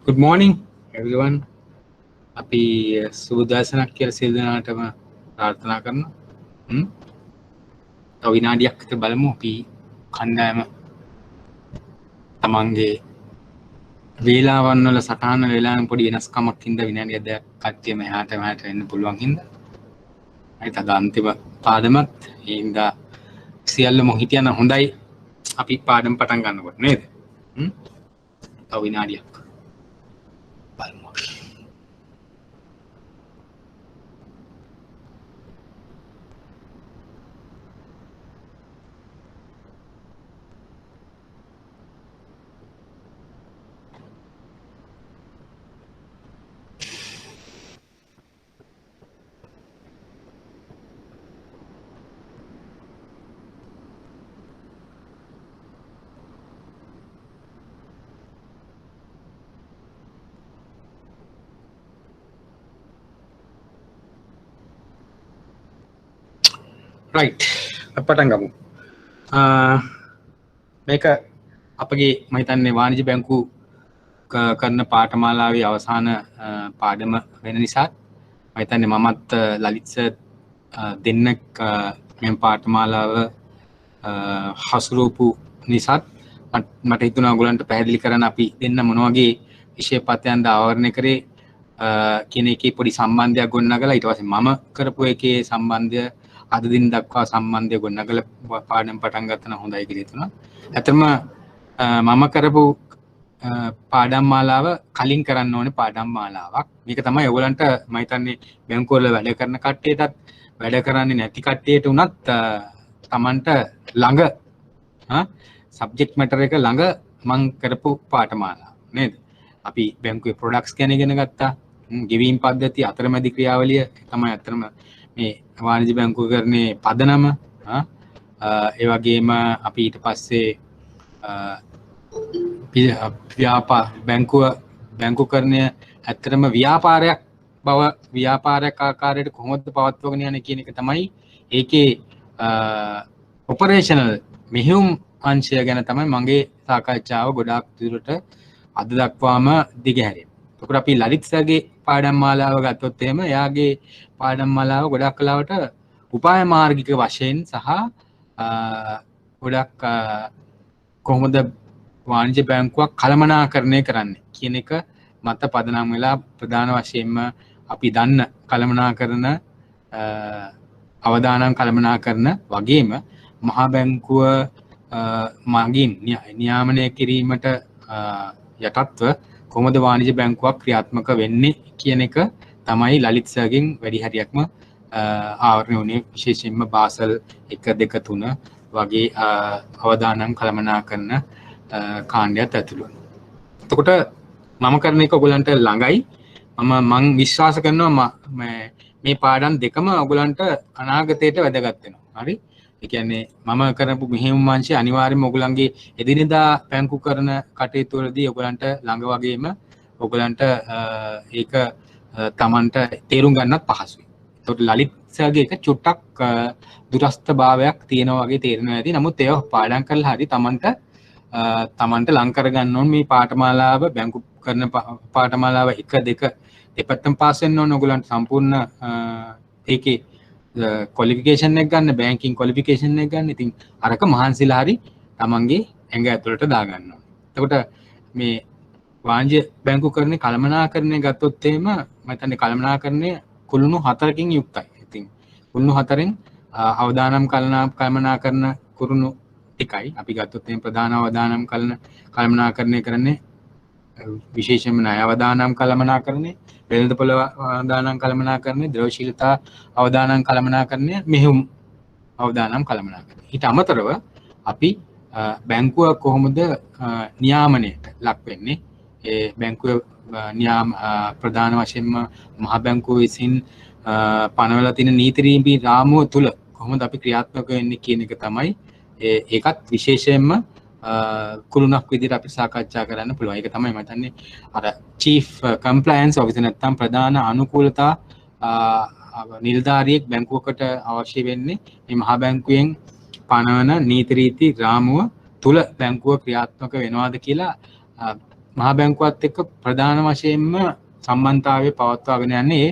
Good morning, everyone. අපි සුබදර්ශනක් කියලා සියලු දෙනාටම ප්‍රාර්ථනා කරනවා. තව විනාඩියක් විතර බලමු අපි කණ්ඩායම තමන්ගේ වේලාවන් වල සටහන වේලාවෙන් පොඩි වෙනස්කමක් හින්දා විනාඩියක් දෙකක් කට්ටියම එහාට මෙහාට එන්න පුළුවන් හින්දා. හරිද? අද අන්තිම පාඩමත් ඒ හින්දා සියල්ලම හිටියන හොඳයි. අපි පාඩම පටන් ගන්නකොට නේද? තව විනාඩියක් බලමු. රයිට් පටන් ගමු. මේක අපගේ මම හිතන්නේ වාණිජ්‍ය බැංකු කරන පාඨමාලාවේ අවසාන පාඩම වෙන නිසා මම හිතන්නේ මමත් ලලිත් සර් දෙන්නෙක් මේ පාඨමාලාව හසුරුවපු නිසා මට හිතුණා ඔයගලන්ට පැහැදිලි කරන්න අපි දෙන්න මොන වගේ විෂය පත්‍යයන්ද ආවරණය කරේ කියන එකේ පොඩි සම්බන්ධයක් ගොඩනගලා ඊට පස්සේ මම කරපු එකේ සම්බන්ධය අද දින දක්වා සම්බන්ධය ගොඩනගලා පාඩම් පටන් ගත්තා නම් හොඳයි කියලා හිතුණා. ඇත්තම මම කරපු පාඩම් මාලාව කලින් කරන්න ඕනේ පාඩම් මාලාවක්. මේක තමයි ඔයගලන්ට මම හිතන්නේ බැංකුව වල වැඩ කරන කට්ටියටත් වැඩ කරන්නේ නැති කට්ටියට උනත් Tamanට ළඟ සබ්ජෙක්ට් මැටර් එක ළඟ මම කරපු පාඨමාලාව නේද? අපි බැංකුවේ ප්‍රොඩක්ට්ස් ගැන ඉගෙන ගත්තා. ගෙවීම් පද්ධති අතරමැදි ක්‍රියාවලිය තමයි අතරම මේ වාණිජ්‍ය බැංකුව කරන්නේ පදනම. ඒ වගේම අපි ඊට පස්සේ බැංකුකරණය ඇත්තටම ව්‍යාපාරයක් බව ව්‍යාපාරයක් ආකාරයට කොහොමද පවත්වගෙන යන්නේ කියන එක තමයි ඒකේ ඔපරේෂනල් මෙහෙයුම් අංශය ගැන තමයි මගේ සාකච්ඡාව ගොඩාක් දුරට අද දක්වාම දිගහැරෙන්නේ. එතකොට අපි ලලිත් සර්ගේ පාඩම් මාලාව ගත්තොත් එහෙම එයාගේ පාඩම් මාලාව ගොඩක් කලාවට උපාය මාර්ගික වශයෙන් සහ ගොඩක් කොහොමද වාණිජ්‍ය බැංකුවක් කළමනාකරණය කරන්නේ කියන එක මත පදනම් වෙලා ප්‍රධාන වශයෙන්ම අපි දන්න කළමනාකරන අවදානම් කළමනාකරන වගේම මහා බැංකුව මගින් නියාමනය කිරීමට යටත්ව කොහොමද වාණිජ්‍ය බැංකුවක් ක්‍රියාත්මක වෙන්නේ කියන එක තමයි ලලිත් සර්ගෙන් වැඩි හරියක්ම ආවරණය වුණේ විශේෂයෙන්ම බාසල් 1 2 3 වගේ අවදානම් කළමනාකරන කාණ්ඩයත් ඇතුළු. එතකොට මම කරන එක ඔයගලන්ට ළඟයි. මම විශ්වාස කරනවා මේ පාඩම් දෙකම ඔයගලන්ට අනාගතයට වැදගත් වෙනවා. හරි? ඒ කියන්නේ මම කරපු මෙහෙයුම් අංශය අනිවාර්යයෙන්ම ඔයගලන්ගේ එදිනෙදා බැංකු කරන කටයුතු වලදී ඔයගලන්ට ළඟ වගේම ඔයගලන්ට ඒක Tamanට තේරුම් ගන්නත් පහසුයි. ඒකට ලලිත් සර්ගේ එක චුට්ටක් දුරස්ත භාවයක් තියෙනවා වගේ තේරෙනවා ඇති. නමුත් ඒව පාඩම් කරලා හරි Tamanට ලං කරගන්න ඕන මේ පාඨමාලාව බැංකු කරන පාඨමාලාව 1 2 දෙපැත්තම පාස් වෙන්න ඕන ඔයගලන්ට සම්පූර්ණ ඒකේ ක්වොලිෆිකේෂන් එක ගන්න බැංකින් ක්වොලිෆිකේෂන් එක ගන්න. ඉතින් අරක මහන්සිලා හරි Tamanගේ ඇඟ ඇතුළට දා ගන්න ඕන. එතකොට මේ වාණිජ්‍ය බැංකු කරන්නේ කළමනාකරණය ගත්තොත් එහෙම මම හිතන්නේ කළමනාකරණය කුළුණු 4කින් යුක්තයි. ඉතින් කුළුණු 4න් අවදානම් කළමනාකරන කුරුණු ටිකයි අපි ගත්තොත් එහෙනම් ප්‍රධාන අවදානම් කළමනාකරණය කරන්නේ විශේෂයෙන්ම ණය අවදානම් කළමනාකරණය, වෙළඳපොළ අවදානම් කළමනාකරණය, ද්‍රවශීලතා අවදානම් කළමනාකරණය, මෙහෙයුම් අවදානම් කළමනාකරණය. ඊට අමතරව අපි බැංකුව කොහොමද නියාමනයට ලක් වෙන්නේ? ඒ බැංකුව ප්‍රධාන වශයෙන්ම මහ බැංකුව විසින් පනවලා තියෙන නීති රීති රාමුව තුල කොහොමද අපි ක්‍රියාත්මක වෙන්නේ කියන එක තමයි ඒකත් විශේෂයෙන්ම කුළුණක් විදිහට අපි සාකච්ඡා කරන්න පුළුවන්. ඒක තමයි මම හිතන්නේ අර චීෆ් කම්ප්ලයන්ස් ඔෆිසර් නැත්නම් ප්‍රධාන අනුකූලතා නිලධාරියෙක් බැංකුවකට අවශ්‍ය වෙන්නේ මේ මහ බැංකුවෙන් පනවන නීති රීති රාමුව තුල බැංකුව ක්‍රියාත්මක වෙනවාද කියලා මහා බැංකුවත් එක්ක ප්‍රධාන වශයෙන්ම සම්බන්ධතාවය පවත්වාගෙන යන්නේ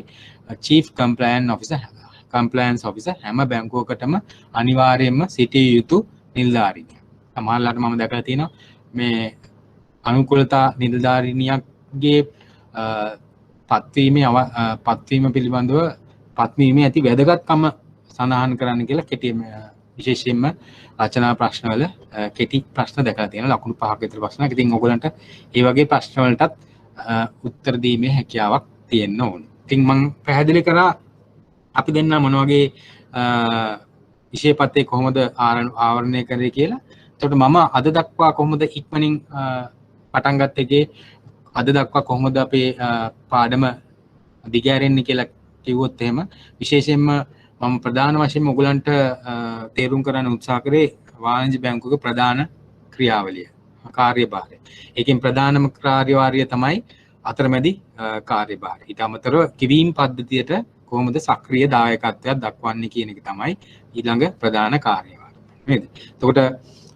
චීෆ් කම්ප්ලයන්ස් ඔෆිසර් හැම බැංකුවකටම අනිවාර්යයෙන්ම සිටිය යුතු නිලධාරියෙක්. සමහරවිට මම දැකලා තියෙනවා මේ අනුකූලතා නිලධාරිනියක්ගේ පත්වීම පිළිබඳව පත්වීමේ ඇති වැදගත්කම සඳහන් කරන්න කියලා කෙටි විශේෂයෙන්ම රචනා ප්‍රශ්නවල කෙටි ප්‍රශ්න දැකලා තියෙනවා ලකුණු 5ක විතර ප්‍රශ්න. ඉතින් ඔයගලන්ට මේ වගේ ප්‍රශ්න වලටත් උත්තර දීමේ හැකියාවක් තියෙන්න ඕනේ. ඉතින් මම පැහැදිලි කරා අපි දෙන්න මොන වගේ විෂය පත්‍රය කොහොමද ආවරණය කරේ කියලා. එතකොට මම අද දක්වා කොහොමද ඉක්මනින් පටන් ගත්ත එකේ අද දක්වා කොහොමද අපේ පාඩම දිගෑරෙන්නේ කියලා කිව්වොත් එහෙම විශේෂයෙන්ම මම ප්‍රධාන වශයෙන්ම ඔයගලන්ට තේරුම් කරන්න උත්සාහ කරේ වාණිජ්‍ය බැංකුවක ප්‍රධාන ක්‍රියාවලිය කාර්යභාරය. ඒකෙන් ප්‍රධානම කාර්යභාරය තමයි අතරමැදි කාර්යභාරය. ඊට අමතරව කිවීම් පද්ධතියට කොහොමද සක්‍රීය දායකත්වයක් දක්වන්නේ කියන එක තමයි ඊළඟ ප්‍රධාන කාර්යභාරය. නේද? එතකොට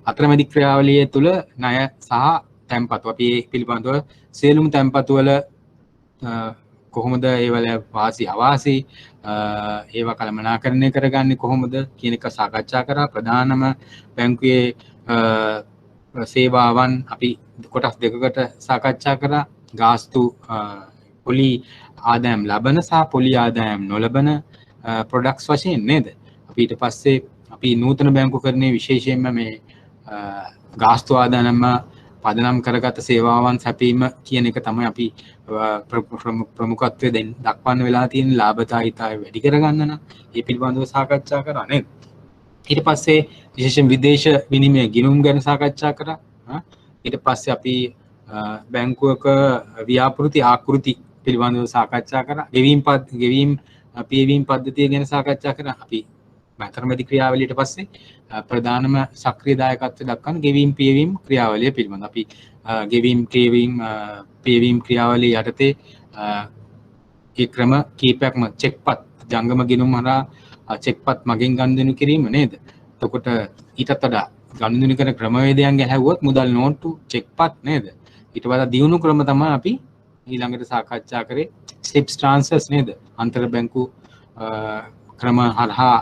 අතරමැදි ක්‍රියාවලිය තුළ ණය සහ තැන්පතු අපි මේ පිළිබඳව සියලුම තැන්පතු වල කොහොමද ඒවල වාසි අවාසි ඒවා කළමනාකරණය කරගන්නේ කොහොමද කියන එක සාකච්ඡා කරා. ප්‍රධානම බැංකුවේ සේවාවන් අපි කොටස් දෙකකට සාකච්ඡා කරා. ගාස්තු පොලි ආදායම් ලබන සහ පොලි ආදායම් නොලබන ප්‍රොඩක්ට්ස් වශයෙන් නේද? අපි ඊට පස්සේ අපි නූතන බැංකුකරණයේ විශේෂයෙන්ම මේ ගාස්තු ආදායම පදනම් කරගත සේවාවන් සැපීම කියන එක තමයි අපි ප්‍රමුඛත්වය දක්වන්න වෙලා තියෙන ලාභදායීතාවය වැඩි කරගන්න නම් ඒ පිළිබඳව සාකච්ඡා කරා නේද? ඊට පස්සේ විශේෂයෙන් විදේශ විනිමය ගිණුම් ගැන සාකච්ඡා කරා. ඊට පස්සේ අපි බැංකුවක ව්‍යාපෘති ආකෘති පිළිබඳව සාකච්ඡා කරා. ගෙවීම් පියවීම් පද්ධතිය ගැන සාකච්ඡා කරා. අපි අතරමැදි ක්‍රියාවලියට පස්සේ ප්‍රධානම සක්‍රීය දායකත්වය දක්වන ගෙවීම් පියවීම් ක්‍රියාවලිය පිළිබඳව අපි ගෙවීම් පියවීම් ක්‍රියාවලිය යටතේ ඒ ක්‍රම කීපයක්ම චෙක්පත් ජංගම ගිණුම් හරහා චෙක්පත් මගින් ගනුදෙනු කිරීම නේද? එතකොට ඊටත් වඩා ගනුදෙනු කරන ක්‍රමවේදයන් ගැන හැවුවොත් මුදල් නෝට්ටු චෙක්පත් නේද? ඊට වඩා දියුණු ක්‍රම තමයි අපි ඊළඟට සාකච්ඡා කරේ ස්ලිප්ස් ට්‍රාන්ස්ෆර්ස් නේද? අන්තර් බැංකු ක්‍රම හරහා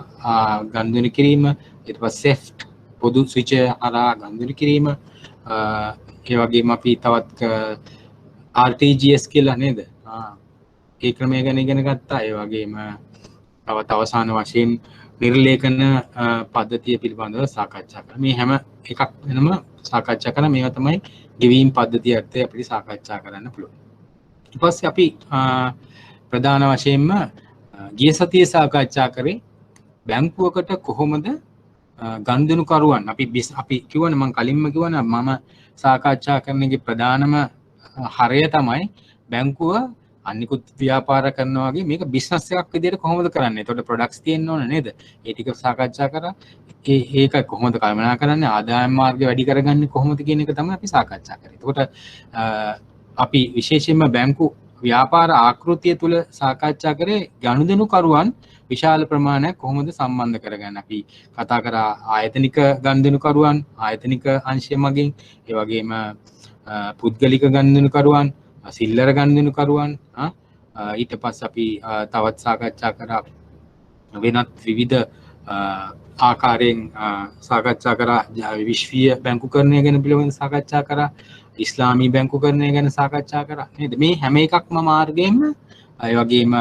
ගනුදෙනු කිරීම. ඊට පස්සේ සෙෆ්ට් පොදු ස්විච් හරහා ගනුදෙනු කිරීම. ඒ වගේම අපි තවත් RTGS කියලා නේද? ඒ ක්‍රමය ගැන ඉගෙන ගත්තා. ඒ වගේම තවත් අවසාන වශයෙන් නිර්ලේඛන පද්ධතිය පිළිබඳව සාකච්ඡා කරා. මේ හැම එකක් වෙනම සාකච්ඡා කරා. මේවා තමයි ගෙවීම් පද්ධතිය ඇත්තේ අපිට සාකච්ඡා කරන්න පුළුවන්. ඊට පස්සේ අපි ප්‍රධාන වශයෙන්ම ගිය සතියේ සාකච්ඡා කරේ බැංකුවකට කොහොමද ගනුදෙනුකරුවන් අපි කිව්වනේ මම කලින්ම කිව්වනේ මම සාකච්ඡා කරන්නගේ ප්‍රධානම හරය තමයි බැංකුව අනිකුත් ව්‍යාපාර කරනවා වගේ මේක බිස්නස් එකක් විදිහට කොහොමද කරන්නේ? එතකොට ප්‍රොඩක්ට්ස් තියෙන්න ඕන නේද? ඒ ටික සාකච්ඡා කරා. ඒක කොහොමද කල්පනා කරන්නේ? ආදායම් මාර්ගය වැඩි කරගන්නේ කොහොමද කියන එක තමයි අපි සාකච්ඡා කරේ. එතකොට අපි විශේෂයෙන්ම බැංකු ව්‍යාපාර ආකෘතිය තුළ සාකච්ඡා කරේ ගනුදෙනුකරුවන් විශාල ප්‍රමාණයක් කොහොමද සම්බන්ධ කරගන්න. අපි කතා කරා ආයතනික ගනුදෙනුකරුවන් ආයතනික අංශය මගින්, ඒ වගේම පුද්ගලික ගනුදෙනුකරුවන්, සිල්ලර ගනුදෙනුකරුවන්. ඊට පස්සේ අපි තවත් සාකච්ඡා කරා වෙනත් විවිධ ආකාරයෙන් සාකච්ඡා කරා විශ්වීය බැංකුකරණය ගැන පිළිබඳව සාකච්ඡා කරා. ඉස්ලාමී බැංකුකරණය ගැන සාකච්ඡා කරා නේද? මේ හැම එකක්ම මාර්ගයෙන්ම ඒ වගේම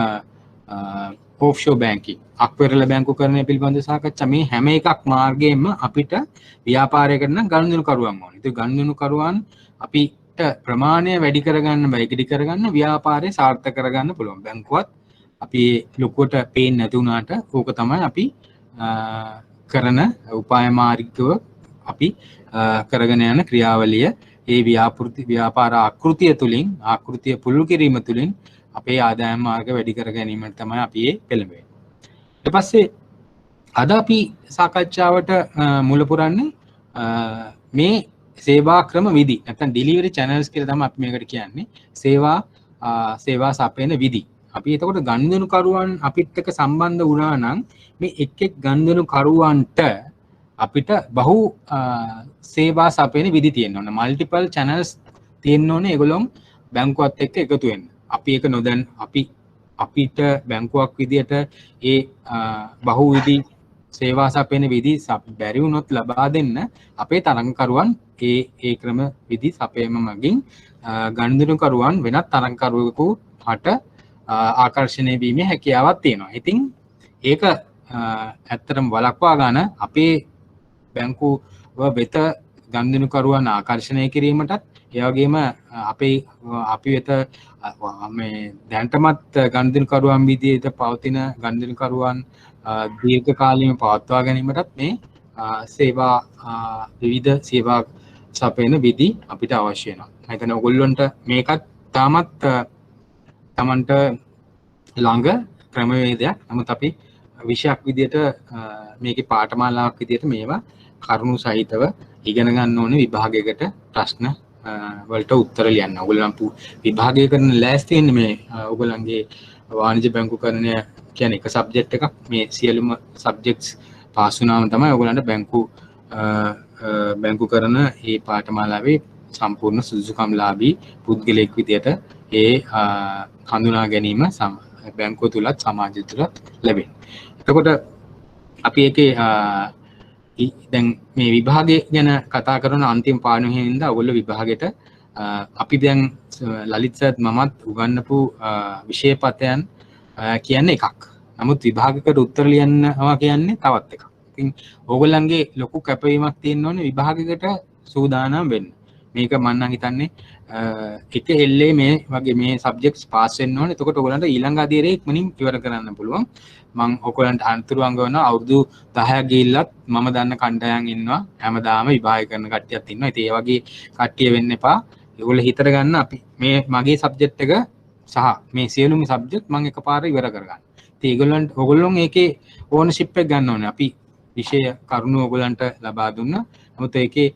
ඔෆ්ෂෝර් බැංකින් අක්වරල බැංකුකරණය පිළිබඳව සාකච්ඡා මේ හැම එකක් මාර්ගයෙන්ම අපිට ව්‍යාපාරය කරන ගනුදෙනුකරුවන් ඕනේ. ඒ ගනුදෙනුකරුවන් අපිට ප්‍රමාණය වැඩි කරගන්න වැඩි කරගන්න ව්‍යාපාරය සාර්ථක කරගන්න පුළුවන්. බැංකුවත් අපි ලොකුවට පේන්නේ නැති වුණාට ඕක තමයි අපි කරන උපාය මාර්ගව අපි කරගෙන යන ක්‍රියාවලිය. ඒ ව්‍යාපාර ආකෘතිය තුළින් ආකෘතිය පුළුල් කිරීම තුළින් අපේ ආදායම් මාර්ග වැඩි කර ගැනීමට තමයි අපි පෙළඹෙන්නේ. ඊට පස්සේ අද අපි සාකච්ඡාවට මුල පුරන්නේ මේ සේවා ක්‍රම විදි නැත්නම් ඩෙලිවරි channels කියලා තමයි අපි මේකට කියන්නේ. සේවා සපයන විදි. අපි එතකොට ගනුදෙනුකරුවන් අපිත් එක්ක සම්බන්ධ වුණා නම් මේ එක් ගනුදෙනුකරුවන්ට අපිට බහු සේවා සපයන විදි තියෙනවා. මල්ටිපල් channels තියෙන්න ඕනේ ඒගොල්ලොන් බැංකුවත් එක්ක එකතු වෙන්න. අපි ඒක නොදැන් අපිට බැංකුවක් විදියට ඒ බහුවිධි සේවා සපයන විදි බැරි වුණොත් ලබා දෙන්න අපේ තරඟකරුවන් ඒ ක්‍රම විදි සපයම මගින් ගනුදෙනුකරුවන් වෙනත් තරඟකරුවෙකු හට ආකර්ෂණය වීමේ හැකියාවක් තියෙනවා. ඉතින් ඒක ඇත්තටම වළක්වා ගන්න අපේ බැංකුව වෙත ගනුදෙනුකරුවන් ආකර්ෂණය කිරීමටත් ඒ වගේම අපි වෙත මේ දැනටමත් ගනුදෙනුකරුවන් විදිහට පවතින ගනුදෙනුකරුවන් දීර්ඝ කාලීනව පවත්වා ගැනීමටත් මේ සේවා විවිධ සේවා සපයන විදි අපිට අවශ්‍ය වෙනවා. මම හිතන්නේ ඔයගොල්ලන්ට මේකත් තාමත් Tamanට ළඟ ක්‍රමවේදයක්. නමුත් අපි විෂයක් විදිහට මේකේ පාඨමාලාවක් විදිහට මේවා කරුණු සහිතව ඉගෙන ගන්න ඕනේ විභාගයකට ප්‍රශ්න වලට උත්තර ලියන්න. ඔයගොල්ලන් විභාගය කරන ලෑස්ති වෙන්නේ මේ ඔයගොල්ලන්ගේ වාණිජ්‍ය බැංකුකරණය කියන්නේ එක සබ්ජෙක්ට් එකක්. මේ සියලුම සබ්ජෙක්ට්ස් පාස් වුණාම තමයි ඔයගොල්ලන්ට බැංකු කරන මේ පාඨමාලාවේ සම්පූර්ණ සුදුසුකම්ලාභී පුද්ගලයෙක් විදියට ඒ හඳුනා ගැනීම බැංකුව තුලත් සමාජය තුලත් ලැබෙනවා. එතකොට අපි ඒකේ දැන් මේ විභාගය ගැන කතා කරන අන්තිම පාඩුවේ හින්දා ඔයගොල්ලෝ විභාගෙට අපි දැන් ලලිත් සර් මමත් උගන්වපු විෂය පතයන් කියන්නේ එකක්. නමුත් විභාගයකට උත්තර ලියනවා කියන්නේ තවත් එකක්. ඉතින් ඕගොල්ලන්ගේ ලොකු කැපවීමක් තියෙන්න ඕනේ විභාගයකට සූදානම් වෙන්න. මේක මම නම් හිතන්නේ එක එල්ලේ මේ වගේ මේ සබ්ජෙක්ට්ස් පාස් වෙන්න ඕනේ. එතකොට ඔයගොල්ලන්ට ඊළඟ අධීරේ ඉක්මනින් ඉවර කරන්න පුළුවන්. මම ඔයගොල්ලන්ට අන්තරු අංගවන අවුරුදු 10ක් ගිහිල්ලත් මම දන්න කණ්ඩායම් ඉන්නවා. හැමදාම විභාගය කරන කට්ටියත් ඉන්නවා. ඉතින් ඒ වගේ කට්ටිය වෙන්න එපා. ඒගොල්ලෝ හිතර ගන්න අපි මේ මගේ සබ්ජෙක්ට් එක සහ මේ සියලුම සබ්ජෙක්ට් මම එකපාර ඉවර කරගන්න. ඉතින් ඔයගොල්ලොන් ඒකේ ඕනර්ෂිප් එක ගන්න ඕනේ. අපි විෂය කරුණු ඔයගොල්ලන්ට ලබා දුන්නා. නමුත් ඒකේ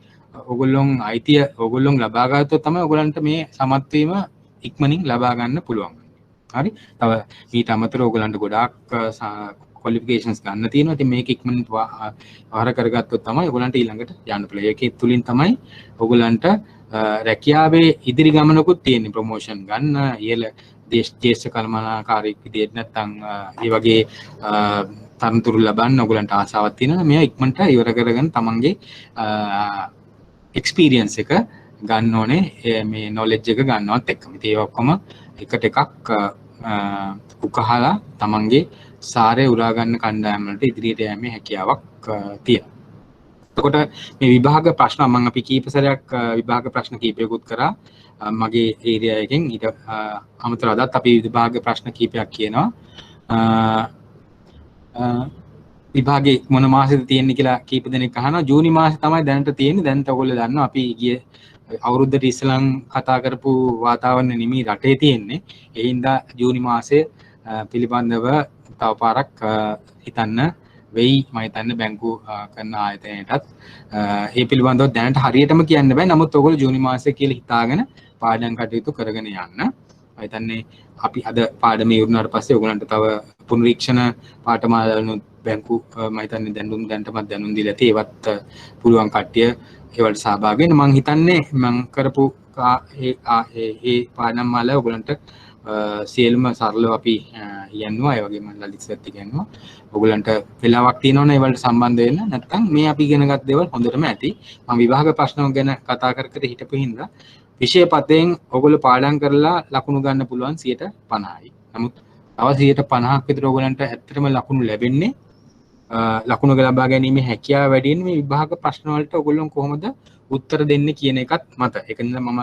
ඔයගොල්ලොන් අයිතිය ඔයගොල්ලොන් ලබා ගත්තොත් තමයි ඔයගොල්ලන්ට මේ සමත් වීම ඉක්මනින් ලබා ගන්න පුළුවන්. හරි. තව ඊට අමතරව ඔයගොල්ලන්ට ගොඩාක් ක්වොලිෆිකේෂන්ස් ගන්න තියෙනවා. ඉතින් මේක ඉක්මනින් වහර කරගත්තොත් තමයි ඔයගොල්ලන්ට ඊළඟට යන්න පුළුවන්. ඒකේ තුලින් තමයි ඔයගොල්ලන්ට රැකියාවේ ඉදිරි ගමනකුත් තියෙන්නේ. ප්‍රොමෝෂන් ගන්න, ඉහළ දේශ කළමනාකාරයෙක් විදිහට නැත්නම් ඒ වගේ තනතුරු ලබන්න ඔයගොල්ලන්ට ආසාවක් තියෙනවා. මේවා ඉක්මනට ඉවර කරගෙන තමන්ගේ එක්ස්පීරියන්ස් එක ගන්න ඕනේ. මේ නොලෙජ් එක ගන්නවත් එක්කම. ඉතින් ඒ ඔක්කොම එකට එකක් උකහලා තමන්ගේ සාරය උරා ගන්න කණ්ඩායම් වලට ඉදිරියට යෑමේ හැකියාවක් තියෙනවා. එතකොට මේ විභාග ප්‍රශ්න මම අපි කීප සැරයක් විභාග ප්‍රශ්න කීපයකුත් කරා මගේ ඒරියා එකෙන්. ඊට අමතරව අදත් අපි විභාග ප්‍රශ්න කීපයක් කියනවා. විභාගේ මොන මාසෙද තියෙන්නේ කියලා කීප දෙනෙක් අහනවා. ජූනි මාසේ තමයි දැනට තියෙන්නේ. දැන් ඔයගොල්ලෝ දන්නවා අපි ගිය අවුරුද්දට ඉස්සලම් කතා කරපු වාතාවරණ නිමි රටේ තියෙන්නේ. ඒ හින්දා ජූනි මාසේ පිළිබඳව තව පාරක් හිතන්න වෙයි. මම හිතන්නේ බැංකු කරන ආයතනයටත් ඒ පිළිබඳව දැනට හරියටම කියන්න බෑ. නමුත් ඔයගොල්ලෝ ජූනි මාසේ කියලා හිතාගෙන පාඩම් කටයුතු කරගෙන යන්න. මම හිතන්නේ අපි අද පාඩම ඉවරනාට පස්සේ ඔයගොල්ලන්ට තව පුනරීක්ෂණ පාඨමාලාවලුත් බැංකු මම හිතන්නේ දැනටමත් දැනුම් දීලා ඇති. ඒවත් පුළුවන් කට්ටිය ඒවලට සහභාගී වෙන්න. මම හිතන්නේ මම කරපු ඒ පාඩම් මාලාව ඔයගොල්ලන්ට සියලුම සරලව අපි යන්නවා. ඒ වගේම ලලිත් සර්ත් කියනවා. ඔයගොල්ලන්ට වෙලාවක් තියෙනවනේ ඒවලට සම්බන්ධ වෙන්න. නැත්නම් මේ අපි ඉගෙනගත් දේවල් හොඳටම ඇති. මම විභාග ප්‍රශ්න ගැන කතා කර හිටපු හින්දා විෂය පතයෙන් ඔයගොල්ලෝ පාඩම් කරලා ලකුණු ගන්න පුළුවන් 50%යි. නමුත් තව 50%ක් විතර ඔයගොල්ලන්ට ඇත්තටම ලකුණු ලැබෙන්නේ ලකුණු ලබා ගැනීමේ හැකියාව වැඩි වෙන මේ විභාග ප්‍රශ්න වලට ඔයගොල්ලෝ කොහොමද උත්තර දෙන්නේ කියන එකත් මත. ඒක නිසා මම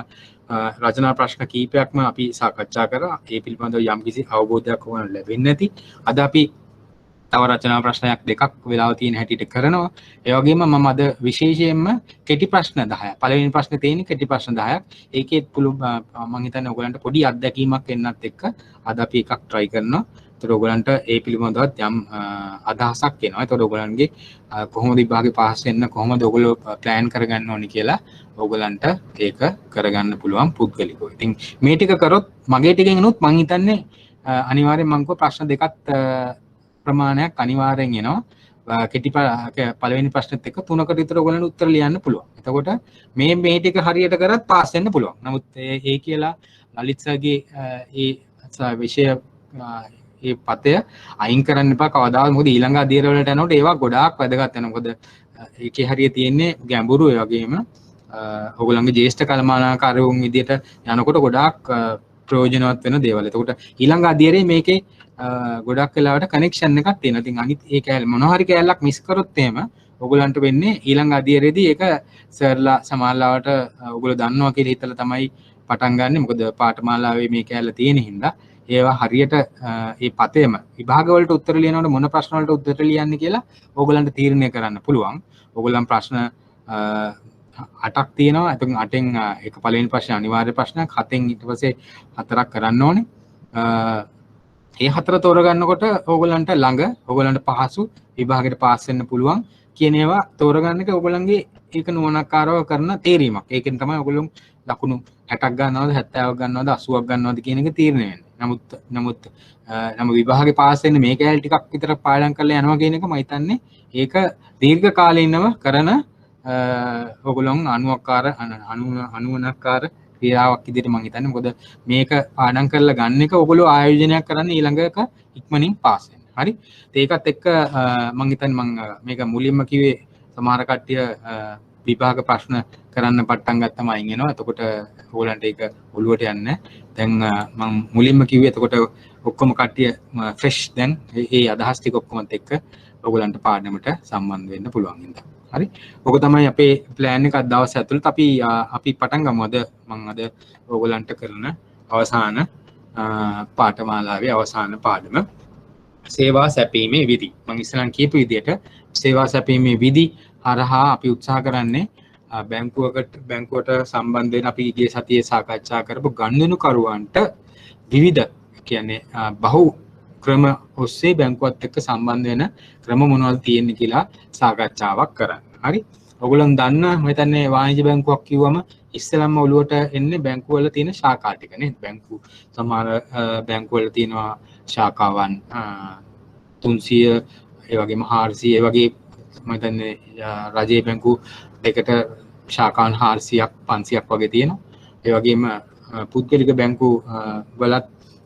රචනා ප්‍රශ්න කීපයක්ම අපි සාකච්ඡා කරා. ඒ පිළිබඳව යම්කිසි අවබෝධයක් ඕන ලැබෙන්නේ නැති. අද අපි තව රචනා ප්‍රශ්නයක් දෙකක් වෙලාව තියෙන හැටියට කරනවා. ඒ වගේම මම අද විශේෂයෙන්ම කෙටි ප්‍රශ්න 10ක්. පළවෙනි ප්‍රශ්නේ තියෙන්නේ කෙටි ප්‍රශ්න 10ක්. ඒකෙත් මම හිතන්නේ ඔයගලන්ට පොඩි අත්දැකීමක් එන්නත් එක්ක අද අපි එකක් try කරනවා. ඒතර ඔයගලන්ට ඒ පිළිබඳවත් යම් අදහසක් එනවා. ඒතර ඔයගලන්ගේ කොහොමද විභාගේ පාස් වෙන්න කොහොමද ඔයගොල්ලෝ plan කරගන්න ඕනි කියලා ඔයගලන්ට ඒක කරගන්න පුළුවන් පුද්ගලිකව. ඉතින් මේ ටික කරොත් මගේ ටිකෙන් උනොත් මම හිතන්නේ අනිවාර්යෙන් මම ප්‍රශ්න දෙකක් ප්‍රමාණයක් අනිවාර්යෙන් එනවා. කෙටි පළවෙනි ප්‍රශ්නෙත් එක්ක 3කට විතර ඔයගොල්ලන්ට උත්තර ලියන්න පුළුවන්. එතකොට මේ ටික හරියට කරත් පාස් වෙන්න පුළුවන්. නමුත් ඒ කියලා ලලිත් සර්ගේ ඒ විෂය ඒ පතය අයින් කරන්න එපා කවදාවත්. මොකද ඊළඟ අධ්‍යයන වලට යනකොට ඒවා ගොඩාක් වැදගත් වෙනවා. මොකද ඒකේ හරිය තියෙන්නේ ගැඹුරු ඒ වගේම ඔයගොල්ලන්ගේ ජ්‍යෙෂ්ඨ කළමනාකාරවුන් විදියට යනකොට ගොඩාක් ප්‍රයෝජනවත් වෙන දේවල්. එතකොට ඊළඟ අධ්‍යයනයේ මේකේ ගොඩක් වෙලාවට කනෙක්ෂන් එකක් තියෙනවා. ඉතින් අනිත් ඒ කැලේ මොන හරි කැලලක් මිස් කරොත් එහෙම ඔයගොල්ලන්ට වෙන්නේ ඊළඟ අධ්‍යයනයේදී ඒක සර්ලා සමානලාවට ඔයගොල්ලෝ දන්නවා කියලා හිතලා තමයි පටන් ගන්නෙ. මොකද පාඨමාලාවේ මේ කැලල තියෙන හින්දා ඒවා හරියට මේ පතේම විභාග වලට උත්තර ලියනකොට මොන ප්‍රශ්න වලට උත්තර ලියන්නේ කියලා ඕගොල්ලන්ට තීරණය කරන්න පුළුවන්. ඕගොල්ලන් ප්‍රශ්න 8ක් තියෙනවා. එතකොට 8න් එක පළවෙනි ප්‍රශ්නේ අනිවාර්ය ප්‍රශ්නයක්, 7න් ඊට පස්සේ 4ක් කරන්න ඕනේ. ඒ 4 තෝරගන්නකොට ඕගොල්ලන්ට ළඟ ඕගොල්ලන්ට පහසු විභාගයට පාස් වෙන්න පුළුවන් කියන ඒවා තෝරගන්න එක ඕගොල්ලන්ගේ ඒක නුවණක්කාරව කරන තේරීමක්. ඒකෙන් තමයි ඕගොල්ලෝ ලකුණු 60ක් ගන්නවද 70ක් ගන්නවද 80ක් ගන්නවද කියන එක තීරණය වෙන්නේ. නමුත් විභාගේ පාස් වෙන්න මේ කැලේ ටිකක් විතර පාඩම් කරලා යනවා කියන එක මම හිතන්නේ ඒක දීර්ඝ කාලීනව කරන ඔයගොල්ලන් අනුවණක්කාර ක්‍රියාවක් විදිහට මම හිතන්නේ. මොකද මේක පාඩම් කරලා ගන්න එක ඔයගොල්ලෝ ආයෝජනයක් කරන්න ඊළඟක ඉක්මනින් පාස් වෙන්න. හරි. ඒකත් එක්ක මම හිතන්නේ මම මේක මුලින්ම කිව්වේ සමහර කට්ටිය විභාග ප්‍රශ්න කරන්න පටන් ගත්තම අයින් වෙනවා. එතකොට ඕගොල්ලන්ට ඒක ඔළුවට යන්නේ. දැන් මම මුලින්ම කිව්වේ එතකොට ඔක්කොම කට්ටිය ෆ්‍රෙෂ් දැන් ඒ අදහස් ටික ඔක්කොමත් එක්ක ඔයගොල්ලන්ට පාඩමට සම්බන්ධ වෙන්න පුළුවන් හින්දා. හරි. ඔක තමයි අපේ ප්ලෑන් එක අද දවස් ඇතුළත අපි පටන් ගමු. අද මම ඔයගොල්ලන්ට කරන අවසාන පාඨමාලාවේ අවසාන පාඩම සේවා සැපීමේ විධි. මම ඉස්සරහන් කියපු විදිහට සේවා සැපීමේ විධි හරහා අපි උත්සාහ කරන්නේ බැංකුවට සම්බන්ධ වෙන අපි ඊයේ සතියේ සාකච්ඡා කරපු ගනුදෙනුකරුවන්ට විවිධ කියන්නේ බහු ක්‍රම ඔස්සේ බැංකුවත් එක්ක සම්බන්ධ වෙන ක්‍රම මොනවද තියෙන්නේ කියලා සාකච්ඡාවක් කරන්න. හරි. ඔයගොල්ලන් දන්න මම හිතන්නේ වාණිජ්‍ය බැංකුවක් කිව්වම ඉස්සෙල්ලාම ඔළුවට එන්නේ බැංකුව වල තියෙන ශාඛා ටික නේද? බැංකු සමහර බැංකුව වල තියෙනවා ශාඛාවන් 300 ඒ වගේම 400 ඒ වගේ මම හිතන්නේ රජයේ බැංකු දෙකට ශාඛාන් 400ක් 500ක් වගේ තියෙනවා. ඒ වගේම පුද්ගලික බැංකු වලත්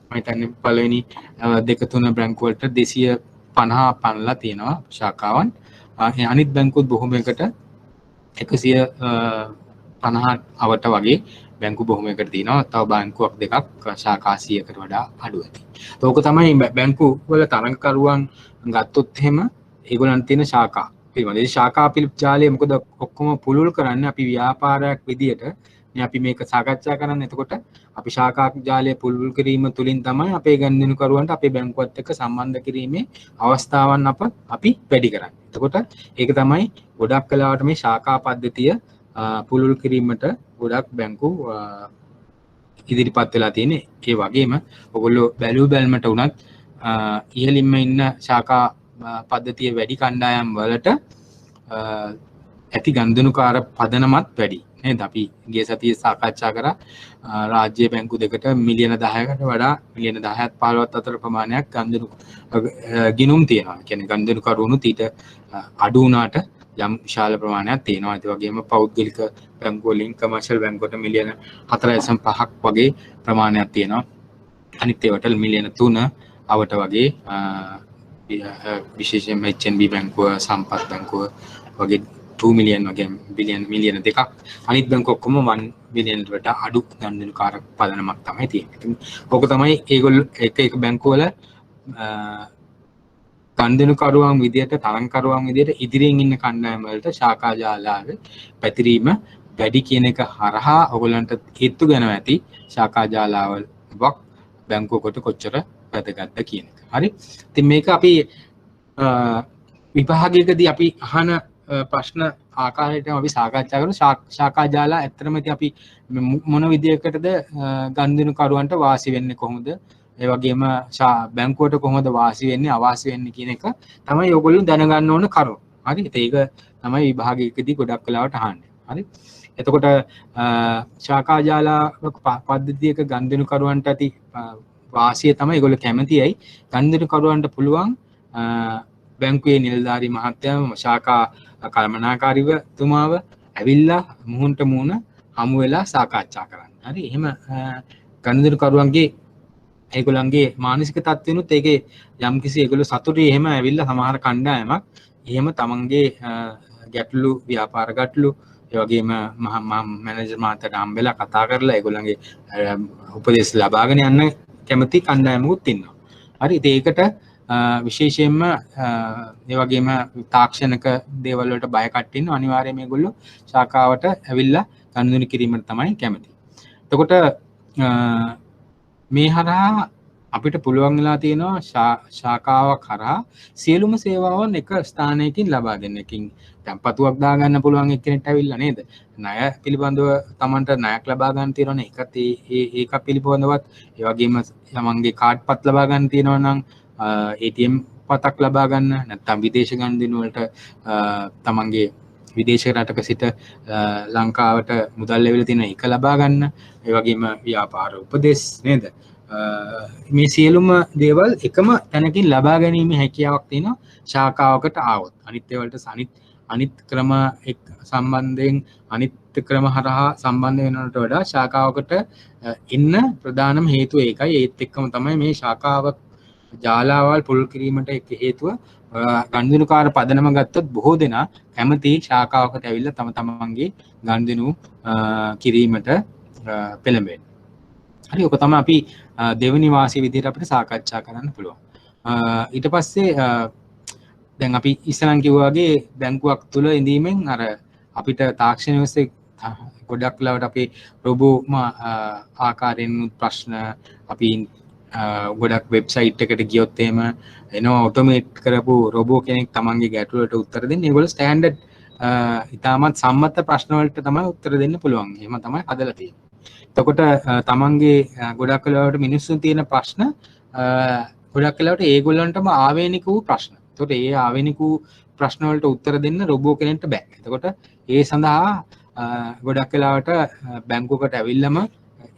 මම හිතන්නේ පළවෙනි දෙක තුන බැංකු වලට 250 පනලා තියෙනවා ශාඛාවන්. අනිත් බැංකුත් බොහොමයකට 150 අවට වගේ බැංකු බොහොමයකට තියෙනවා. තව බැංකුවක් දෙකක් ශාඛා 100කට වඩා අඩු ඇති. ඒක තමයි බැංකු වල තරඟකරුවන් ගත්තොත් එහෙම ඒගොල්ලන් තියෙන ශාඛා පිළිබඳ. ඒ ශාඛා ජාලය මොකද ඔක්කොම පුළුල් කරන්නේ අපි ව්‍යාපාරයක් විදියට අපි මේක සාකච්ඡා කරන්න. එතකොට අපි ශාඛා ජාලය පුළුල් කිරීම තුළින් තමයි අපේ ගනුදෙනුකරුවන්ට අපේ බැංකුවත් එක්ක සම්බන්ධ කිරීමේ අවස්ථාවන් අපි වැඩි කරන්නේ. එතකොට ඒක තමයි ගොඩක් කලාවට මේ ශාඛා පද්ධතිය පුළුල් කිරීමට ගොඩක් බැංකු ඉදිරිපත් වෙලා තියෙන්නේ. ඒ වගේම ඔයගොල්ලෝ බැලුමට උනත් ඉහළින්ම ඉන්න ශාඛා පද්ධතිය වැඩි කණ්ඩායම් වලට ඇති ගනුදෙනුකාර පදනමත් වැඩි නේද? අපි ගිය සතියේ සාකච්ඡා කරා රාජ්‍ය බැංකු දෙකට මිලියන 10කට වඩා මිලියන 10ත් 15ත් අතර ප්‍රමාණයක් ගිණුම් තියෙනවා. කියන්නේ ගනුදෙනුකරුවනුත් ඊට අඩු වුණාට යම් විශාල ප්‍රමාණයක් තියෙනවා. ඒ වගේම පෞද්ගලික බැංකු වලින් කමර්ෂල් බැංකුවට මිලියන 4.5ක් වගේ ප්‍රමාණයක් තියෙනවා. අනිත් ඒවාට මිලියන 3 අවට වගේ විශේෂයෙන්ම HNB බැංකුව, සම්පත් බැංකුව වගේ 2 මිලියන් වගේ මිලියන 2ක් අනිත් බැංකු ඔක්කොම 1 මිලියන්ට වඩා අඩු ගනුදෙනුකාර පදනමක් තමයි තියෙන්නේ. ඕක තමයි ඒගොල්ලෝ එක බැංකු වල ගනුදෙනුකරුවන් විදියට තරඟකරුවන් විදියට ඉදිරියෙන් ඉන්න කණ්ඩායම් වලට ශාඛා ජාලාවේ පැතිරීම වැඩි කියන එක හරහා ඔයගොල්ලන්ට හේතු ගන්නවා ඇති ශාඛා ජාලාවක් බැංකුවකට කොච්චර වැදගත්ද කියන එක. හරි. ඉතින් මේක අපි විභාගයකදී අපි අහන ප්‍රශ්න ආකාරයට අපි සාකච්ඡා කරමු. ශාඛා ජාලා ඇත්තටම ඉතින් අපි මොන විදියකටද ගනුදෙනුකරුවන්ට වාසි වෙන්නේ කොහොමද? ඒ වගේම බැංකුවට කොහොමද වාසි වෙන්නේ අවාසි වෙන්නේ කියන එක තමයි ඔයගොල්ලෝ දැනගන්න ඕන කරුණ. හරි. ඒක තමයි විභාගයකදී ගොඩක් වෙලාවට අහන්නේ. හරි. එතකොට ශාඛා ජාලා පද්ධතියක ගනුදෙනුකරුවන්ට ඇති වාසිය තමයි ඒගොල්ලෝ කැමතියි. ගනුදෙනුකරුවන්ට පුළුවන් බැංකුවේ නිලධාරී මහත්තයා ශාඛා කළමනාකාරීතුමාව ඇවිල්ලා මුහුණට මුහුණ හමු වෙලා සාකච්ඡා කරන්න. හරි එහෙම ගනුදෙනුකරුවන්ගේ ඒගොල්ලන්ගේ මානසික තත්ත්වෙනුත් ඒකේ යම්කිසි ඒගොල්ලෝ සතුටේ එහෙම ඇවිල්ලා සමහර කණ්ඩායමක් එහෙම තමන්ගේ ගැටලු ව්‍යාපාර ගැටලු ඒ වගේම මැනේජර් මහත්තයාට හම්බෙලා කතා කරලා ඒගොල්ලන්ගේ උපදෙස් ලබාගෙන යන්න කැමති කණ්ඩායමකුත් ඉන්නවා. හරි ඉතින් ඒකට විශේෂයෙන්ම ඒ වගේම තාක්ෂණික දේවල් වලට බය කට්ටිය ඉන්නවා. අනිවාර්යයෙන් මේගොල්ලෝ ශාඛාවට ඇවිල්ලා ගනුදෙනු කිරීමට තමයි කැමති. එතකොට මේ හරහා අපිට පුළුවන් වෙලා තියෙනවා ශාඛාවක් හරහා සියලුම සේවාවන් එක ස්ථානයකින් ලබා දෙන්න. එකකින් tempatuවක් දාගන්න පුළුවන් එක්කෙනෙක්ට ඇවිල්ලා නේද? ණය පිළිබඳව Tamanට ණයක් ලබා ගන්න තියෙනවනේ ඒකත් ඒක පිළිබඳවත් ඒ වගේම තමන්ගේ කාඩ් පත් ලබා ගන්න තියෙනවා නම් ATM පතක් ලබා ගන්න නැත්නම් විදේශ ගනුදෙනු වලට තමන්ගේ විදේශ රටක සිට ලංකාවට මුදල් ලැබිලා තියෙන එක ලබා ගන්න ඒ වගේම ව්‍යාපාර උපදෙස් නේද මේ සියලුම දේවල් එකම තැනකින් ලබා ගැනීම හැකියාවක් තියෙනවා ශාඛාවකට ආවොත් අනිත් ඒවලට අනිත් ක්‍රම එක් සම්බන්ධයෙන් අනිත් ක්‍රම හරහා සම්බන්ධ වෙනවට වඩා ශාඛාවකට ඉන්න ප්‍රධානම හේතුව ඒකයි ඒත් එක්කම තමයි මේ ශාඛාවක් ජාලාවල් පුළුල් කිරීමට එක් හේතුව ගනුදෙනුකාර පදනම ගත්තොත් බොහෝ දෙනා කැමති ශාඛාවකට ඇවිල්ලා තමන්ගේ ගනුදෙනු කිරීමට පෙළඹෙන. හරි ඔක තමයි අපි දෙවෙනි වාසිය විදිහට අපිට සාකච්ඡා කරන්න පුළුවන්. ඊට පස්සේ දැන් අපි ඉස්සරන් කිව්වා වගේ බැංකුවක් තුල ඉඳීමෙන් අර අපිට තාක්ෂණ ඔස්සේ ගොඩක් වෙලාවට අපේ රොබෝ ආකාරයෙන් ප්‍රශ්න අපි ගොඩක් වෙබ්සයිට් එකට ගියොත් එහෙම එනවා ඔටෝමේට් කරපු රොබෝ කෙනෙක් තමන්ගේ ගැටලු වලට උත්තර දෙන්නේ. ඒගොල්ලෝ ස්ටෑන්ඩඩ් ඉතාමත් සම්මත ප්‍රශ්න වලට තමයි උත්තර දෙන්න පුළුවන්. එහෙම තමයි හදලා තියෙන්නේ. එතකොට තමන්ගේ ගොඩක් වෙලාවට මිනිස්සුන් තියෙන ප්‍රශ්න ගොඩක් වෙලාවට ඒගොල්ලන්ටම ආවේනික වූ ප්‍රශ්න. එතකොට ඒ ආවේනික වූ ප්‍රශ්න වලට උත්තර දෙන්න රොබෝ කෙනෙක්ට බෑ. එතකොට ඒ සඳහා ගොඩක් වෙලාවට බැංකුවකට ඇවිල්ලාම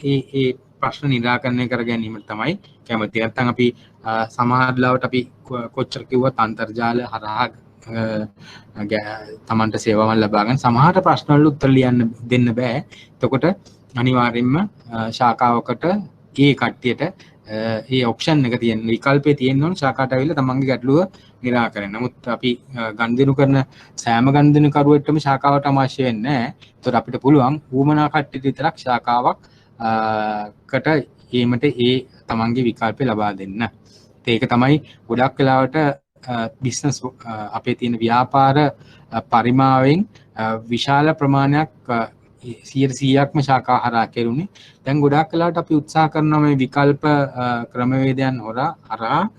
ඒ ප්‍රශ්න නිරාකරණය කර ගැනීමට තමයි කැමති. නැත්නම් අපි සමහර ලාවට අපි කොච්චර කිව්වත් අන්තර්ජාල හරහා තමන්ට සේවාවන් ලබා ගන්න සමහර ප්‍රශ්න වලට උත්තර ලියන්න දෙන්න බෑ. එතකොට අනිවාර්යයෙන්ම ශාඛාවකට ඒ කට්ටියට ඒ ඔප්ෂන් එක තියෙන විකල්පේ තියෙන්න ඕන ශාඛාවට ඇවිල්ලා තමන්ගේ ගැටලුව නිරාකරන්න. නමුත් අපි ගනුදෙනු කරන සෑම ගනුදෙනුකරුවෙක්ටම ශාඛාවට අවශ්‍ය වෙන්නේ නැහැ. ඒතකොට අපිට පුළුවන් ඌමනා කට්ටියට විතරක් ශාඛාවක් කට ඒමට ඒ තමන්ගේ විකල්පේ ලබා දෙන්න. ඒක තමයි ගොඩක් වෙලාවට බිස්නස් අපේ තියෙන ව්‍යාපාර පරිමාවෙන් විශාල ප්‍රමාණයක් 100%ක්ම ශාඛා හරහා කෙරුණේ. දැන් ගොඩක් වෙලාවට අපි උත්සාහ කරනවා මේ විකල්ප ක්‍රමවේදයන් හරහා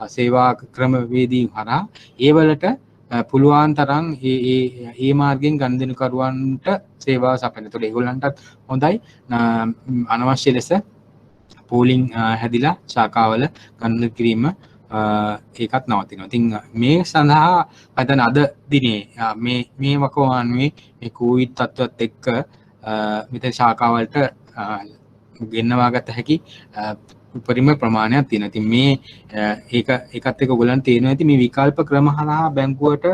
සේවා ක්‍රමවේදී හරහා ඒ වලට පුළුවන් තරම් ඒ මාර්ගයෙන් ගනුදෙනුකරුවන්ට සේවාව සපයන. ඒතකොට ඒගොල්ලන්ටත් හොඳයි අනවශ්‍ය ලෙස පූලිං හැදිලා ශාඛාවල ගනුදෙනු කිරීම ඒකත් නවතිනවා. ඉතින් මේ සඳහා අදන අද දිනේ මේ වකවානුවේ මේ කොවිඩ් තත්ත්වات එක්ක මෙතන ශාඛාවලට ගෙන්නවා ගත හැකි උපරිම ප්‍රමාණයක් තියෙනවා. ඉතින් මේ ඒකත් එක්ක ඔයගොල්ලන්ට තේරෙනවා ඇති මේ විකල්ප ක්‍රම හරහා බැංකුවට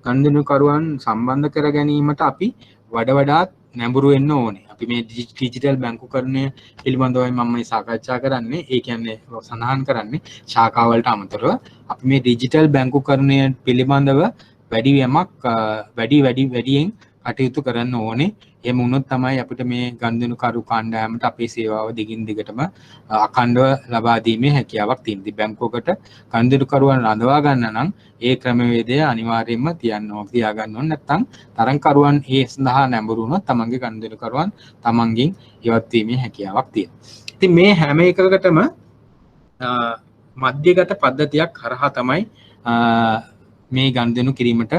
ගනුදෙනුකරුවන් සම්බන්ධ කර ගැනීමට අපි වඩාත් නැඹුරු වෙන්න ඕනේ. අපි මේ ඩිජිටල් බැංකුකරණය පිළිබඳවයි මම මේ සාකච්ඡා කරන්නේ. ඒ කියන්නේ සඳහන් කරන්නේ ශාඛාවලට අමතරව අපි මේ ඩිජිටල් බැංකුකරණය පිළිබඳව වැඩියෙන් කටයුතු කරන්න ඕනේ. එහෙම වුණොත් තමයි අපිට මේ ගනුදෙනුකරු කාණ්ඩායමට අපේ සේවාව දිගින් දිගටම අඛණ්ඩව ලබා දීමේ හැකියාවක් තියෙනවා. බැංකුවකට ගනුදෙනුකරුවන් රඳවා ගන්න නම් ඒ ක්‍රමවේදය අනිවාර්යයෙන්ම තියාගන්න ඕනේ. නැත්නම් තරංකරුවන් ඒ සඳහා නැඹුරු වුණොත් තමන්ගේ ගනුදෙනුකරුවන් තමන්ගෙන් ඉවත් වීමේ හැකියාවක් තියෙනවා. ඉතින් මේ හැම එකකටම මධ්‍යගත පද්ධතියක් හරහා තමයි මේ ගනුදෙනු කිරීමට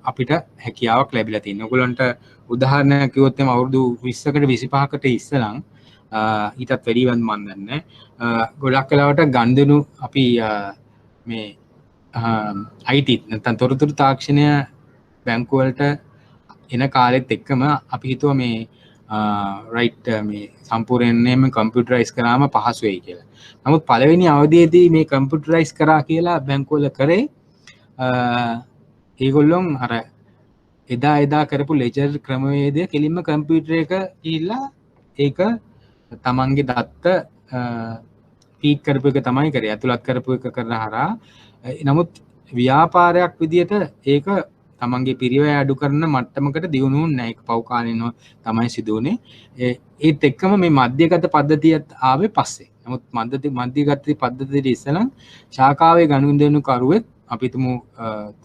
අපිට හැකියාවක් ලැබිලා තියෙනවා. ඔයගොල්ලන්ට උදාහරණයක් කිව්වොත් එම අවුරුදු 20කට 25කට ඉස්සෙල්ලා ඊටත් වැඩිවත් මන් දන්නේ ගොඩක් වෙලාවට ගනුදෙනු අපි මේ IT නැත්නම් තොරතුරු තාක්ෂණය බැංකු වලට එන කාලෙත් එක්කම අපි හිතුවා මේ රයිට් මේ සම්පූර්ණයෙන්ම කම්පියුටරයිස් කරාම පහසු වෙයි කියලා. නමුත් පළවෙනි අවධියේදී මේ කම්පියුටරයිස් කරා කියලා බැංකු වල කරේ ඒගොල්ලොන් අර එදා කරපු ලෙජර් ක්‍රමවේදය කෙලින්ම කම්පියුටර් එක ගිහිල්ලා ඒක තමන්ගේ දත්ත පීක් කරපු එක තමයි කරේ ඇතුළත් කරපු එක කරලා හරහා නමුත් ව්‍යාපාරයක් විදියට ඒක තමන්ගේ පිරිවැය අඩු කරන මට්ටමකට දියුණු වුණේ නැහැ ඒක පව් කාලිනව තමයි සිදු වුණේ ඒත් එක්කම මේ මධ්‍යගත පද්ධතියත් ආවේ පස්සේ නමුත් මධ්‍යගත පද්ධතියට ඉස්සෙල්ලා ශාඛාවේ ගනුදෙනු කරුවෙක් අපි තුමු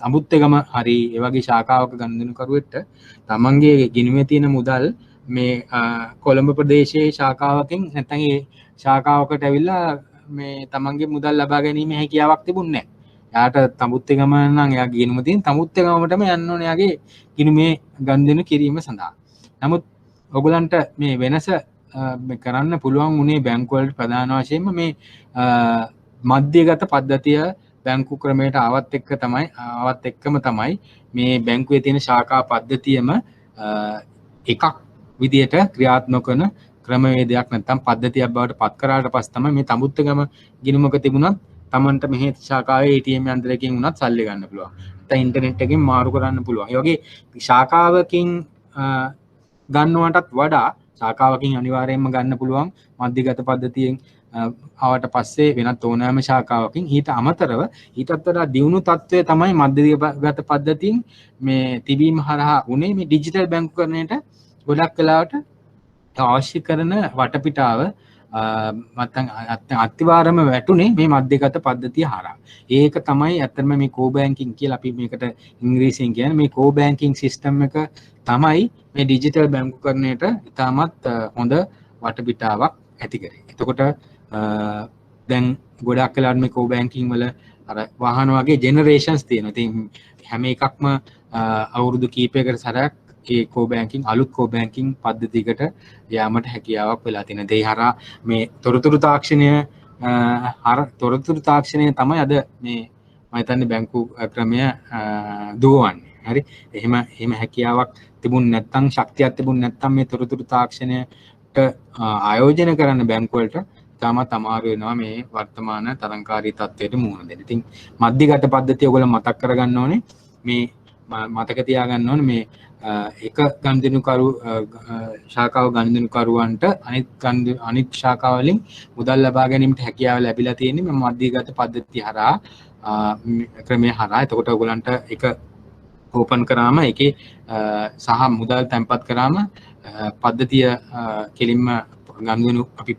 අමුත්තගම හරි ඒ වගේ ශාඛාවක ගනුදෙනු කරුවෙක්ට තමන්ගේ ගිණුමේ තියෙන මුදල් මේ කොළඹ ප්‍රදේශයේ ශාඛාවකින් නැත්නම් ඒ ශාඛාවකට ඇවිල්ලා මේ තමන්ගේ මුදල් ලබා ගැනීම හැකියාවක් තිබුණේ නැහැ. එයාට තමුත්තගම නම් එයා ගිණුම තියෙන තමුත්තගමටම යන්න ඕනේ එයාගේ ගිණුමේ ගනුදෙනු කිරීම සඳහා. නමුත් ඔයගලන්ට මේ වෙනස කරන්න පුළුවන් වුණේ බැංකු වලට ප්‍රධාන වශයෙන්ම මේ මධ්‍යගත පද්ධතිය බැංකු ක්‍රමයට ආවත් එක්කම තමයි මේ බැංකුවේ තියෙන ශාඛා පද්ධතියම එකක් විදියට ක්‍රියාත්මක කරන ක්‍රමවේදයක් නැත්නම් පද්ධතියක් බවට පත් කරාට පස්සේ තමයි මේ තමුත්තගම ගිණුමක තිබුණත් Tamanට මෙහි ශාඛාවේ ATM යන්ත්‍රයකින් උනත් සල්ලි ගන්න පුළුවන්. නැත්නම් ඉන්ටර්නෙට් එකකින් මාරු කරන්න පුළුවන්. ඒ වගේ ශාඛාවකින් ගන්නවටත් වඩා ශාඛාවකින් අනිවාර්යයෙන්ම ගන්න පුළුවන් මධ්‍යගත පද්ධතියෙන් ආවට පස්සේ වෙනත් ඕනෑම ශාඛාවකින් ඊට අමතරව ඊටත් වඩා දියුණු තත්ත්වය තමයි මධ්‍යගත පද්ධතියෙන් මේ තිබීම හරහා උනේ මේ ඩිජිටල් බැංකුකරණයට ගොඩක් වෙලාවට අවශ්‍ය කරන වටපිටාව අත්තිවාරම වැටුනේ මේ මධ්‍යගත පද්ධතිය හරහා. ඒක තමයි ඇත්තටම මේ කෝ බැංකින් කියලා අපි මේකට ඉංග්‍රීසියෙන් කියන්නේ මේ කෝ බැංකින් සිස්ටම් එක තමයි මේ ඩිජිටල් බැංකුකරණයට ඉතාමත් හොඳ වටපිටාවක් ඇති කරේ. එතකොට දැන් ගොඩක් වෙලාවට මේ කෝ බැංකින් වල අර වාහන වගේ ජෙනරේෂන්ස් තියෙනවා. ඉතින් හැම එකක්ම අවුරුදු කීපයකට සැරයක් ඒ කෝ බැංකින් අලුත් කෝ බැංකින් පද්ධතියකට යාමට හැකියාවක් වෙලා තියෙනවා. ඒ හරහා මේ තොරතුරු තාක්ෂණය තමයි අද මේ මම හිතන්නේ බැංකු ක්‍රමය දුවවන්නේ. හරි. එහෙම හැකියාවක් තිබුණ නැත්නම් ශක්තියක් තිබුණ නැත්නම් මේ තොරතුරු තාක්ෂණයට ආයෝජනය කරන්න බැංකු වලට තාමත් අමාරු වෙනවා මේ වර්තමාන තරංකාරී තත්ත්වයට මුහුණ දෙන්න. ඉතින් මධ්‍යගත පද්ධතිය ඔයගොල්ලෝ මතක් කරගන්න ඕනේ. මේ මතක තියාගන්න ඕනේ මේ එක ගනුදෙනුකරු ශාඛාව ගනුදෙනුකරුවන්ට අනිත් ශාඛා වලින් මුදල් ලබා ගැනීමට හැකියාව ලැබිලා තියෙන්නේ මේ මධ්‍යගත පද්ධතිය හරහා ක්‍රමය හරහා. එතකොට ඔයගලන්ට එක ඕපන් කරාම ඒකේ සහ මුදල් තැන්පත් කරාම පද්ධතිය කෙලින්ම ගනුදෙනු අපි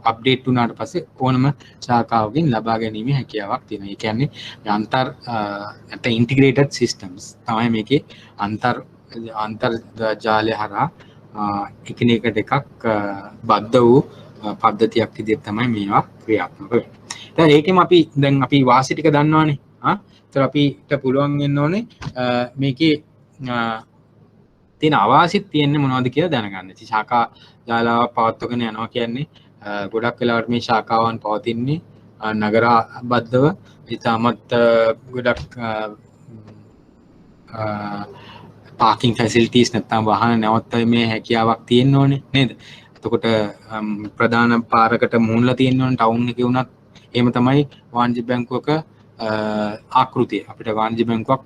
අප්ඩේට් වුණාට පස්සේ ඕනම ශාඛාවකින් ලබා ගැනීමේ හැකියාවක් තියෙනවා. ඒ කියන්නේ නැත්නම් ඉන්ටිග්‍රේටඩ් සිස්ටම්ස් තමයි මේකේ අන්තර්ජාලය හරහා එකිනෙකට එකක් බද්ධ වූ පද්ධතියක් විදිහට තමයි මේවා ක්‍රියාත්මක වෙන්නේ. දැන් ඒකෙම අපි වාසි ටික දන්නවනේ. ඒතර අපිට පුළුවන් වෙන්න ඕනේ මේකේ තියෙන අවාසිත් තියෙන්නේ මොනවද කියලා දැනගන්න. ඉතින් ශාඛා ජාලාවක් පවත්වගෙන යනවා කියන්නේ ගොඩක් වෙලාවට මේ ශාඛාවන් පවතින්නේ නගරබද්ධව ඉතාමත් ගොඩක් පාකින් ෆැසිලිටිස් නැත්නම් වාහන නැවැත්වීමේ හැකියාවක් තියෙන්න ඕනේ නේද? එතකොට ප්‍රධාන පාරකට මුහුණලා තියෙන්න ඕනේ ටවුන් එකේ වුණත් එහෙම තමයි වාණිජ්‍ය බැංකුවක ආකෘතිය. අපිට වාණිජ්‍ය බැංකුවක්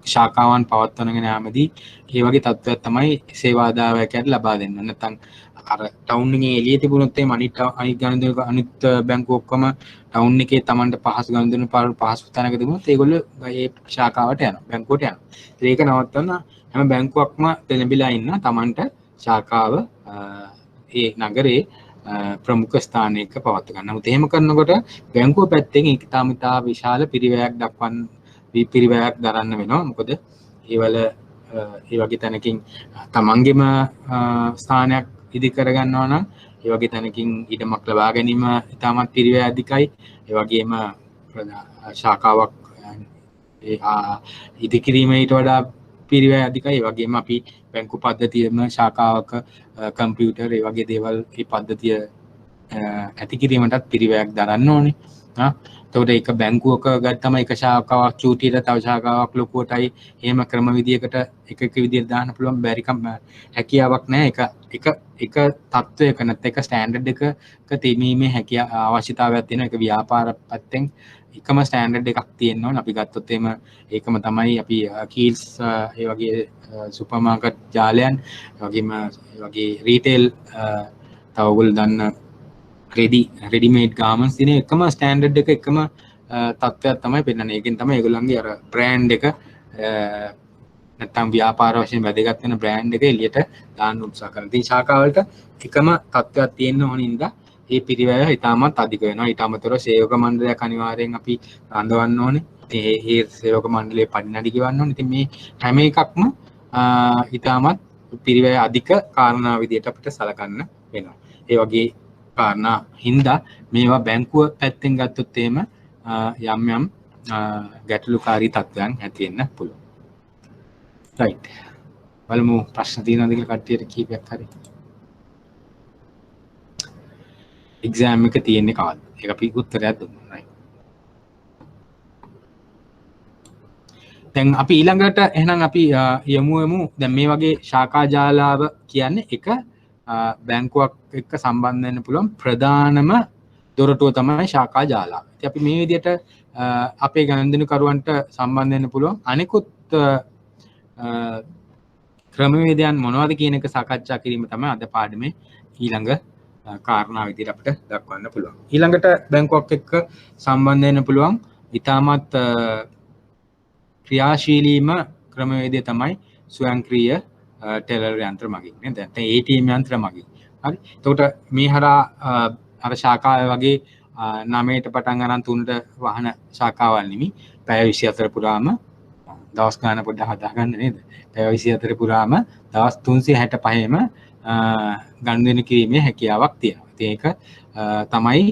ශාඛාවන් පවත්වනගෙන යාමදී මේ වගේ තත්ත්වයක් තමයි සේවා දායකයන්ට ලබා දෙන්න. නැත්නම් අර ටවුන් එකේ එළිය තිබුණොත් එහෙම අනිත් බැංකු ඔක්කොම ටවුන් එකේ Tamanට පහසු ගනුදෙනු පහසු තැනක තිබුණොත් ඒගොල්ලෝ ඒ ශාඛාවට යනවා බැංකුවට යනවා. ඒක නවත්තන්න හැම බැංකුවක්ම දෙලඹිලා ඉන්න Tamanට ශාඛාව ඒ නගරේ ප්‍රමුඛ ස්ථානයක පවත්ව ගන්න. නමුත් එහෙම කරනකොට බැංකුව පැත්තෙන් ඒක තාමිතා විශාල පිරිවැයක් දරන්න වෙනවා. මොකද ඒවල ඒ වගේ තැනකින් Tamanගෙම ස්ථානයක් ඉදි කරගන්නවා නම් ඒ වගේ තැනකින් ඊටමක් ලබා ගැනීම ඉතාමත් පිරිවැය අධිකයි. ඒ වගේම ශාඛාවක් ඉදි කිරීම ඊට වඩා පිරිවැය අධිකයි. ඒ වගේම අපි බැංකු පද්ධතියේම ශාඛාවක කම්පියුටර් ඒ වගේ දේවල් මේ පද්ධතිය ඇති කිරීමටත් පිරිවැයක් දරන්න ඕනේ. එතකොට එක බැංකුවක ගත්තම එක ශාඛාවක් චූටියට තව ශාඛාවක් ලොකුවටයි එහෙම ක්‍රමවිදියකට එක විදියට දාන්න පුළුවන් බැරිකම හැකියාවක් නැහැ. එක තත්වයක නැත්නම් එක ස්ටෑන්ඩඩ් එකක තීමීමේ අවශ්‍යතාවයක් තියෙනවා. ඒක ව්‍යාපාර පැත්තෙන් එකම ස්ටෑන්ඩඩ් එකක් තියෙනවා. අපි ගත්තොත් එහෙම ඒකම තමයි අපි කීල්ස් ඒ වගේ සුපර් මාකට් ජාලයන් වගේම වගේ රීටේල් තව ඔයගොල්ලෝ දන්න රෙඩිමේඩ් ගාමන්ස් දින එකම ස්ටෑන්ඩඩ් එක එකම තත්ත්වයක් තමයි පෙන්වන්නේ. ඒකෙන් තමයි ඒගොල්ලන්ගේ අර බ්‍රෑන්ඩ් එක නැත්තම් ව්‍යාපාර වශයෙන් වැදගත් වෙන බ්‍රෑන්ඩ් එක එළියට දාන්න උත්සාහ කරනවා. ඉතින් ශාඛාවලට එකම තත්ත්වයක් තියෙන්න ඕනින්ද ඒ පිරිවැය ඉතාමත් අධික වෙනවා. ඊට අමතරව සේවක මණ්ඩලයක් අනිවාර්යෙන් අපි රඳවන්න ඕනේ. ඉතින් ඒ සේවක මණ්ඩලයේ පරිණාඩි ගෙවන්න ඕනේ. ඉතින් මේ හැම එකක්ම ඉතාමත් පිරිවැය අධික කාරණා විදියට අපිට සලකන්න වෙනවා. ඒ වගේ කාරණා හින්දා මේවා බැංකුව පැත්තෙන් ගත්තොත් එහෙම යම් ගැටලුකාරී තත්ත්වයන් ඇති වෙන්න පුළුවන්. රයිට්. බලමු ප්‍රශ්න තියෙනවද කියලා කට්ටියට කීපයක් හරි. එක්සෑම් එක තියෙන්නේ කාලේ. ඒක අපි උත්තරයක් දුන්නා. රයිට්. දැන් අපි ඊළඟට එහෙනම් අපි යමු දැන් මේ වගේ ශාඛා ජාලාව කියන්නේ එක බැංකුවක් එක්ක සම්බන්ධ වෙන්න පුළුවන් ප්‍රධානම දොරටුව තමයි ශාඛා ජාලාව. ඉතින් අපි මේ විදිහට අපේ ගණන්දිනුකරුවන්ට සම්බන්ධ වෙන්න පුළුවන් අනිකුත් ක්‍රමවේදයන් මොනවද කියන එක සාකච්ඡා කිරීම තමයි අද පාඩමේ ඊළඟ කාරණා විදිහට අපිට දක්වන්න පුළුවන්. ඊළඟට බැංකුවක් එක්ක සම්බන්ධ වෙන්න පුළුවන් ඊටමත් ක්‍රියාශීලීම ක්‍රමවේදය තමයි ස්වයංක්‍රීය ටෙලර් යන්ත්‍ර මගින් නේද? නැත්නම් ATM යන්ත්‍ර මගින්. හරි. එතකොට මේ හරහා අර ශාඛාව වගේ 9ට පටන් අරන් 3ට වහන ශාඛාවල් නෙමි. පැය 24 පුරාම දවස් ගාන පොඩ්ඩක් හදාගන්න නේද? පැය 24 පුරාම දවස් 365ම ගනුදෙනු කිරීමේ හැකියාවක් තියෙනවා. ඉතින් ඒක තමයි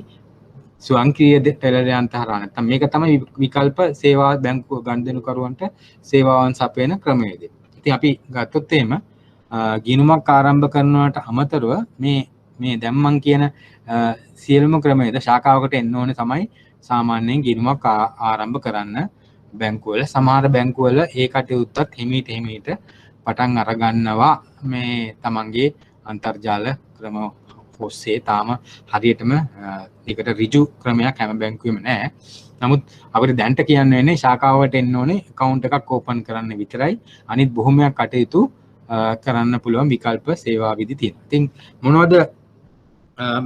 ස්වයංක්‍රීය ටෙලර් යන්ත්‍ර හරහා නැත්නම් මේක තමයි විකල්ප සේවා බැංකුව ගනුදෙනුකරුවන්ට සේවාවන් සපයන ක්‍රමවේදය. ඉතින් අපි ගත්තොත් එහෙම ගිණුමක් ආරම්භ කරනවට අමතරව මේ දැන් මම කියන සියලුම ක්‍රමවේද ශාඛාවකට එන්න ඕනේ තමයි සාමාන්‍යයෙන් ගිණුමක් ආරම්භ කරන්න බැංකුවල. සමහර බැංකුවල ඒ කටයුත්තත් හිමීට පටන් අරගන්නවා මේ තමන්ගේ අන්තර්ජාල ක්‍රම ඔස්සේ. තාම හරියටම ඒකට ඍජු ක්‍රමයක් හැම බැංකුවෙම නැහැ. නමුත් අපිට දැන්ට කියන්න වෙන්නේ ශාඛාවට එන්න ඕනේ account එකක් open කරන්න විතරයි. අනිත් බොහොමයක් කටයුතු කරන්න පුළුවන් විකල්ප සේවා විදි තියෙනවා. ඉතින් මොනවද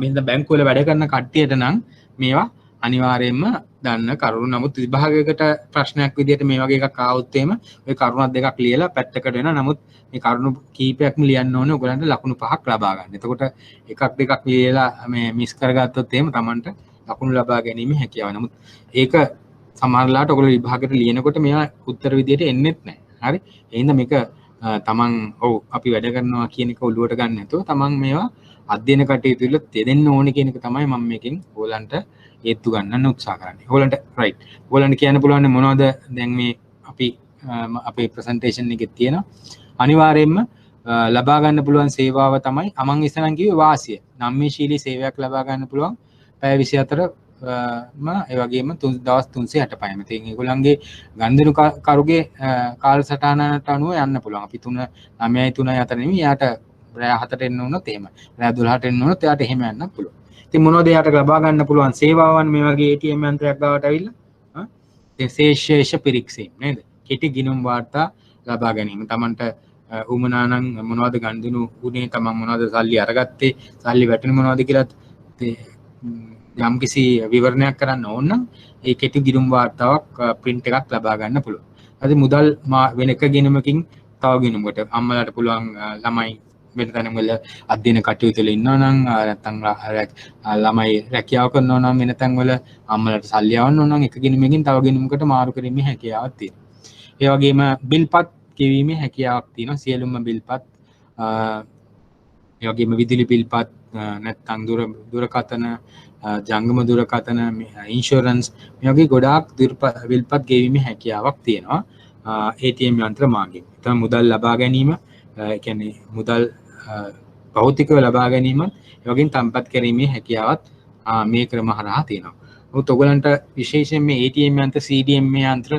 මෙන්න බැංකුවල වැඩ කරන කට්ටියට නම් මේවා අනිවාර්යයෙන්ම දන්න කරුණු. නමුත් විභාගයකට ප්‍රශ්නයක් විදිහට මේ වගේ එකක් ආවොත් එහෙම ඔය කරුණක් දෙකක් ලියලා පැත්තකට වෙනවා. නමුත් මේ කරුණු කීපයක්ම ලියන්න ඕනේ ඔයගලන්ට ලකුණු 5ක් ලබා ගන්න. එතකොට එකක් දෙකක් ලියලා මේ මිස් කරගත්තොත් එහෙම Tamanට ලකුණු ලබා ගැනීම හැකියාව. නමුත් ඒක සමහරලාට ඔයගොල්ලෝ විභාගයට ලියනකොට මේවා උත්තර විදිහට එන්නේත් නැහැ. හරි? එහෙනම් මේක තමන් අපි වැඩ කරනවා කියන එක ඔළුවට ගන්න නැතුව තමන් මේවා අධ්‍යයන කටයුතු වල දෙන්න ඕනේ කියන එක තමයි මම මේකෙන් ඕලන්ට හේතු ගන්නන්න උත්සාහ කරන්නේ. ඕලන්ට රයිට්. ඕලන්ට කියන්න පුළුවන් මොනවද දැන් මේ අපි අපේ ප්‍රසන්ටේෂන් එකේ තියෙන අනිවාර්යයෙන්ම ලබා ගන්න පුළුවන් සේවාව තමයි මම ඉස්සරන් කිව්වේ වාසිය. නම්‍යශීලී සේවයක් ලබා ගන්න පුළුවන් පැය 24 ඒ වගේම දවස් 365ම. ඉතින් ඒගොල්ලන්ගේ ගනුදෙනු කරුගේ කාලසටහනට අනුව යන්න පුළුවන්. අපි 9යි 3යි අතර නෙමෙයි. යාට රෑ 7ට එන්න ඕනොත් එහෙම. රෑ 12ට එන්න ඕනොත් එයාට එහෙම යන්න පුළුවන්. ඉතින් මොනවද එයාට ලබා ගන්න පුළුවන් සේවාවන් මේ වගේ ATM යන්ත්‍රයක් ගාවට ඇවිල්ලා? විශේෂ පිරික්සීම් නේද? කෙටි ගිණුම් වාර්තා ලබා ගැනීම. Tamanට උමනා නම් මොනවද ගනුදෙනු උනේ, Taman මොනවද සල්ලි අරගත්තේ, සල්ලි වැටුනේ මොනවද කියලා යම් කිසි විවරණයක් කරන්න ඕන නම් ඒ කෙටි ගිණුම් වාර්තාවක් print එකක් ලබා ගන්න පුළුවන්. අද මුදල් වෙන එක ගිණුමකින් තව ගිණුමකට අම්මලාට පුළුවන් ළමයි වෙන තැන්වල අධ්‍යයන කටයුතු වල ඉන්නවා නම් නැත්නම් ළමයි රැකියාව කරනවා නම් වෙන තැන්වල අම්මලාට සල්ලි යවන්න ඕන නම් එක ගිණුමකින් තව ගිණුමකට මාරු කිරීමේ හැකියාවක් තියෙනවා. ඒ වගේම බිල්පත් ගෙවීමේ හැකියාවක් තියෙනවා. සියලුම බිල්පත් ඒ වගේම විදුලි බිල්පත් නැත්නම් දුරකථන ජංගම දුරකථන ඉන්ෂුරන්ස් මේ වගේ ගොඩාක් බිල්පත් ගෙවීමේ හැකියාවක් තියෙනවා ATM යන්ත්‍ර මාර්ගයෙන්. එතන මුදල් ලබා ගැනීම ඒ කියන්නේ මුදල් භෞතිකව ලබා ගැනීම ඒ වගේම තම්පත් කිරීමේ හැකියාවත් මේ ක්‍රම හරහා තියෙනවා. නමුත් ඔයගලන්ට විශේෂයෙන් මේ ATM යන්ත්‍ර CDM යන්ත්‍ර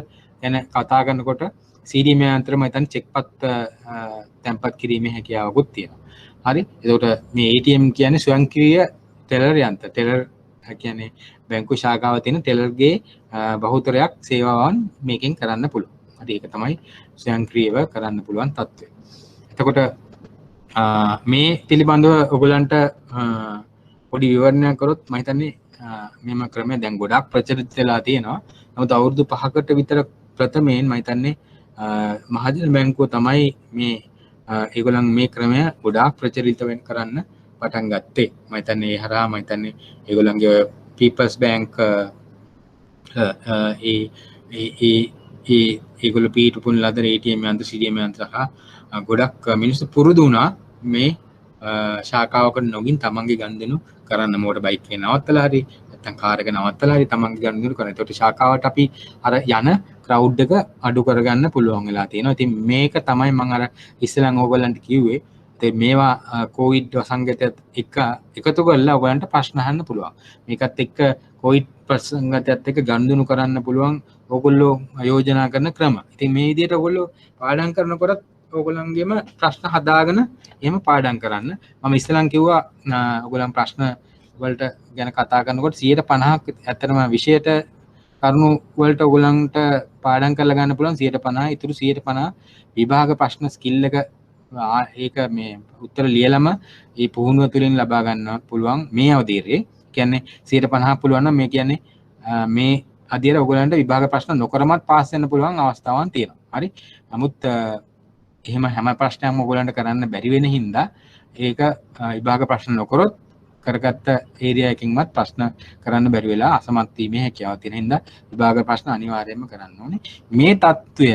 ගැන කතා කරනකොට CDM යන්ත්‍ර මම හිතන්නේ චෙක්පත් තැන්පත් කිරීමේ හැකියාවකුත් තියෙනවා. හරි. එතකොට මේ ATM කියන්නේ ස්වයංක්‍රීය ටෙලර් යන්ත්‍ර. ටෙලර් කියන්නේ බැංකු ශාඛාව තියෙන ටෙලර්ගේ බහුතරයක් සේවාවන් මේකෙන් කරන්න පුළුවන්. හරි. ඒක තමයි ස්වයංක්‍රීයව කරන්න පුළුවන් තත්ත්වය. එතකොට මේ පිළිබඳව ඔයගලන්ට පොඩි විවරණයක් කරොත් මම හිතන්නේ මෙම ක්‍රමය දැන් ගොඩක් ප්‍රචලිත වෙලා තියෙනවා. නමුත් අවුරුදු 5කට විතර ප්‍රථමයෙන් මම හිතන්නේ මහජන බැංකුව තමයි මේ ඒගොල්ලන් මේ ක්‍රමය ගොඩාක් ප්‍රචලිත වෙන්න කරන්න පටන් ගත්තේ. මම හිතන්නේ ඒ හරහා මම හිතන්නේ ඒගොල්ලන්ගේ People's Bank ඒගොල්ලෝ පිටුපුන් ලද ATM යන්ත්‍ර CDM යන්ත්‍ර ගොඩක් මිනිස්සු පුරුදු වුණා මේ ශාඛාවකට නොගින් තමන්ගේ ගනුදෙනු කරන්න මෝටර් බයික් එක නවත්තලා හරි නැත්නම් කාර් එක නවත්තලා හරි තමන්ගේ ගනුදෙනු කරන්න. ඒකට ශාඛාවට අපි අර යන ක්‍රවුඩ් එක අඩු කරගන්න පුළුවන් වෙලා තියෙනවා. ඉතින් මේක තමයි මම අර ඉස්සෙල්ලා ඕගොල්ලන්ට කිව්වේ. ඉතින් මේවා කොවිඩ් වසංගතයත් එක්ක එකතු කරලා ඔයගලන්ට ප්‍රශ්න අහන්න පුළුවන්. මේකත් එක්ක කොවිඩ් ප්‍රසංගතයත් එක්ක ගනුදෙනු කරන්න පුළුවන් ඕගොල්ලෝ යෝජනා කරන ක්‍රම. ඉතින් මේ විදිහට ඔයගොල්ලෝ පාඩම් කරනකොට ඔයගොල්ලන්ගේම ප්‍රශ්න හදාගෙන එහෙම පාඩම් කරන්න. මම ඉස්සෙල්ලා කිව්වා ඔයගොල්ලන් ප්‍රශ්න වලට ගැන කතා කරනකොට 50%ක් ඇත්තටම විෂයට කරුණු වලට ඔයගොල්ලන්ට පාඩම් කරලා ගන්න පුළුවන් 50%. ඊටු 50% විභාග ප්‍රශ්න ස්කිල් එක ඒක මේ උත්තර ලියලම මේ පුහුණුව තුළින් ලබා ගන්න පුළුවන් මේ අවධියේ. කියන්නේ 50% පුළුවන් නම් මේ කියන්නේ මේ අධ්‍යයන ඔයගොල්ලන්ට විභාග ප්‍රශ්න නොකරමත් පාස් වෙන්න පුළුවන් අවස්ථාවන් තියෙනවා. හරි. නමුත් එහෙම හැම ප්‍රශ්නයක්ම ඔයගොල්ලන්ට කරන්න බැරි වෙන හින්දා ඒක විභාග ප්‍රශ්න නොකරොත් කරගත්ත ඒරියා එකකින්වත් ප්‍රශ්න කරන්න බැරි වෙලා අසමත් වීමේ හැකියාව තියෙන හින්දා විභාග ප්‍රශ්න අනිවාර්යයෙන්ම කරන්න ඕනේ. මේ தত্ত্বය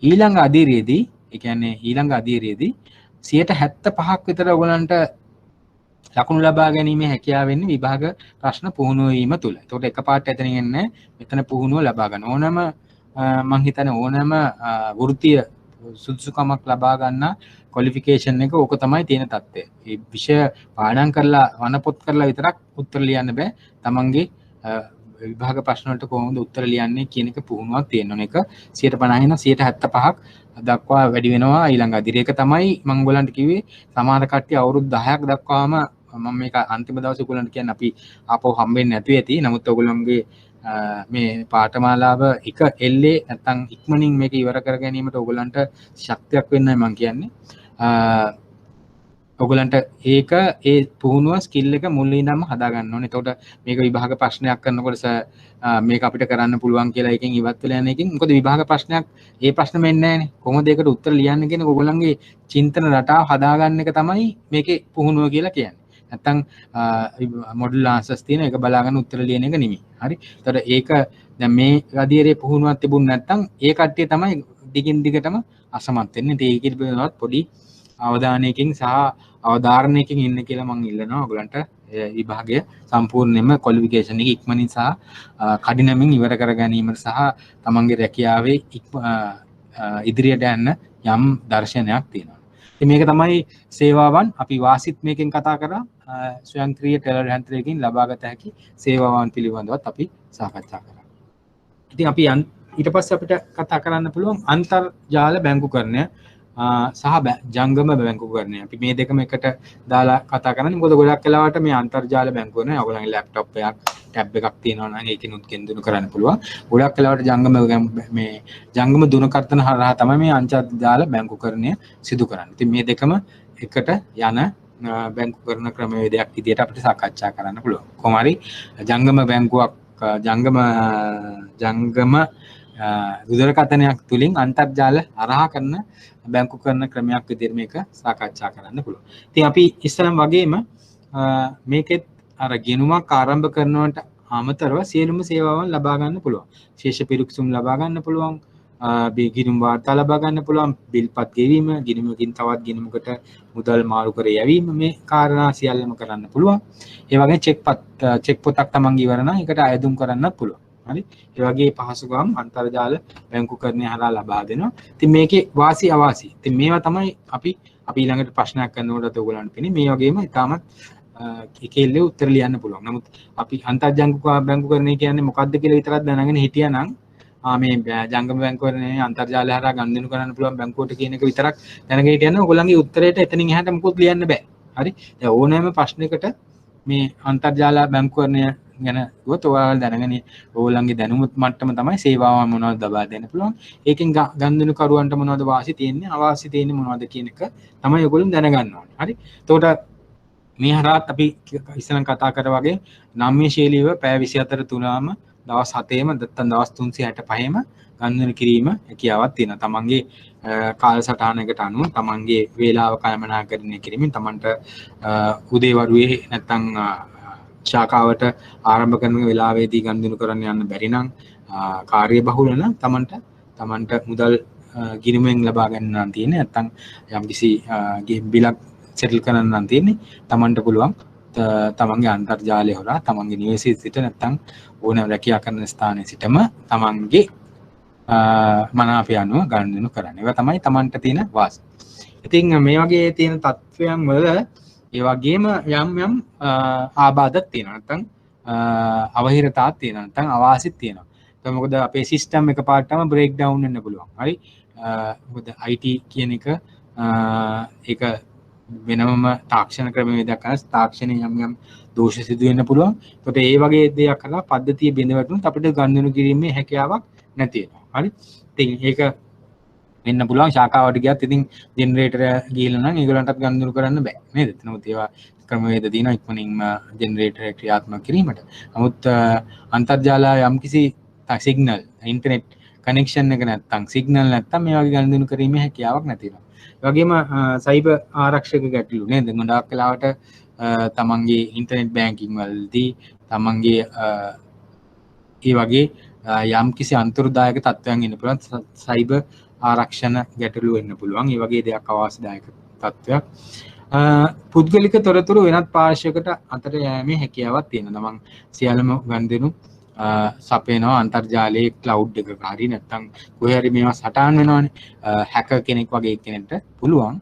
ඊළඟ අධීරයේදී ඒ කියන්නේ ඊළඟ අධීරයේදී 75%ක් විතර ඔයගොල්ලන්ට ලකුණු ලබා ගැනීමේ හැකියාව වෙන්නේ විභාග ප්‍රශ්න පුහුණුව වීම තුල. ඒකට එකපාරට එතනින් එන්නේ මෙතන පුහුණුව ලබා ගන්න. ඕනම මම හිතන්නේ ඕනම වෘත්තීය සුදුසුකමක් ලබා ගන්න ක්වොලිෆිකේෂන් එක ඕක තමයි තියෙන தත්ත්වය. මේ විෂය පාඩම් කරලා වනපොත් කරලා විතරක් උත්තර ලියන්න බෑ. තමන්ගේ විභාග ප්‍රශ්න වලට කොහොමද උත්තර ලියන්නේ කියන එක පුහුණුවක් තියෙන්න ඕන. ඒක 50% ඉඳන් 75%ක් දක්වා වැඩි වෙනවා ඊළඟ අදිරි. ඒක තමයි මම ඔයගලන්ට කිව්වේ සමහර කට්ටිය අවුරුදු 10ක් දක්වාම මම මේක අන්තිම දවසේ ඔයගලන්ට කියන්නේ අපි ආපහු හම්බෙන්නේ නැතු ඇති. නමුත් ඔයගලන්ගේ මේ පාඨමාලාව එක එල්ලේ නැත්තම් ඉක්මනින් මේක ඉවර කර ගැනීමට ඔයගලන්ට ශක්තියක් වෙන්නයි මම කියන්නේ. ඔයගලන්ට ඒක ඒ පුහුණුව ස්කිල් එක මුලින් ඉඳන්ම හදා ගන්න ඕනේ. එතකොට මේක විභාග ප්‍රශ්නයක් කරනකොට මේක අපිට කරන්න පුළුවන් කියලා එකෙන් ඉවත් වෙලා යන එකෙන් මොකද විභාග ප්‍රශ්නයක් ඒ ප්‍රශ්න මෙන්නේ නැහැනේ. කොහොමද ඒකට උත්තර ලියන්නේ කියන ඔයගලන්ගේ චින්තන රටාව හදා ගන්න එක තමයි මේකේ පුහුණුව කියලා කියන්නේ. නැත්තම් මොඩල් ආන්සර්ස් තියෙන එක බලාගෙන උත්තර ලියන එක නෙමෙයි. හරි. ඒතර ඒක දැන් මේ අධීරයේ පුහුණුවක් තිබුණ නැත්තම් ඒ කට්ටිය තමයි දිගින් දිගටම අසමත් වෙන්නේ. ඒක පිළිබඳව පොඩි අවධානයකින් සහ අවධාරණයකින් ඉන්න කියලා මම ඉල්ලනවා ඔයගලන්ට විභාගය සම්පූර්ණයෙන්ම ක්වොලිෆිකේෂන් එක ඉක්මනින් සහ කඩිනමින් ඉවර කර ගැනීමට සහ තමන්ගේ රැකියාවේ ඉදිරියට යන්න යම් දර්ශනයක් තියෙනවා. ඉතින් මේක තමයි සේවාවන් අපි වාසිත් මේකෙන් කතා කරා ස්වයංක්‍රීය ටෙලර් යන්ත්‍රයකින් ලබාගත හැකි සේවාවන් පිළිබඳවත් අපි සාකච්ඡා කරා. ඉතින් අපි ඊට පස්සේ අපිට කතා කරන්න පුළුවන් අන්තර්ජාල බැංකුකරණය සහ ජංගම බැංකුකරණය. අපි මේ දෙකම එකට දාලා කතා කරන්නේ. මොකද ගොඩක් වෙලාවට මේ අන්තර්ජාල බැංකුවන ඔයගොල්ලන්ගේ ලැප්ටොප් එකක් ටැබ් එකක් තියෙනවා නම් ඒකිනුත් ගෙන්දුණු කරන්න පුළුවන්. ගොඩක් වෙලාවට ජංගම දුරකථන හරහා තමයි මේ අන්තර්ජාල බැංකුකරණය සිදු කරන්නේ. ඉතින් මේ දෙකම එකට යන බැංකුකරණ ක්‍රමවේදයක් විදිහට අපිට සාකච්ඡා කරන්න පුළුවන්. කොහොම හරි ජංගම බැංකුවක් ජංගම දුරකථනයක් තුලින් අන්තර්ජාල හරහා කරන බැංකු කරන ක්‍රමයක් විදිහට මේක සාකච්ඡා කරන්න පුළුවන්. ඉතින් අපි ඉස්සරම වගේම මේකෙත් අර ගෙනුමක් ආරම්භ කරනවට අමතරව සියලුම සේවාවන් ලබා ගන්න පුළුවන්. විශේෂ පිරික්සුම් ලබා ගන්න පුළුවන්. ගිණුම් වාර්තා ලබා ගන්න පුළුවන්. බිල්පත් ගෙවීම, ගිණුමකින් තවත් ගිණුමකට මුදල් මාරු කර යැවීම මේ කාරණා සියල්ලම කරන්න පුළුවන්. ඒ වගේ චෙක් පොතක් තමන්ගේ ඉවර නම් ඒකට අයදුම් කරන්නත් පුළුවන්. හරි. ඒ වගේ පහසුකම් අන්තර්ජාල බැංකුකරණය හරහා ලබා දෙනවා. ඉතින් මේකේ වාසි අවාසි. ඉතින් මේවා තමයි අපි ඊළඟට ප්‍රශ්නයක් කරනකොට ඔයගොල්ලන්ට පෙන්නේ මේ වගේම ඉතාමත් එකෙල්ලේ උත්තර ලියන්න පුළුවන්. නමුත් අපි අන්තර්ජාලික බැංකුකරණය කියන්නේ මොකක්ද කියලා විතරක් දැනගෙන හිටියානම් මේ ජංගම බැංකුවරණේ අන්තර්ජාලය හරහා ගනුදෙනු කරන්න පුළුවන් බැංකුවට කියන එක විතරක් දැනගෙන හිටියනම් ඔයගොල්ලන්ගේ උත්තරේට එතනින් එහාට මොකුත් ලියන්න බෑ. හරි. දැන් ඕනෑම ප්‍රශ්නයකට මේ අන්තර්ජාල බැංකුවරණය ගැන කිව්වොත් ඔයාලා දැනගෙන ඕගොල්ලන්ගේ දැනුම මට්ටම තමයි සේවාව මොනවද ලබා දෙන්න පුළුවන්. ඒකෙන් ගනුදෙනු කරුවන්ට මොනවද වාසි තියෙන්නේ, අවාසි තියෙන්නේ මොනවද කියන එක තමයි ඔයගොල්ලෝ දැනගන්න ඕනේ. හරි. එතකොට මේ හරහාත් අපි ඉස්සෙල්ලා කතා කරා වගේ නම්‍ය ශෛලීව පැය 24 තුනම දවස් 7ෙම නැත්නම් දවස් 365ෙම ගනුදෙනු කිරීම හැකියාවක් තියෙනවා. තමන්ගේ කාලසටහනකට අනුව තමන්ගේ වේලාව කළමනාකරණය කිරීමෙන් තමන්ට උදේ වරුවේ නැත්නම් ශාඛාවට ආරම්භ කරන වෙලාවේදී ගනුදෙනු කරන්න යන්න බැරි නම් කාර්යබහුල නම් තමන්ට මුදල් ගිණුමෙන් ලබා ගන්න නම් තියෙන්නේ නැත්නම් යම්කිසි බිලක් සෙටල් කරන්න නම් තියෙන්නේ තමන්ට පුළුවන් තමන්ගේ අන්තර්ජාලය හොරා තමන්ගේ නිවසේ සිට නැත්නම් ඕනෑම රැකියා කරන ස්ථානයේ සිටම තමන්ගේ මනාපය අනුව ගනුදෙනු කරන්න. ඒවා තමයි තමන්ට තියෙන වාසි. ඉතින් මේ වගේ තියෙන තත්ත්වයන් වල ඒ වගේම යම් ආබාධත් තියෙනවා. නැත්නම් අවහිරතාවක් තියෙනවා. නැත්නම් අවාසිත් තියෙනවා. ඒක මොකද අපේ සිස්ටම් එකපාරටම බ්‍රේක් ඩවුන් වෙන්න පුළුවන්. හරි. මොකද IT කියන එක ඒක වෙනම තාක්ෂණ ක්‍රමවේදයක් කරන තාක්ෂණයේ යම් දෝෂ සිදු වෙන්න පුළුවන්. ඒකට ඒ වගේ දෙයක් කරලා පද්ධතිය බිඳ වැටුනොත් අපිට ගනුදෙනු කිරීමේ හැකියාවක් නැති වෙනවා. හරි. ඉතින් ඒක වෙන්න පුළුවන් ශාඛාවට ගියත් ඉතින් ජෙනරේටර් ගිහලා නම් ඒගොල්ලන්ටත් ගනුදෙනු කරන්න බෑ නේද? නමුත් ඒවා ක්‍රමවේද තියෙනවා ඉක්මනින්ම ජෙනරේටර් ක්‍රියාත්මක කිරීමට. නමුත් අන්තර්ජාල යම්කිසි සිග්නල් ඉන්ටර්නෙට් කනෙක්ෂන් එක නැත්තම් සිග්නල් නැත්තම් මේ වගේ ගනුදෙනු කිරීමේ හැකියාවක් නැති වෙනවා. ඒ වගේම සයිබර් ආරක්ෂක ගැටලු නේද? ගොඩාක් වෙලාවට තමන්ගේ ඉන්ටර්නෙට් බැංකින් වලදී තමන්ගේ ඒ වගේ යම්කිසි අන්තර්දායක තත්ත්වයන් ඉන්න පුළුවන් සයිබර් ආරක්ෂණ ගැටලු වෙන්න පුළුවන්. ඒ වගේ දෙයක් අවාසිදායක තත්ත්වයක්. පුද්ගලික තොරතුරු වෙනත් පාර්ශ්වයකට අතර යෑමේ හැකියාවක් තියෙනවා. තමන් සියල්ලම ගනුදෙනු සපයනවා අන්තර්ජාලයේ ක්ලවුඩ් එකක හරි නැත්නම් කොහේ හරි මේවා සටහන් වෙනවනේ. හැකර් කෙනෙක් වගේ කෙනෙක්ට පුළුවන්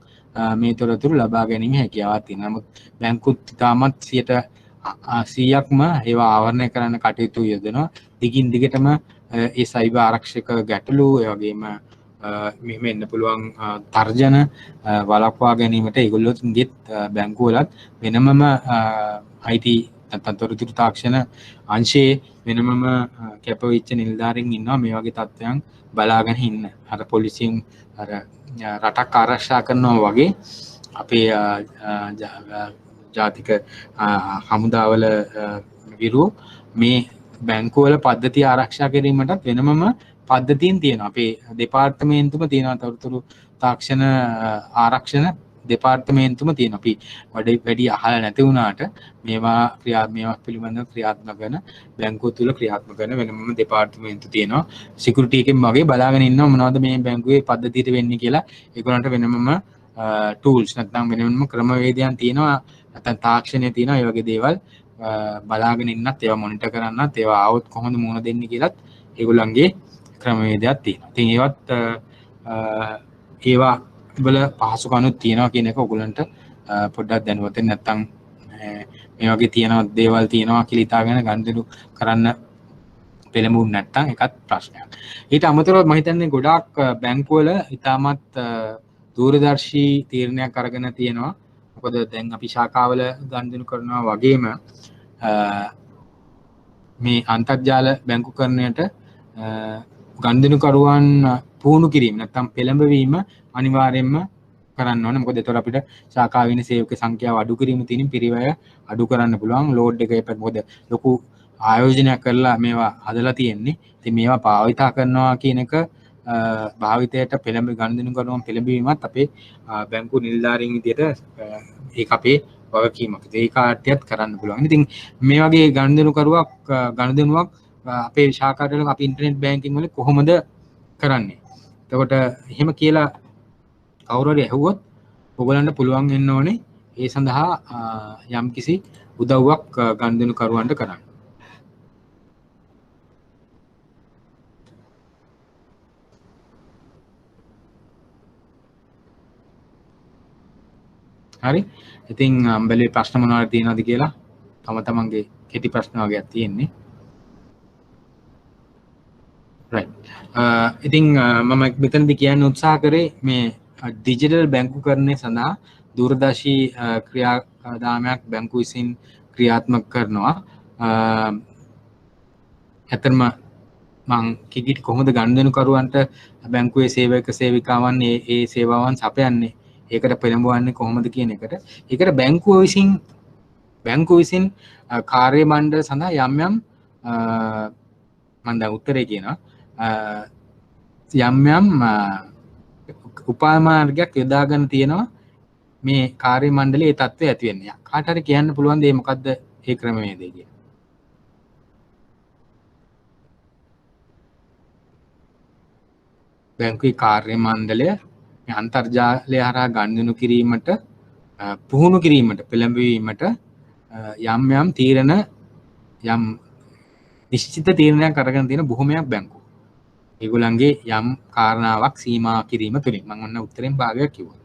මේ තොරතුරු ලබා ගැනීම හැකියාවක් තියෙනවා. නමුත් බැංකුත් තාමත් 100%ක්ම ඒවා ආවරණය කරන්න කටයුතු යොදනවා. දිගින් දිගටම ඒ සයිබර් ආරක්ෂක ගැටලු ඒ වගේම මෙහෙම එන්න පුළුවන් තර්ජන වළක්වා ගැනීමට ඒගොල්ලෝගෙත් බැංකුවලත් වෙනමම IT නැත්නම් තොරතුරු තාක්ෂණ අංශයේ වෙනමම කැපවෙච්ච නිලධාරීන් ඉන්නවා මේ වගේ තත්ත්වයන් බලාගෙන ඉන්න. අර පොලිසියෙන් අර රටක් ආරක්ෂා කරනවා වගේ අපේ ජාතික හමුදාවල විරු මේ බැංකුවල පද්ධතිය ආරක්ෂා කිරීමටත් වෙනමම පද්ධතීන් තියෙනවා. අපේ දෙපාර්තමේන්තුම තියෙනවා තොරතුරු තාක්ෂණ ආරක්ෂණ දෙපාර්තමේන්තුම තියෙනවා. අපි වැඩි අහලා නැති වුණාට මේවා පිළිබඳව ක්‍රියාත්මක කරන බැංකුව තුල ක්‍රියාත්මක කරන වෙනමම දෙපාර්තමේන්තු තියෙනවා. සිකියුරිටි එකෙන් වගේ බලාගෙන ඉන්නවා මොනවද මේ බැංකුවේ පද්ධතියට වෙන්නේ කියලා. ඒගොල්ලන්ට වෙනමම ටූල්ස් නැත්නම් වෙනම ක්‍රමවේදයන් තියෙනවා. නැත්නම් තාක්ෂණය තියෙනවා. ඒ වගේ දේවල් බලාගෙන ඉන්නත් ඒවා මොනිටර් කරන්නත් ඒවා ආවොත් කොහොමද මුහුණ දෙන්නේ කියලාත් ඒගොල්ලන්ගේ ක්‍රමවේදයක් තියෙනවා. ඉතින් ඒවා වල පහසුකම්ුත් තියෙනවා කියන එක ඔයගොල්ලන්ට පොඩ්ඩක් දැනුවත් වෙන්න නැත්නම් මේ වගේ තියෙනවා දේවල් තියෙනවා කියලා හිතාගෙන ගනුදෙනු කරන්න පෙළඹුණ නැත්නම් ඒකත් ප්‍රශ්නයක්. ඊට අමතරව මම හිතන්නේ ගොඩාක් බැංකුවල ඉතාමත් දූරදර්ශී තීරණයක් අරගෙන තියෙනවා. මොකද දැන් අපි ශාඛාවල ගනුදෙනු කරනවා වගේම මේ අන්තර්ජාල බැංකුකරණයට ගනුදෙනු කරුවන් පුහුණු කිරීම නැත්නම් පෙළඹවීම අනිවාර්යයෙන්ම කරන්න ඕනේ. මොකද ඒතර අපිට ශාඛාවේ ඉන්න සේවක සංඛ්‍යාව අඩු කිරීම තියෙන පිරිවැය අඩු කරන්න පුළුවන්. ලෝඩ් එක මොකද ලොකු ආයෝජනයක් කරලා මේවා හදලා තියෙන්නේ. ඉතින් මේවා භාවිතා කරනවා කියන එක භාවිතයට ගනුදෙනු කරනවා පෙළඹවීමත් අපේ බැංකු නිලධාරීන් විදියට ඒක අපේ වගකීමක්. ඒ කාර්යයත් කරන්න පුළුවන්. ඉතින් මේ වගේ ගනුදෙනුවක් අපේ ශාඛාවල අපි ඉන්ටර්නෙට් බැංකින් වල කොහොමද කරන්නේ? එතකොට එහෙම කියලා කවුරු හරි ඇහුවොත් ඔයගලන්ට පුළුවන් වෙන්න ඕනේ ඒ සඳහා යම්කිසි උදව්වක් ගනුදෙනු කරුවන්ට කරන්න. හරි ඉතින් බැලුවේ ප්‍රශ්න මොනවද තියෙනවද කියලා තම තමන්ගේ කෙටි ප්‍රශ්න වගේක් තියෙන්නේ right ඉතින් මම මෙතනදී කියන්න උත්සාහ කරේ මේ ඩිජිටල් බැංකුකරණය සඳහා දූරදර්ශී ක්‍රියාදාමයක් බැංකුව විසින් ක්‍රියාත්මක කරනවා ඇතරම මං කිගිට කොහොමද ගනුදෙනුකරුවන්ට බැංකුවේ සේවක සේවිකාවන් ඒ සේවාවන් සපයන්නේ ඒකට පෙළඹවන්නේ කොහොමද කියන එකට ඒකට බැංකුව විසින් කාර්ය මණ්ඩල සඳහා යම් යම් මම දැන් උත්තරේ කියනවා යම් යම් උපාය මාර්ගයක් යොදාගෙන තියෙනවා මේ කාර්ය මණ්ඩලයේ ඒ තත්ත්වය ඇති වෙන්නේ කාට හරි කියන්න පුළුවන් දේ මොකද්ද ඒ ක්‍රමවේදය කියලා බැංකුවේ කාර්ය මණ්ඩලය මේ අන්තර්ජාලය හරහා ගනුදෙනු කිරීමට පුහුණු කිරීමට පෙළඹවීමට යම් යම් තීරණ යම් නිශ්චිත තීරණයක් අරගෙන තියෙන බොහොමයක් බැංකුව. ඒගොල්ලන්ගේ යම් කාරණාවක් සීමා කිරීම තුලින් මම ඔන්න උත්තරෙන් භාගයක් කිව්වා.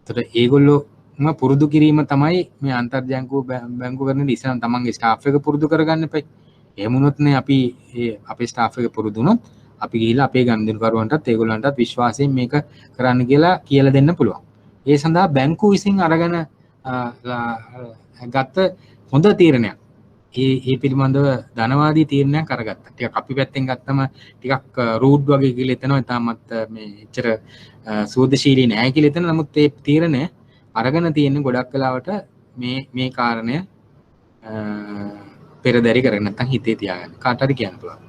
ඒතර ඒගොල්ලෝම පුරුදු කිරීම තමයි මේ අන්තර්ජාලික බැංකුව කරන ඉස්සෙල්ලා තමන්ගේ ස්ටාෆ් එක පුරුදු කරගන්න එපයි. එහෙම වුණොත් නේ අපි අපේ ස්ටාෆ් එක පුරුදු වුණොත් අපි ගිහිල්ලා අපේ ගනුදෙනුකරුවන්ටත් ඒගොල්ලන්ටත් විශ්වාසයෙන් මේක කරන්න කියලා දෙන්න පුළුවන්. ඒ සඳහා බැංකුව විසින් අරගෙන ගත්ත හොඳ තීරණයක්. ඒ පිළිබඳව ධනවාදී තීරණයක් අරගත්තා. ටිකක් අපි පැත්තෙන් ගත්තම ටිකක් රූට් වගේ කියලා එතනවා. තාමත් මේ එච්චර සුවදශීලී නැහැ කියලා එතන. නමුත් ඒ තීරණය අරගෙන තියෙන ගොඩක් වෙලාවට මේ කාරණය පෙරදරි කරගෙන නැත්නම් හිතේ තියාගන්න. කාට හරි කියන්න පුළුවන්.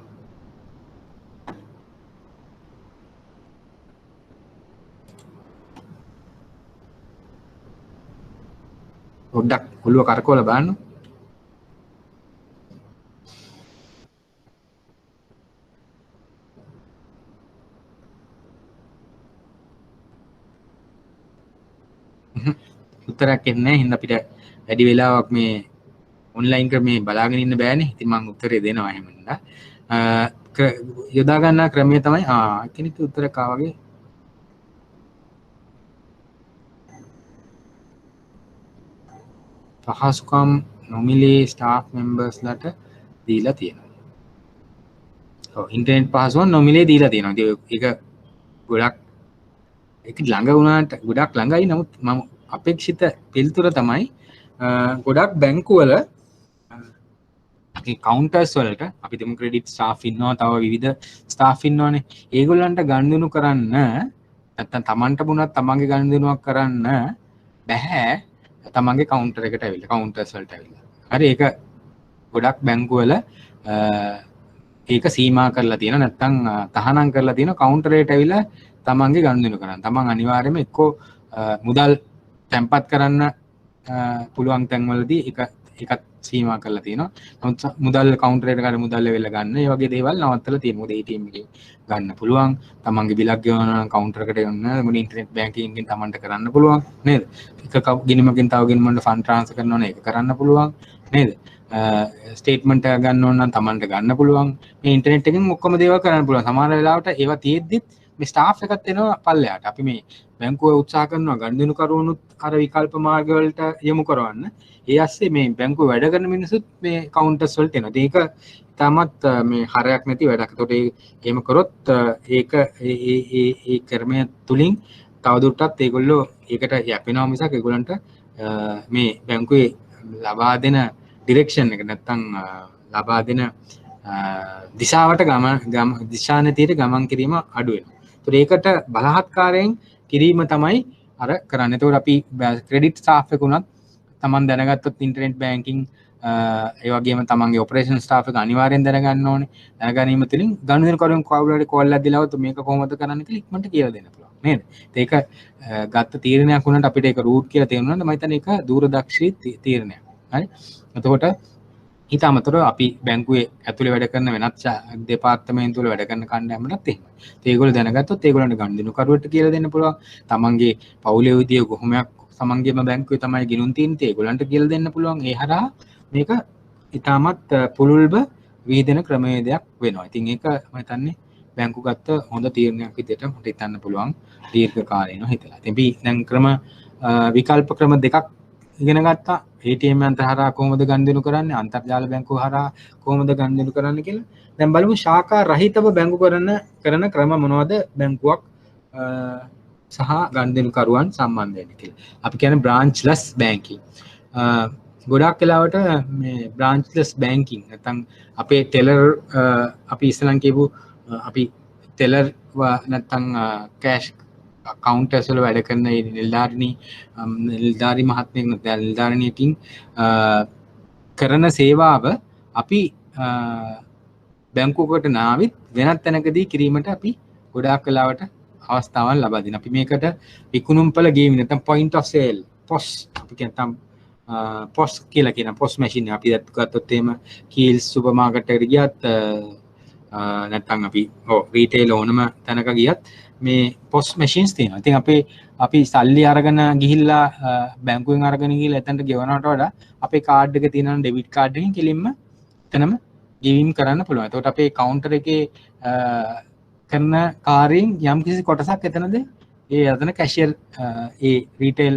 පොඩ්ඩක් ඔළුව කරකවලා බලන්න. උත්තරයක් එන්නේ නැහැ. හින්දා අපිට වැඩි වෙලාවක් මේ ඔන්ලයින් ක්‍රමේ බලාගෙන ඉන්න බෑනේ. ඉතින් මම උත්තරේ දෙනවා එහෙම නේද? යොදා ගන්න ක්‍රමය තමයි කෙනෙක් උත්තරයක් ආවගේ පහසුකම් නොමිලේ ස්ටාෆ් මෙම්බර්ස්ලට දීලා තියෙනවා. ඔව් ඉන්ටර්නෙට් පහසුකම් නොමිලේ දීලා තියෙනවා. ඒක ගොඩක් ඒක ළඟ වුණාට ගොඩක් ළඟයි. නමුත් මම අපේක්ෂිත පිළිතුර තමයි ගොඩක් බැංකුවල කවුන්ටර්ස් වලට අපි දෙමු ක්‍රෙඩිට් ස්ටාෆ් ඉන්නවා තව විවිධ ස්ටාෆ් ඉන්නවනේ ඒගොල්ලන්ට ගනුදෙනු කරන්න නැත්තම් Tamanට වුණත් තමන්ගේ ගනුදෙනුවක් කරන්න බෑ තමන්ගේ කවුන්ටර් එකට ඇවිල්ලා කවුන්ටර්ස් වලට ඇවිල්ලා හරි ඒක ගොඩක් බැංකුවල ඒක සීමා කරලා තියෙන නැත්තම් තහනම් කරලා තියෙන කවුන්ටරේට ඇවිල්ලා තමන්ගේ ගනුදෙනු කරන්න තමන් අනිවාර්යයෙන්ම එක්කෝ මුදල් තැන්පත් කරන්න පුළුවන් තැන්වලදී ඒකත් සීමා කරලා තියෙනවා. නමුත් මුදල් කවුන්ටරේට ගන්න මුදල් ලෙවල් ගන්න ඒ වගේ දේවල් නවත්තලා තියෙනවා. මොකද ATM එකේ ගන්න පුළුවන්. තමන්ගේ බිලක් ගෙවනවා නම් කවුන්ටර් එකට යන්න. මොකද ඉන්ටර්නෙට් බැංකින් එකෙන් තමන්ට කරන්න පුළුවන් නේද? එක ගිණුමකින් තව ගිණුමකට ෆන්ඩ් ට්‍රාන්ස්ෆර් කරනවා නම් ඒක කරන්න පුළුවන් නේද? ස්ටේට්මන්ට් එක ගන්න ඕන නම් තමන්ට ගන්න පුළුවන්. මේ ඉන්ටර්නෙට් එකෙන් ඔක්කොම දේවල් කරන්න පුළුවන්. සමහර වෙලාවට ඒවා තියෙද්දිත් මේ ස්ටාෆ් එකත් එනවා පල්ලෙහාට. අපි මේ බැංකුව උත්සාහ කරනවා ගනුදෙනුකරුවනුත් අර විකල්ප මාර්ග වලට යොමු කරවන්න. ඒ ඇස්සේ මේ බැංකුව වැඩ කරන මිනිස්සුත් මේ කවුන්ටර්ස් වලට එනවා. ඒක තාමත් මේ හරයක් නැති වැඩක්. ඒතකොට එහෙම කරොත් ඒක ඒ ක්‍රමය තුලින් තවදුරටත් ඒගොල්ලෝ ඒකට යැපෙනවා මිසක් ඒගොල්ලන්ට මේ බැංකුවේ ලබා දෙන ඩිරෙක්ෂන් එක නැත්තම් ලබා දෙන දිශාවට දිශා නැතියට ගමන් කිරීම අඩු වෙනවා. ඒකට බලහත්කාරයෙන් කිරීම තමයි අර කරන්න. එතකොට අපි ක්‍රෙඩිට් ස්ටාෆ් එක උනත් තමන් දැනගත්තොත් ඉන්ටර්නෙට් බැංකින් ඒ වගේම තමන්ගේ ඔපරේෂන් ස්ටාෆ් එක අනිවාර්යෙන් දැනගන්න ඕනේ. දැනගැනීම තුළින් ගනුදෙනුකරුවන් කවුරු හරි කෝල් එකක් දීලවොත් මේක කොහොමද කරන්න කියලා ඉක්මනට කියලා දෙන්න පුළුවන් නේද? ඒක ගත්ත තීරණයක් වුණාට අපිට ඒක රූට් කියලා තේරුණාට මම හිතන්නේ ඒක දූරදර්ශී තීරණයක්. හරි. එතකොට ඊට අමතරව අපි බැංකුවේ ඇතුලේ වැඩ කරන වෙනත් දෙපාර්තමේන්තු වල වැඩ කරන කණ්ඩායමටත් එහෙමයි. ඒගොල්ලෝ දැනගත්තොත් ඒගොල්ලන්ට ගනුදෙනුකරුවට කියලා දෙන්න පුළුවන්. තමන්ගේ පවුලේ විදිය කොහොමයක් තමන්ගේම බැංකුවේ තමයි ගිණුම් තියෙන්නේ ඒගොල්ලන්ට කියලා දෙන්න පුළුවන්. ඒ හරහා මේක ඊටමත් පුළුල්ව විහිදෙන ක්‍රමවේදයක් වෙනවා. ඉතින් ඒක මම හිතන්නේ බැංකු ගත්ත හොඳ තීරණයක් විදිහට මට හිතන්න පුළුවන් දීර්ඝ කාලීනව හිතලා. ඉතින් අපි දැන් ක්‍රම විකල්ප ක්‍රම දෙකක් ඉගෙන ගත්තා. ATM යන්ත්‍ර හරහා කොහොමද ගනුදෙනු කරන්නේ, අන්තර්ජාල බැංකුව හරහා කොහොමද ගනුදෙනු කරන්නේ කියලා. දැන් බලමු ශාඛා රහිතව බැංකු කරන ක්‍රම මොනවද බැංකුවක් සහ ගනුදෙනුකරුවන් සම්බන්ධ වෙන්නේ කියලා. අපි කියන්නේ බ්‍රාන්ච්ලස් බැංකින්. ගොඩක් වෙලාවට මේ බ්‍රාන්ච්ලස් බැංකින් නැත්නම් අපේ ටෙලර් අපි ඉස්සලන් කියපු අපි ටෙලර් නැත්නම් කෑෂ් කවුන්ටර්ස් වල වැඩ කරන නිලධාරි මහත්මයෙක් නැත්නම් නිලධාරිනියකින් කරන සේවාව අපි බැංකුවකට නාවිත් වෙනත් තැනකදී කිරීමට අපි ගොඩාක් වෙලාවට අවස්ථාවන් ලබා දෙනවා. අපි මේකට විකුණුම්පල ගේමින් නැත්නම් point of sale POS අපි කියනවා POS කියලා කියන POS machine අපි ගත්තොත් එහෙම කීල්ස් සුපර් මාකට් එකට ගියත් නැත්නම් අපි රීටේල් ඕනම තැනක ගියත් මේ POS machines තියෙනවා. ඉතින් අපි සල්ලි අරගෙන ගිහිල්ලා බැංකුවෙන් අරගෙන ගිහිල්ලා එතනට ගෙවනවට වඩා අපේ කාඩ් එක තියෙනවා ඩෙබිට් කාඩ් එකකින් කෙලින්ම එතනම ගෙවීම් කරන්න පුළුවන්. එතකොට අපේ කවුන්ටර් එකේ කරන කාර්යයෙන් යම් කිසි කොටසක් එතනද ඒ අතන කැෂියර් ඒ රීටේල්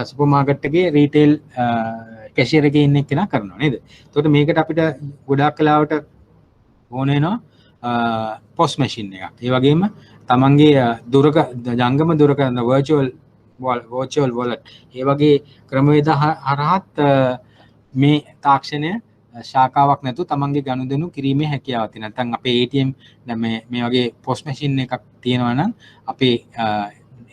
සුපර් මාකට් එකේ රීටේල් කැෂියර් එකේ ඉන්න කෙනා කරනවා නේද? එතකොට මේකට අපිට ගොඩාක් වෙලාවට ඕන වෙනවා POS machine එකක්. ඒ වගේම තමන්ගේ ජංගම දුරකථන virtual wallet ඒ වගේ ක්‍රමවේද හරහත් මේ තාක්ෂණය ශාඛාවක් නැතුව තමන්ගේ ගනුදෙනු කිරීමේ හැකියාවක් තියෙනවා. නැත්නම් අපේ ATM දැන් මේ වගේ POS machine එකක් තියෙනවා නම් අපේ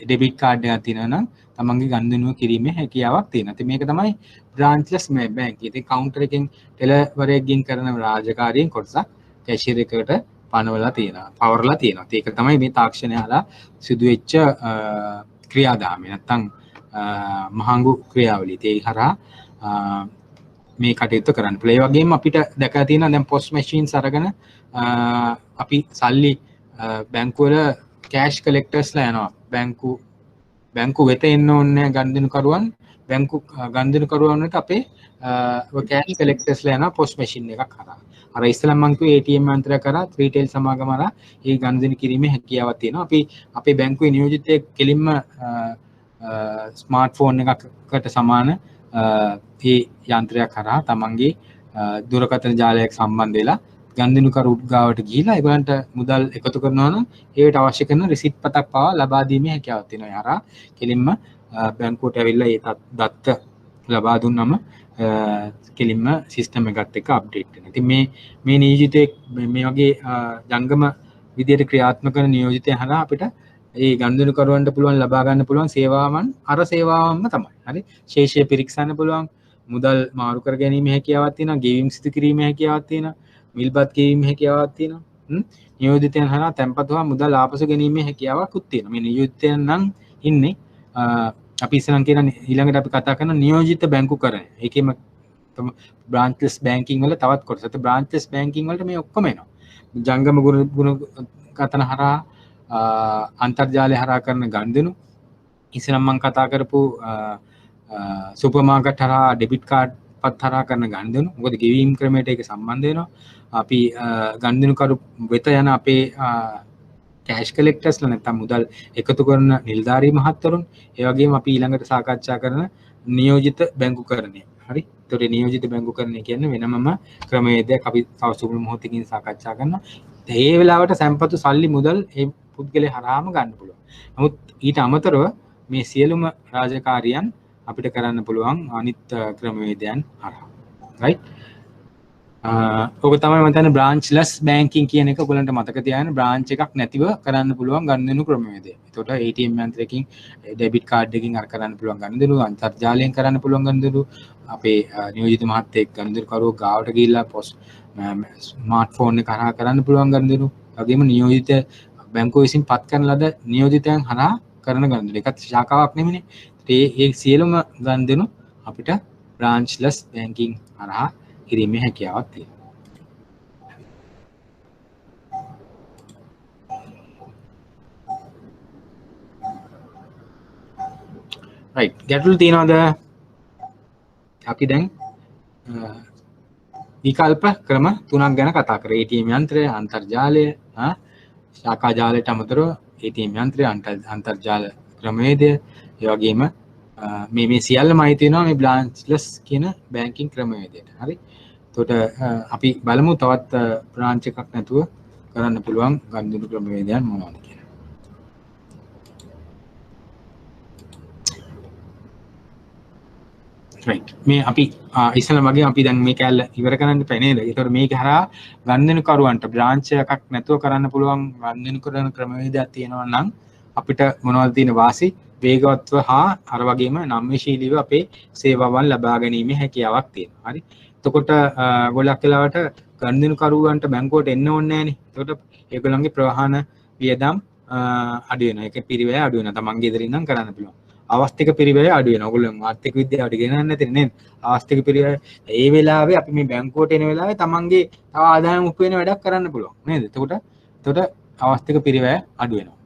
ඩෙබිට් කාඩ් එකක් තියෙනවා නම් තමන්ගේ ගනුදෙනු කිරීමේ හැකියාවක් තියෙනවා. ඉතින් මේක තමයි බ්‍රාන්ච්ලස් බැංක්. ඉතින් කවුන්ටර් එකෙන් ටෙලර්වරයෙක්ගෙන් කරන රාජකාරියෙන් කොටසක් කැෂියර් එකකට පනවලා තියෙනවා, පවර්ලා තියෙනවා. ඒක තමයි මේ තාක්ෂණය හරහා සිදුවෙච්ච ක්‍රියාදාමය. නැත්නම් මහඟු ක්‍රියාවලිය. ඒ හරහා මේ කටයුත්ත කරන්න පුළුවන්. ඒ වගේම අපිට දැකලා තියෙනවා දැන් POS machines අරගෙන අපි සල්ලි බැංකුව වල කෑෂ් කලෙක්ටර්ස්ලා යනවා. බැංකු වෙත එන්න ඕනේ ගනුදෙනුකරුවන්. බැංකු ගනුදෙනුකරුවන් වලට අපේ කෑෂ් කලෙක්ටර්ස්ලා යනවා POS machine එකක් හරහා. අර ඉස්සෙල්ලා මම කිව්වේ ATM යන්ත්‍රය කරා රීටේල් සමාගම හරහා ඒ ගනුදෙනු කිරීමේ හැකියාවක් තියෙනවා. අපි අපේ බැංකුවේ නියෝජිතයෙක් කෙලින්ම ස්මාර්ට්ෆෝන් එකකට සමාන ඒ යන්ත්‍රයක් කරා තමන්ගේ දුරකථන ජාලයක් සම්බන්ධ වෙලා ගනුදෙනුකරු ගාවට ගිහිලා ඒගොල්ලන්ට මුදල් එකතු කරනවා නම් ඒකට අවශ්‍ය කරන රිසිට් පතක් පවා ලබා දීමේ හැකියාවක් තියෙනවා. ඒ හරහා කෙලින්ම බැංකුවට ඇවිල්ලා ඒ දත්ත ලබා දුන්නම කෙලින්ම සිස්ටම් එකත් එක්ක අප්ඩේට් වෙනවා. ඉතින් මේ නියෝජිතයෙක් මේ වගේ ජංගම විදියට ක්‍රියාත්මක කරන නියෝජිතයන් හරහා අපිට ඒ ගනුදෙනුකරුවන්ට පුළුවන් ලබා ගන්න පුළුවන් සේවාවන් අර සේවාවන්ම තමයි. හරි. ශේෂය පිරික්සන්න පුළුවන්, මුදල් මාරු කර ගැනීම හැකියාවක් තියෙනවා, ගෙවීම් සිදු කිරීමේ හැකියාවක් තියෙනවා, මිල්පත් ගෙවීමේ හැකියාවක් තියෙනවා. නියෝජිතයන් හරහා තැන්පතුවා මුදල් ආපසු ගැනීමේ හැකියාවක්ත් තියෙනවා. මේ නියෝජිතයන් නම් ඉන්නේ අපි ඉස්සරන් කියන ඊළඟට අපි කතා කරන නියෝජිත බැංකුකරණය. ඒකෙම බ්‍රාන්ච්ලස් බැංකින් වල තවත් කොටස. ඒත් බ්‍රාන්ච්ලස් බැංකින් වලට මේ ඔක්කොම එනවා. ජංගම ගුණකථන හරහා අන්තර්ජාලය හරහා කරන ගනුදෙනු, ඉස්සරම් මම කතා කරපු සුපර් මාකට් හරහා ඩෙබිට් කාඩ් පත් හරහා කරන ගනුදෙනු. මොකද ගෙවීම් ක්‍රමයට ඒක සම්බන්ධ වෙනවා. අපි ගනුදෙනුකරු වෙත යන අපේ කෑෂ් කලෙක්ටර්ස්ලා නැත්නම් මුදල් එකතු කරන නිලධාරී මහත්වරුන්, ඒ වගේම අපි ඊළඟට සාකච්ඡා කරන නියෝජිත බැංකුකරණය. හරි. ඒතකොට නියෝජිත බැංකුකරණය කියන්නේ වෙනමම ක්‍රමවේදයක්. අපි තව සුළු මොහොතකින් සාකච්ඡා කරනවා. ඒ වෙලාවට සම්පතු සල්ලි මුදල් ඒ පුද්ගලයා හරහාම ගන්න පුළුවන්. නමුත් ඊට අමතරව මේ සියලුම රාජකාරියන් අපිට කරන්න පුළුවන් අනිත් ක්‍රමවේදයන් හරහා. right? ඔක තමයි මම හිතන්නේ බ්‍රාන්ච්ලස් බැංකින් කියන එක ඔයගලන්ට මතක තියාගන්න. බ්‍රාන්ච් එකක් නැතිව කරන්න පුළුවන් ගනුදෙනු ක්‍රමවේදය. ඒකට ATM යන්ත්‍රයකින් ඩෙබිට් කාඩ් එකකින් අර කරන්න පුළුවන් ගනුදෙනු, අන්තර්ජාලයෙන් කරන්න පුළුවන් ගනුදෙනු, අපේ නියෝජිත මහත්තයෙක් ගනුදෙනුකරුවෝ ගාවට ගිහිල්ලා POS ස්මාර්ට්ෆෝන් එක හරහා කරන්න පුළුවන් ගනුදෙනු. වගේම නියෝජිත බැංකුව විසින් පත් කරන ලද නියෝජිතයන් හරහා කරන ගනුදෙනු. ඒකත් ශාඛාවක් නෙමෙයිනේ. ඒ සියලුම ගනුදෙනු අපිට බ්‍රාන්ච්ලස් බැංකින් හරහා කිරීමේ හැකියාවක් තියෙනවා. right. ගැටලු තියනවාද? අපි දැන් විකල්ප ක්‍රම තුනක් ගැන කතා කරා. ATM යන්ත්‍රය, අන්තර්ජාලය, ශාඛා ජාලයට අමතරව ATM යන්ත්‍රය, අන්තර්ජාල ක්‍රමවේදය, ඒ වගේම මේ සියල්ලම අයිති වෙනවා මේ බ්‍රාන්ච්ලස් කියන බැංකින් ක්‍රමවේදයට. හරි. එතකොට අපි බලමු තවත් බ්‍රාන්ච් එකක් නැතුව කරන්න පුළුවන් ගනුදෙනු ක්‍රමවේදයන් මොනවද කියලා. right. මේ අපි ඉස්සෙල්ලා වගේ අපි දැන් මේ කැලල ඉවර කරන්න බෑ නේද? ඒතකොට මේක හරහා ගනුදෙනු කරුවන්ට බ්‍රාන්ච් එකක් නැතුව කරන්න පුළුවන් ගනුදෙනු කරන ක්‍රමවේදයක් තියෙනවා නම් අපිට මොනවද තියෙන වාසි? වේගවත්ව හා අර වගේම නම්‍යශීලීව අපේ සේවාවන් ලබා ගැනීමේ හැකියාවක් තියෙනවා. හරි. එතකොට ගොඩක් වෙලාවට ගනුදෙනු කරුවන්ට බැංකුවට එන්න ඕනේ නැහනේ. එතකොට ඒගොල්ලන්ගේ ප්‍රවාහන වියදම් අඩු වෙනවා. ඒක පිරිවැය අඩු වෙනවා. තමන්ගේ ඉදිරියෙන් නම් කරන්න පුළුවන්. අවස්තික පිරිවැය අඩු වෙනවා. ඔයගොල්ලෝ ආර්ථික විද්‍යාවට ගෙනන්න නැති නේද? අවස්තික පිරිවැය ඒ වෙලාවේ අපි මේ බැංකුවට එන වෙලාවේ තමන්ගේ තව ආදායම් උපයන වැඩක් කරන්න පුළුවන් නේද? එතකොට අවස්තික පිරිවැය අඩු වෙනවා.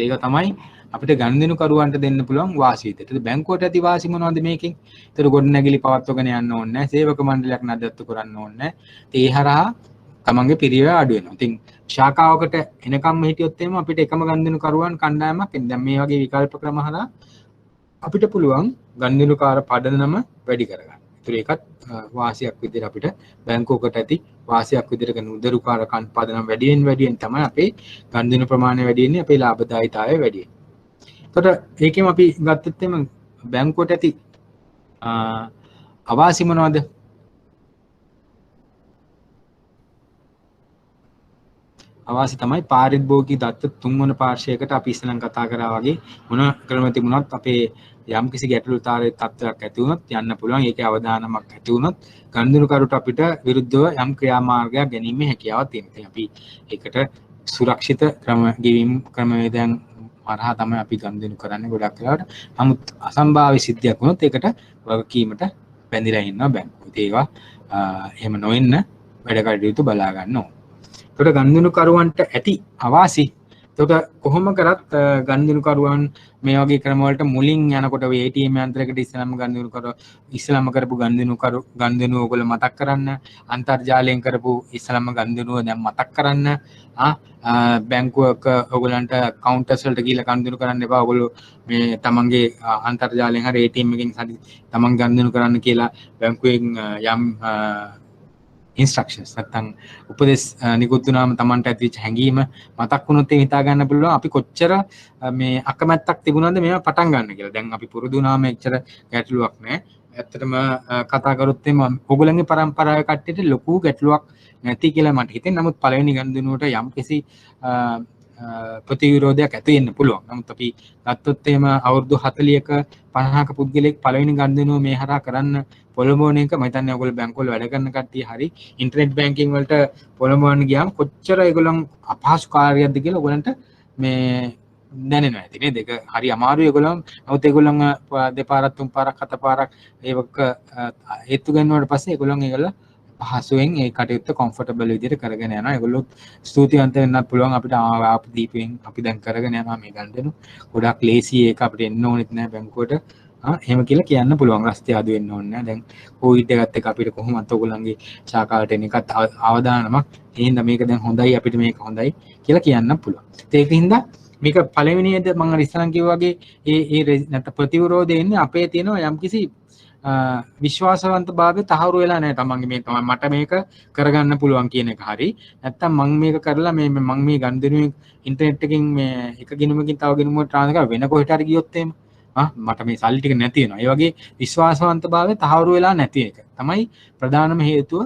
ඒක තමයි අපිට ගනුදෙනු කරුවන්ට දෙන්න පුළුවන් වාසිය. ඒතර බැංකුවට ඇති වාසි මොනවද මේකෙන්? ඒතර ගොඩනැගිලි පවත්වගෙන යන්න ඕනේ නැහැ. සේවක මණ්ඩලයක් නඩත්තු කරන්න ඕනේ නැහැ. ඒ හරහා තමන්ගේ පිරිවැය අඩු වෙනවා. ඉතින් ශාඛාවකට එනකම්ම හිටියොත් එහෙම අපිට එකම ගනුදෙනු කරුවන් කණ්ඩායමක් එන්න. දැන් මේ වගේ විකල්ප ක්‍රම හරහා අපිට පුළුවන් ගනුදෙනුකාර පදනම වැඩි කරගන්න. ඒතර ඒකත් වාසියක් විදිහට අපිට බැංකුවකට ඇති වාසියක් විදිහට ගනුදෙනුකාර පදනම වැඩියෙන් තමයි අපේ ගනුදෙනු ප්‍රමාණය වැඩි වෙන්නේ, අපේ ලාභදායීතාවය වැඩි වෙන්නේ. එතකොට ඒකෙම අපි ගත්තොත් එම බැංකුවට ඇති අවාසි මොනවද? අවාසි තමයි පාරිභෝගික දත්ත තුන්වන පාර්ශ්වයකට අපි ඉස්සෙල්ලා කතා කරා වගේ මොන ක්‍රම තිබුණත් අපේ යම් කිසි ගැටලුතාවයේ තත්ත්වයක් ඇති වුණොත් යන්න පුළුවන්. ඒකේ අවදානමක් ඇති වුණොත් ගනුදෙනුකරුට අපිට විරුද්ධව යම් ක්‍රියාමාර්ගයක් ගැනීමේ හැකියාවක් තියෙනවා. ඉතින් අපි ඒකට සුරක්ෂිත ක්‍රමගෙවීම් ක්‍රමවේදයන් හරහා තමයි අපි ගනුදෙනු කරන්නේ ගොඩක් වෙලාවට. නමුත් අසම්භාව්‍ය සිද්ධියක් වුණොත් ඒකට වගකීමට බැඳිලා ඉන්නවා බැංකුව. ඒවා එහෙම නොවෙන්න වැඩ කටයුතු බලා ගන්න ඕන. එතකොට ගනුදෙනු කරුවන්ට ඇති අවාසි. එතකොට කොහොම කරත් ගනුදෙනු කරුවන් මේ වගේ ක්‍රම වලට මුලින් යනකොට ඔය ATM යන්ත්‍රයකට ඉස්සලම කරපු ගනුදෙනු ඔයගොල්ලෝ මතක් කරන්න, අන්තර්ජාලයෙන් කරපු ඉස්සලම ගනුදෙනුව දැන් මතක් කරන්න. බැංකුවක ඔයගොල්ලන්ට කවුන්ටර්ස් වලට ගිහිල්ලා ගනුදෙනු කරන්න එපා. ඔයගොල්ලෝ මේ තමන්ගේ අන්තර්ජාලයෙන් හරි ATM එකකින් හරි තමන් ගනුදෙනු කරන්න කියලා බැංකුවෙන් යම් ඉන්ස්ට්‍රක්ෂන්ස් නැත්නම් උපදෙස් නිකුත් වුණාම Tamanට ඇතිවෙච්ච හැඟීම මතක් වුණොත් ඒ හිතා ගන්න පුළුවන් අපි කොච්චර මේ අකමැත්තක් තිබුණාද මේවා පටන් ගන්න කියලා. දැන් අපි පුරුදු වුණාම එච්චර ගැටලුවක් නැහැ. ඇත්තටම කතා කරොත් එම ඔයගොල්ලන්ගේ පරම්පරාවේ කට්ටියට ලොකු ගැටලුවක් නැති කියලා මට හිතෙනවා. නමුත් පළවෙනි ගනුදෙනුවට යම්කිසි ප්‍රතිවිරෝධයක් ඇති වෙන්න පුළුවන්. නමුත් අපි ගත්තොත් එහෙම අවුරුදු 40ක 50ක පුද්ගලෙක් පළවෙනි ගනුදෙනුව මේ හරහා කරන්න පොළඹවන එක මම හිතන්නේ ඔයගොල්ලෝ බැංකුවල වැඩ කරන කට්ටිය හරි ඉන්ටර්නෙට් බැංකින් වලට පොළඹවන්න ගියාම කොච්චර ඒගොල්ලන් අපහසු කාර්යයක්ද කියලා ඔයගොල්ලන්ට මේ දැනෙනවා ඇති නේද? ඒක හරි අමාරුයි ඒගොල්ලන්. නමුත් ඒගොල්ලන් දෙපාරක් තුන් පාරක් හත පාරක් ඒක හේතු ගන්නවට පස්සේ ඒගොල්ලෝ පහසුවෙන් ඒ කටයුත්ත කම්ෆර්ටබල් විදිහට කරගෙන යනවා. ඒගොල්ලෝ ස්තුතිවන්ත වෙන්නත් පුළුවන් අපිට ආපු දීපෙන් අපි දැන් කරගෙන යනවා මේ ගනුදෙනු. ගොඩක් ලේසි ඒක අපිට එන්න ඕනෙත් නෑ බැංකුවට. එහෙම කියලා කියන්න පුළුවන්. රස්තිය ආදු වෙන්න ඕනේ නෑ. දැන් කොවිඩ් එකත් එක්ක අපිට කොහොමත් ඔයගොල්ලන්ගේ ශාඛාවට එන එකත් අවදානමක්. ඒ හින්දා මේක දැන් හොඳයි අපිට මේක හොඳයි කියලා කියන්න පුළුවන්. ඒක හින්දා මේක පළවෙනියද මම ඉස්සරන් කිව්වා වගේ ඒ නැත්නම් ප්‍රතිවිරෝධය එන්නේ අපේ තියෙනවා යම්කිසි විශ්වාසවන්ත භාවය තහවුරු වෙලා නැහැ. තමන්ගේ මේ තමයි මට මේක කරගන්න පුළුවන් කියන එක හරි. නැත්තම් මම මේක කරලා මම මේ ගනුදෙනුවේ ඉන්ටර්නෙට් එකකින් මේ එක ගිණුමකින් තව ගිණුමකට ට්‍රාන්ස්ෆර් වෙන කොහෙට හරි ගියොත් එහෙම මට මේ සල්ලි ටික නැති වෙනවා. ඒ වගේ විශ්වාසවන්ත භාවය තහවුරු වෙලා නැති එක තමයි ප්‍රධානම හේතුව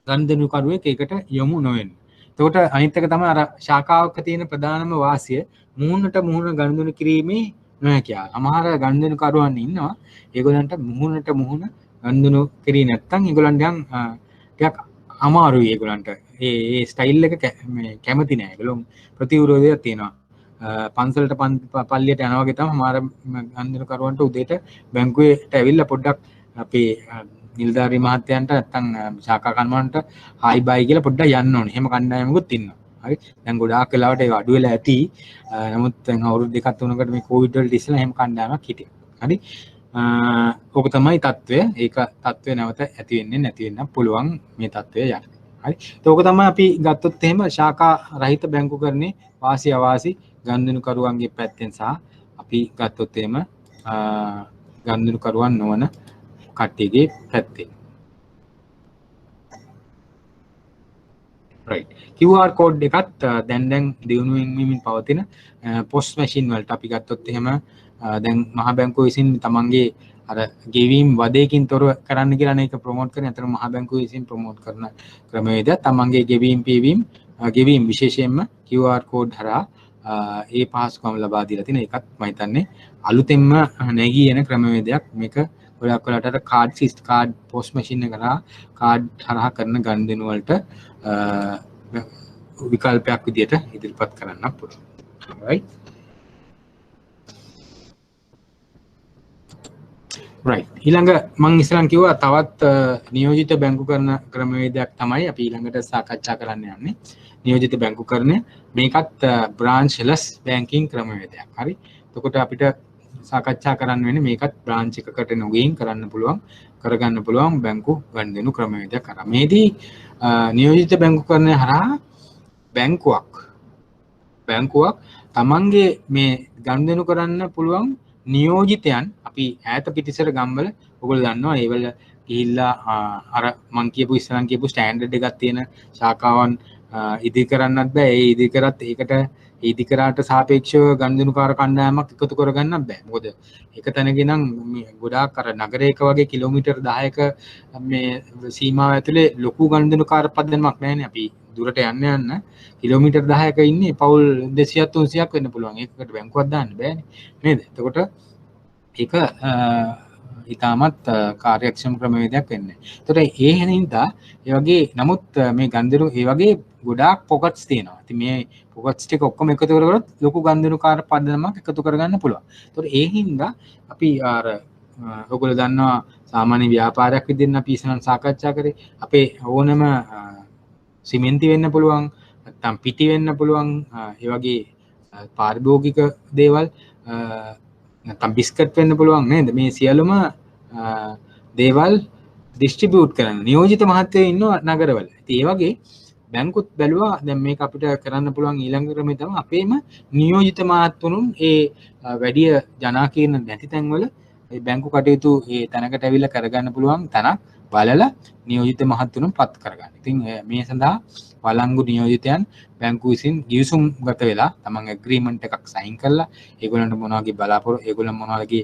ගනුදෙනු කරුවෙක් ඒකට යොමු නොවෙන්නේ. එතකොට අනිත් එක තමයි අර ශාඛාවක තියෙන ප්‍රධානම වාසිය මුහුණට මුහුණ ගනුදෙනු කිරීමේ නොහැකියාව. අමාර ගනුදෙනු කරුවන් ඉන්නවා. ඒගොල්ලන්ට මුහුණට මුහුණ ගනුදෙනු කරේ නැත්නම් ඒගොල්ලන්ට ටිකක් අමාරුයි ඒගොල්ලන්ට. ඒ ස්ටයිල් එක මේ කැමති නෑ. ඒගොල්ලෝ ප්‍රතිවිරෝධයක් තියෙනවා. පන්සලට පල්ලියට යනවා වගේ තමයි අමාර ගනුදෙනු කරුවන්ට උදේට බැංකුවට ඇවිල්ලා පොඩ්ඩක් අපේ නිලධාරී මහත්තයන්ට නැත්නම් ශාඛා කර්මන්ට හායි බයි කියලා පොඩ්ඩක් යන්න ඕනේ. එහෙම කණ්ඩායමකුත් ඉන්නවා. හරි. දැන් ගොඩාක් වෙලාවට ඒක අඩු වෙලා ඇති. නමුත් දැන් අවුරුදු දෙකක් තුනකට මේ කොවිඩ් වලට ඉස්සෙල්ලා එහෙම කණ්ඩායමක් හිටියා. හරි. ඕක තමයි తත්වය. ඒක తත්වය නැවත ඇති වෙන්නේ නැති වෙන්න පුළුවන් මේ తත්වය යන්නේ. හරි. ඒක ඕක තමයි අපි ගත්තොත් එහෙම ශාඛා රහිත බැංකුකරණේ වාසි අවාසි ගනුදෙනු කරුවන්ගේ පැත්තෙන් සහ අපි ගත්තොත් එහෙම ගනුදෙනුකරුවන් නොවන කට්ටියගේ පැත්තේ. right QR code එකත් දැන් දියුණු වෙමින් පවතින POS machine වලට අපි ගත්තොත් එහෙම දැන් මහ බැංකුව විසින් තමන්ගේ අර ගෙවීම් වදයකින් තොරව කරන්න කියලා මේක ප්‍රොමෝට් කරන අතර මහ බැංකුව විසින් ප්‍රොමෝට් කරන ක්‍රමවේදය තමන්ගේ ගෙවීම් විශේෂයෙන්ම QR code හරහා ඒ පහසුකම් ලබා දීලා තියෙන එකත් මම හිතන්නේ අලුතෙන්ම නැගී එන ක්‍රමවේදයක් මේක ගොඩක් වෙලාට කාඩ් POS machine එක කරා කාඩ් හරහා කරන ගනුදෙනු වලට විකල්පයක් විදියට ඉදිරිපත් කරන්න පුළුවන්. right ඊළඟ මම ඉස්සරන් කිව්වා තවත් නියෝජිත බැංකුකරණ ක්‍රමවේදයක් තමයි අපි ඊළඟට සාකච්ඡා කරන්න යන්නේ. නියෝජිත බැංකුකරණය මේකත් බ්‍රාන්ච්ලස් බැංකින් ක්‍රමවේදයක්. හරි. එතකොට අපිට සාකච්ඡා කරන්න වෙන්නේ මේකත් බ්‍රාන්ච් එකකට නොගින් කරගන්න පුළුවන් බැංකු ගනුදෙනු ක්‍රමවේදයක් කරා. මේදී නියෝජිත බැංකුකරණය හරහා බැංකුවක් තමන්ගේ මේ ගනුදෙනු කරන්න පුළුවන් නියෝජිතයන් අපි ඈත පිටිසර ගම්වල ඔයගොල්ලෝ දන්නවා ඒවල ගිහිල්ලා අර මං කියපු ඉස්සරන් කියපු ස්ටෑන්ඩඩ් එකක් තියෙන ශාඛාවන් ඉදිරි කරන්නත් බෑ. ඒ ඉදිරි කරත් ඒකට ඉදිරි කරාට සාපේක්ෂව ගනුදෙනුකාර කණ්ඩායමක් එකතු කරගන්නත් බෑ. මොකද එක තැනක නම් ගොඩාක් අර නගරයක වගේ කිලෝමීටර් 10ක මේ සීමාව ඇතුලේ ලොකු ගනුදෙනුකාර පදනමක් නැහැනේ. අපි දුරට යන්න කිලෝමීටර් 10ක ඉන්නේ පවුල් 200ක් 300ක් වෙන්න පුළුවන්. ඒකකට බැංකුවක් දාන්න බෑනේ. නේද? එතකොට ඒක ඉතාමත් කාර්යක්ෂම ක්‍රමවේදයක් වෙන්නේ. එතකොට ඒ හින්දා ඒ වගේ නමුත් මේ ගනුදෙනු ඒ වගේ ගොඩාක් පොකට්ස් තියෙනවා. ඉතින් මේ පොකට්ස් ටික ඔක්කොම එකතු කරගත්තොත් ලොකු ගනුදෙනුකාර පදනමක් එකතු කරගන්න පුළුවන්. එතකොට ඒ හින්දා අපි අර ඔයගොල්ලෝ දන්නවා සාමාන්‍ය ව්‍යාපාරයක් විදිහින් අපි ඉස්සරහන් සාකච්ඡා කරේ අපේ ඕනම සිමෙන්ති වෙන්න පුළුවන් නැත්නම් පිටි වෙන්න පුළුවන් ඒ වගේ පාරිභෝගික දේවල් නැත්නම් බිස්කට් වෙන්න පුළුවන් නේද මේ සියලුම දේවල් ඩිස්ට්‍රිබියුට් කරන්න නියෝජිත මහත්තයෝ ඉන්නවා නගරවල. ඉතින් ඒ වගේ බැංකුත් බැලුවා දැන් මේක අපිට කරන්න පුළුවන් ඊළඟ ක්‍රමය තමයි අපේම නියෝජිත මහත්තුරුන් ඒ වැඩි ජනාකීර්ණ නැති තැන්වල ඒ බැංකු කටයුතු ඒ තැනකට ඇවිල්ලා කරගන්න පුළුවන් තැනක් බලලා නියෝජිත මහත්තුරුන් පත් කරගන්න. ඉතින් මේ සඳහා වළංගු නියෝජිතයන් බැංකුව විසින් ගිවිසුම් ගත වෙලා තමන් ඇග්‍රීමන්ට් එකක් සයින් කරලා ඒගොල්ලන්ට මොනවාගේ බලාපොරොත්තු ඒගොල්ලන් මොනවාගේ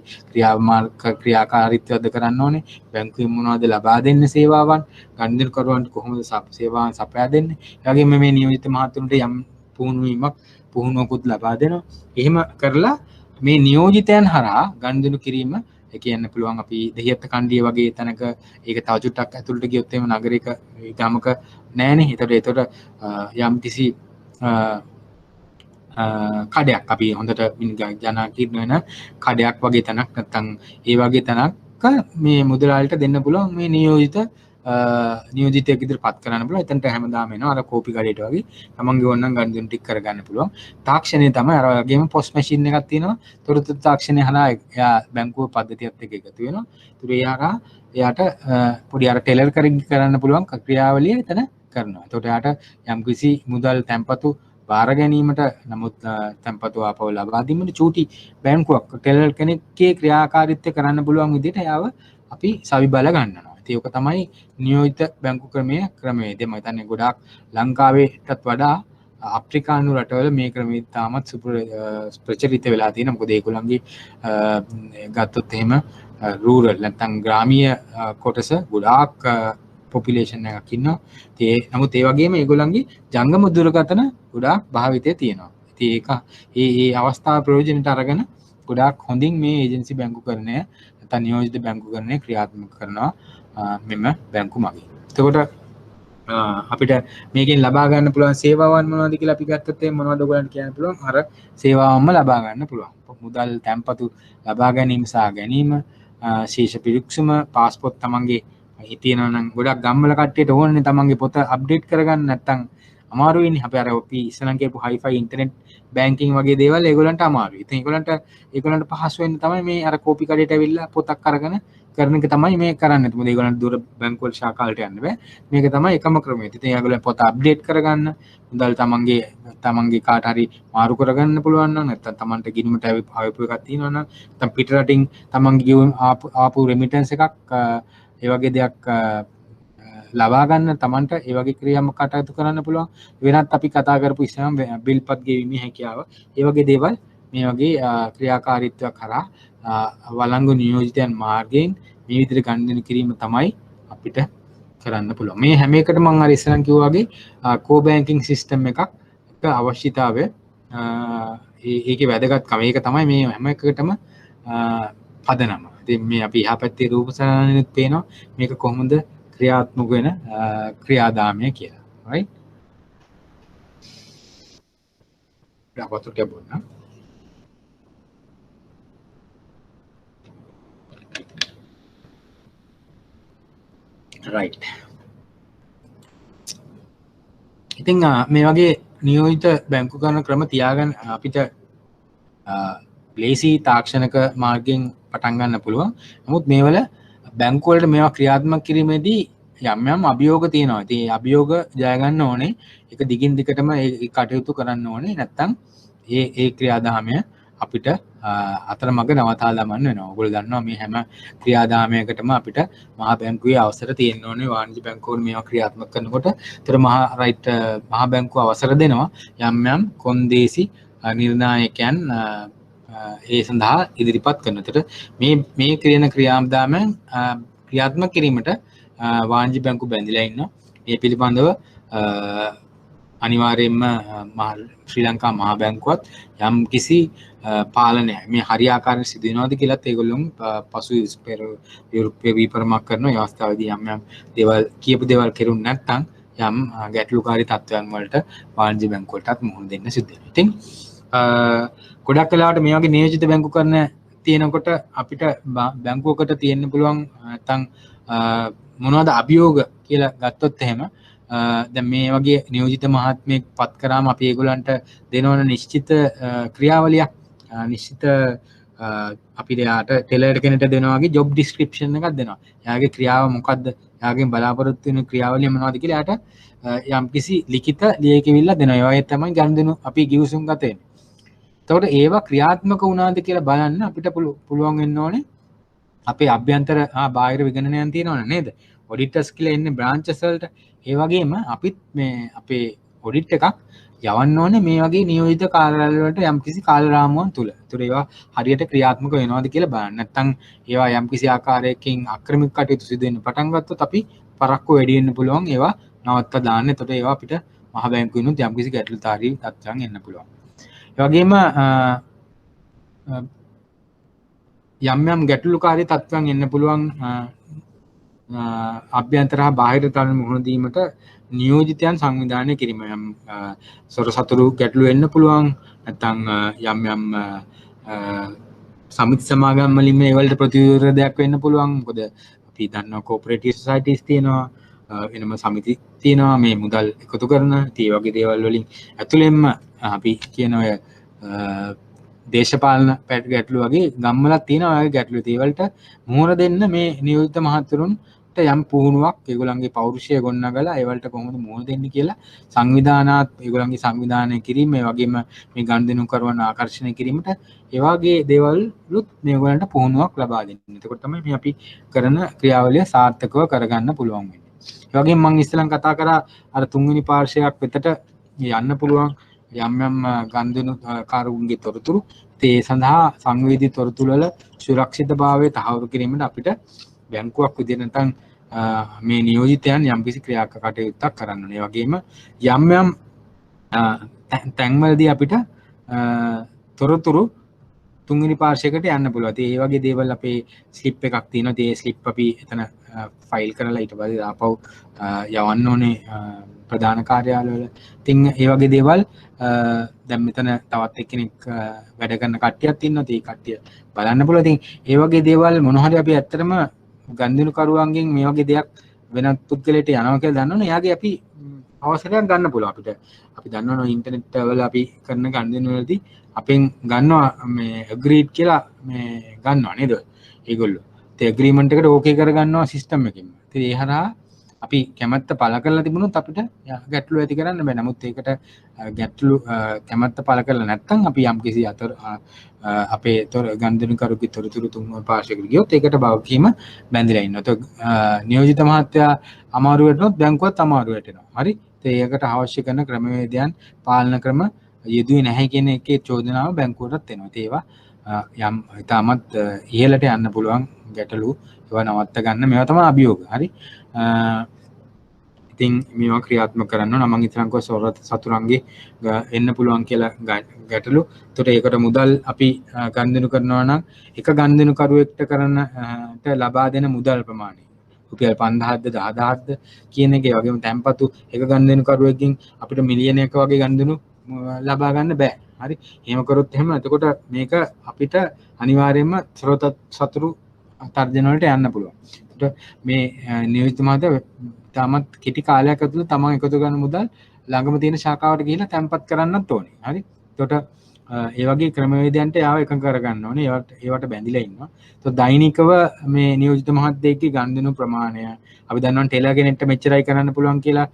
ක්‍රියාකාරීත්වයක්ද කරන්න ඕනේ බැංකුවෙන් මොනවද ලබා දෙන්න සේවාවන් ගනුදෙනුකරුවන්ට කොහොමද සේවාවන් සපයා දෙන්නේ ඒ වගේම මේ නියෝජිත මහත්තුරුන්ට යම් පුහුණුවකුත් ලබා දෙනවා. එහෙම කරලා මේ නියෝජිතයන් හරහා ගනුදෙනු කිරීම ඒ කියන්න පුළුවන් අපි දෙහියත් කණ්ඩිය වගේ තැනක ඒක තව චුට්ටක් ඇතුළට ගියොත් එහෙම නගරයක ගමක නෑනේ. ඒතකොට යම් කිසි කඩයක් අපි හොඳට ජනාකීර්ණ වෙන කඩයක් වගේ තැනක් නැත්නම් ඒ වගේ තැනක මේ මුදලාලිට දෙන්න පුළුවන් මේ නියෝජිතයෙක් ඉදිරිපත් කරන්න පුළුවන්. එතනට හැමදාම එනවා අර කෝපි කඩේට වගේ තමන්ගේ ඕනනම් ගනුදෙනු ටික කරගන්න පුළුවන්. තාක්ෂණය තමයි අර වගේම POS machine එකක් තියෙනවා. තොරතුරු තාක්ෂණය හරහා එයා බැංකුව පද්ධතියත් එක්ක එකතු වෙනවා. ඒතර එයාට පොඩි අර ටෙලර් කරන්න පුළුවන් ක්‍රියාවලිය එතන කරනවා. එතකොට එයාට යම්කිසි මුදල් තැන්පතු බාර ගැනීමට නමුත් තැන්පතු ආපහු ලබා දීමට චූටි බැංකුවක් ටෙලර් කෙනෙක්ගේ ක්‍රියාකාරීත්වය කරන්න පුළුවන් විදිහට එයාව අපි සවි බල ගන්නවා. ඒක තමයි නියෝජිත බැංකු ක්‍රමවේදය. මම හිතන්නේ ගොඩාක් ලංකාවේටත් වඩා අප්‍රිකානු රටවල මේ ක්‍රමය තාමත් ප්‍රචලිත වෙලා තියෙනවා. මොකද ඒගොල්ලන්ගේ ගත්තොත් එහෙම රූරල් නැත්නම් ග්‍රාමීය කොටස ගොඩාක් පොපියුලේෂන් එකක් ඉන්නවා. නමුත් ඒ වගේම ඒගොල්ලන්ගේ ජංගම දුරකථන ගොඩාක් භාවිතය තියෙනවා. ඉතින් ඒක ඒ අවස්ථාව ප්‍රයෝජනට අරගෙන ගොඩාක් හොඳින් මේ ඒජන්සි බැංකුකරණය නැත්නම් නියෝජිත බැංකුකරණය ක්‍රියාත්මක කරනවා මෙම බැංකු මගින්. එතකොට අපිට මේකෙන් ලබා ගන්න පුළුවන් සේවාවන් මොනවද කියලා අපි ගත්තොත් එහෙනම් මොනවද ඔයගලන්ට කියන්න පුළුවන් අර සේවාවන්ම ලබා ගන්න පුළුවන්. මුදල් තැන්පතු ලබා ගැනීම සහ ගැනීම ශීර්ෂ පිරික්සුම પાස්පෝර්ට් තමන්ගේ හිටියනවා නම් ගොඩක් ගම්වල කට්ටියට ඕනනේ තමන්ගේ පොත අප්ඩේට් කරගන්න නැත්නම් අමාරුයි ඉන්නේ. අපි අර ඉස්සෙල්ලා කියපු හයිෆයි ඉන්ටර්නෙට් බැංකින් වගේ දේවල් ඒගොල්ලන්ට අමාරුයි. ඉතින් ඒගොල්ලන්ට පහසු වෙන්න තමයි මේ අර කෝපි කඩේට ඇවිල්ලා පොතක් අරගෙන කරන එක තමයි මේ කරන්න. මොකද ඒගොල්ලන් දුර බැංකුවල ශාඛාවලට යන්න බෑ. මේක තමයි එකම ක්‍රමය. ඉතින් ඒගොල්ලන් පොත අප්ඩේට් කරගන්න, මුදල් තමන්ගේ කාට හරි මාරු කරගන්න පුළුවන් නම්, නැත්නම් තමන්ට ගිණුමට ආවපු එකක් තියෙනවා නම්, නැත්නම් පිට රටින් තමන්ගේ ගෙවුම් ආපු රෙමිටන්ස් එකක් ඒ වගේ දෙයක් ලබා ගන්න තමන්ට ඒ වගේ ක්‍රියාත්මක කටයුතු කරන්න පුළුවන්. වෙනත් අපි කතා කරපු ඉස්සෙල්ලාම බිල්පත් ගෙවීමේ හැකියාව, ඒ වගේ දේවල් මේ වගේ ක්‍රියාකාරීත්වයක් කරා වළංගු නියෝජිතයන් මාර්ගයෙන් මේ විදිහට ගණනය කිරීම තමයි අපිට කරන්න පුළුවන්. මේ හැම එකටම මම අර ඉස්සෙල්ලා කිව්වා වගේ කෝ බැංකින් සිස්ටම් එකක් අවශ්‍යතාවය ඒකේ වැදගත්කම ඒක තමයි මේ හැම එකකටම පදනම. ඉතින් මේ අපි එහා පැත්තේ රූපසරණනෙත් පේනවා මේක කොහොමද ක්‍රියාත්මක වෙන ක්‍රියාදාමය කියලා. right? වතුර ටික බොන්න. right. ඉතින් මේ වගේ නියෝජිත බැංකු කරන ක්‍රම තියාගන්න අපිට ලේසි තාක්ෂණික මාර්ගයෙන් පටන් ගන්න පුළුවන්. නමුත් මේවල බැංකු වලට මේවා ක්‍රියාත්මක කිරීමේදී යම් යම් අභියෝග තියෙනවා. ඉතින් ඒ අභියෝග ජය ගන්න ඕනේ. ඒක දිගින් දිගටම ඒ කටයුතු කරන්න ඕනේ. නැත්තම් ඒ ක්‍රියාදාමය අපිට අතරමඟ නවතා දමන්න වෙනවා. ඔයගොල්ලෝ දන්නවා මේ හැම ක්‍රියාදාමයකටම අපිට මහා බැංකුවේ අවසර තියෙන්න ඕනේ. වාණිජ්‍ය බැංකුවල මේවා ක්‍රියාත්මක කරනකොට ඒතර මහා බැංකුව අවසර දෙනවා යම් යම් කොන්දේසි නිර්ණායකයන් ඒ සඳහා ඉදිරිපත් කරනතට මේ ක්‍රියන ක්‍රියාදාමයන් ක්‍රියාත්මක කිරීමට වාණිජ්‍ය බැංකුව බැඳිලා ඉන්නවා. මේ පිළිබඳව අනිවාර්යයෙන්ම ශ්‍රී ලංකා මහා බැංකුවත් යම් කිසි පාලනය මේ හරියාකාරයෙන් සිදු වෙනවද කියලාත් ඒගොල්ලෝ පසු යුරෝපීය විපරමක් කරන අවස්ථාවේදී යම් දේවල් කියපු දේවල් කෙරුන්නේ නැත්නම් යම් ගැටලුකාරී තත්ත්වයන් වලට වාණිජ්‍ය බැංකුවලටත් මුහුණ දෙන්න සිද්ධ වෙනවා. ඉතින් ගොඩක් වෙලාවට මේ වගේ නියෝජිත බැංකු කරන තියෙනකොට අපිට බැංකුවකට තියෙන්න පුළුවන් නැත්නම් මොනවද අභියෝග කියලා ගත්තොත් එහෙම දැන් මේ වගේ නියෝජිත මහත්මයෙක් පත් කරාම අපි ඒගොල්ලන්ට දෙනවන නිශ්චිත ක්‍රියාවලියක් නිශ්චිත අපි එයාට ටෙලර් කෙනෙක්ට දෙනවා වගේ ජොබ් ඩිස්ක්‍රිප්ෂන් එකක් දෙනවා. එයාගේ ක්‍රියාව මොකද්ද? එයාගෙන් බලාපොරොත්තු වෙන ක්‍රියාවලිය මොනවද කියලා එයාට යම්කිසි ලිඛිත ලියකියවිල්ලක් දෙනවා. ඒ වගේ තමයි ගනුදෙනු අපි ගිවිසුම් ගත වෙන්නේ. එතකොට ඒවා ක්‍රියාත්මක වුණාද කියලා බලන්න අපිට පුළුවන් වෙන්න ඕනේ අපේ අභ්‍යන්තර බාහිර විගණනයන් තියෙනවනේ නේද? ඔඩිටර්ස් කියලා ඉන්නේ බ්‍රාන්චස් වලට. ඒ වගේම අපිත් මේ අපේ ඔඩිට් එකක් යවන්න ඕනේ මේ වගේ නියෝජිත කාර්යාලය වලට යම්කිසි කාල රාමුවන් තුල. ඒතර ඒවා හරියට ක්‍රියාත්මක වෙනවද කියලා බලන්න. නැත්නම් ඒවා යම්කිසි ආකාරයකින් අක්‍රමික කටයුතු සිදු වෙන්න පටන් ගත්තොත් අපි පරක්කු වැඩි වෙන්න පුළුවන් ඒවා නවත්ත දාන්න. එතකොට ඒවා අපිට මහ බැංකුවෙනුත් යම්කිසි ගැටලුකාරී තත්ත්වයන් එන්න පුළුවන්. ඒ වගේම යම් ගැටලුකාරී තත්ත්වයන් එන්න පුළුවන් අභ්‍යන්තර හා බාහිර තලන මුහුණ දීමට නියෝජිතයන් සංවිධානය කිරීම යම් සොර සතුරු ගැටලු එන්න පුළුවන් නැත්නම් යම් සමිති සමාගම් වලින් මේ වලට ප්‍රතිවිරුද්ධයක් වෙන්න පුළුවන්. මොකද අපි දන්නවා කෝපරේටිව් සොසයිටිස් තියෙනවා, වෙනම සමිති තියෙනවා මේ මුදල් එකතු කරන. ඒ වගේ දේවල් වලින් ඇතුළෙන්ම අපි කියන ඔය දේශපාලන පැට ගැටලු වගේ ගම්වලක් තියෙනවා. ඔය ගැටලු දේවල්ට මුහුණ දෙන්න මේ නියෝජිත මහතුරුන්ට යම් පුහුණුවක් ඒගොල්ලන්ගේ පෞරුෂය ගොන්නගලා ඒවලට කොහොමද මුහුණ දෙන්නේ කියලා සංවිධානාත් ඒගොල්ලන්ගේ සංවිධානය කිරීම, ඒ වගේම මේ ගනුදෙනු කරන ආකර්ෂණය කිරීමට ඒ වගේ දේවල්ුත් මේගොල්ලන්ට පුහුණුවක් ලබා දෙන්න. එතකොට තමයි මේ අපි කරන ක්‍රියාවලිය සාර්ථකව කරගන්න පුළුවන් වෙන්නේ. ඒ වගේම මම ඉස්සෙල්ලා කතා කරා අර තුන්වෙනි පාර්ශ්වයක් වෙතට යන්න පුළුවන් යම් ගනුදෙනු කාරුන්ගේ තොරතුරු. ඒ සඳහා සංවේදී තොරතුරු වල සුරක්ෂිතභාවය තහවුරු කිරීමට අපිට බැංකුවක් විදිහට නැත්නම් මේ නියෝජිතයන් යම්කිසි ක්‍රියාකටයුත්තක් කරන්න ඕනේ. ඒ වගේම යම් තැන්වලදී අපිට තොරතුරු තුන්වෙනි පාර්ශ්වයකට යන්න පුළුවන්. ඒ වගේ දේවල් අපේ ස්ලිප් එකක් තියෙනවා. ඒ ස්ලිප් අපි එතන ෆයිල් කරලා ඊට පස්සේ ආපහු යවන්න ඕනේ ප්‍රධාන කාර්යාලවල. ඉතින් ඒ වගේ දේවල් දැන් මෙතන තවත් එක්කෙනෙක් වැඩ කරන කට්ටියක් ඉන්නවා. ඒ කට්ටිය බලන්න පුළුවන්. ඉතින් ඒ වගේ දේවල් මොන හරි අපි ඇත්තටම ගනුදෙනු කරුවන්ගෙන් මේ වගේ දෙයක් වෙනත් පුද්ගලයට යනවා කියලා දන්නවනේ. එයාගේ අපි අවසරයක් ගන්න පුළුවන් අපිට. අපි දන්නවනේ ඉන්ටර්නෙට් වල අපි කරන ගනුදෙනු වලදී අපෙන් ගන්නවා මේ ඇග්‍රීඩ් කියලා මේ ගන්නවා නේද? ඒගොල්ලෝ. ඇග්‍රීමන්ට් එකට ඕකේ කරගන්නවා සිස්ටම් එකකින්. ඉතින් ඒ හරහා අපි කැමැත්ත පළ කරලා තිබුණොත් අපිට ගැටලු ඇති කරන්න බෑ. නමුත් ඒකට ගැටලු කැමැත්ත පළ කරලා නැත්නම් අපි යම්කිසි අපේ ගනුදෙනුකරුගේ තොරතුරු තුන්ව පාර්ශ්වයකට ගියොත් ඒකට වගකීම බැඳිලා ඉන්නවා. ඒත් නියෝජිත මහත්තයා අමාරු වෙනොත් බැංකුවත් අමාරු වෙනවා. හරි. ඒකට අවශ්‍ය කරන ක්‍රමවේදයන් පාලන ක්‍රම යෙදුවේ නැහැ කියන එකේ චෝදනාව බැංකුවටත් එනවා. ඒවා යම් ඉතාමත් ඉහළට යන්න පුළුවන් ගැටලු ඒවා නවත්ත ගන්න මේවා තමයි අභියෝග. හරි. ඉතින් මේවා ක්‍රියාත්මක කරන්න නම් මම හිතනකෝ සතුරන්ගේ එන්න පුළුවන් කියලා ගැටලු. ඒකට ඒකට මුදල් අපි ගනුදෙනු කරනවා නම් එක ගනුදෙනුකරුවෙක්ට කරන්නට ලබා දෙන මුදල් ප්‍රමාණය රුපියල් 5000ද 10000ද කියන එකේ වගේම තැන්පතු එක ගනුදෙනුකරුවෙක්ගෙන් අපිට මිලියනයක වගේ ගනුදෙනු ලබා ගන්න බෑ. හරි. එහෙම කරොත් එහෙම එතකොට මේක අපිට අනිවාර්යයෙන්ම සතුරු තර්ජන වලට යන්න පුළුවන්. ඒකට මේ නියෝජිත මහත්තයා තාමත් කෙටි කාලයක් ඇතුළත තමන් එකතු කරන මුදල් ළඟම තියෙන ශාඛාවට ගිහිල්ලා තැන්පත් කරන්නත් ඕනේ. හරි. ඒකට ඒ වගේ ක්‍රමවේදයන්ට යාව එකඟ කරගන්න ඕනේ. ඒවට බැඳිලා ඉන්නවා. ඒත් දෛනිකව මේ නියෝජිත මහත්තයෙක්ගේ ගනුදෙනු ප්‍රමාණය අපි දන්නවා ටෙලර් කෙනෙක්ට මෙච්චරයි කරන්න පුළුවන් කියලා,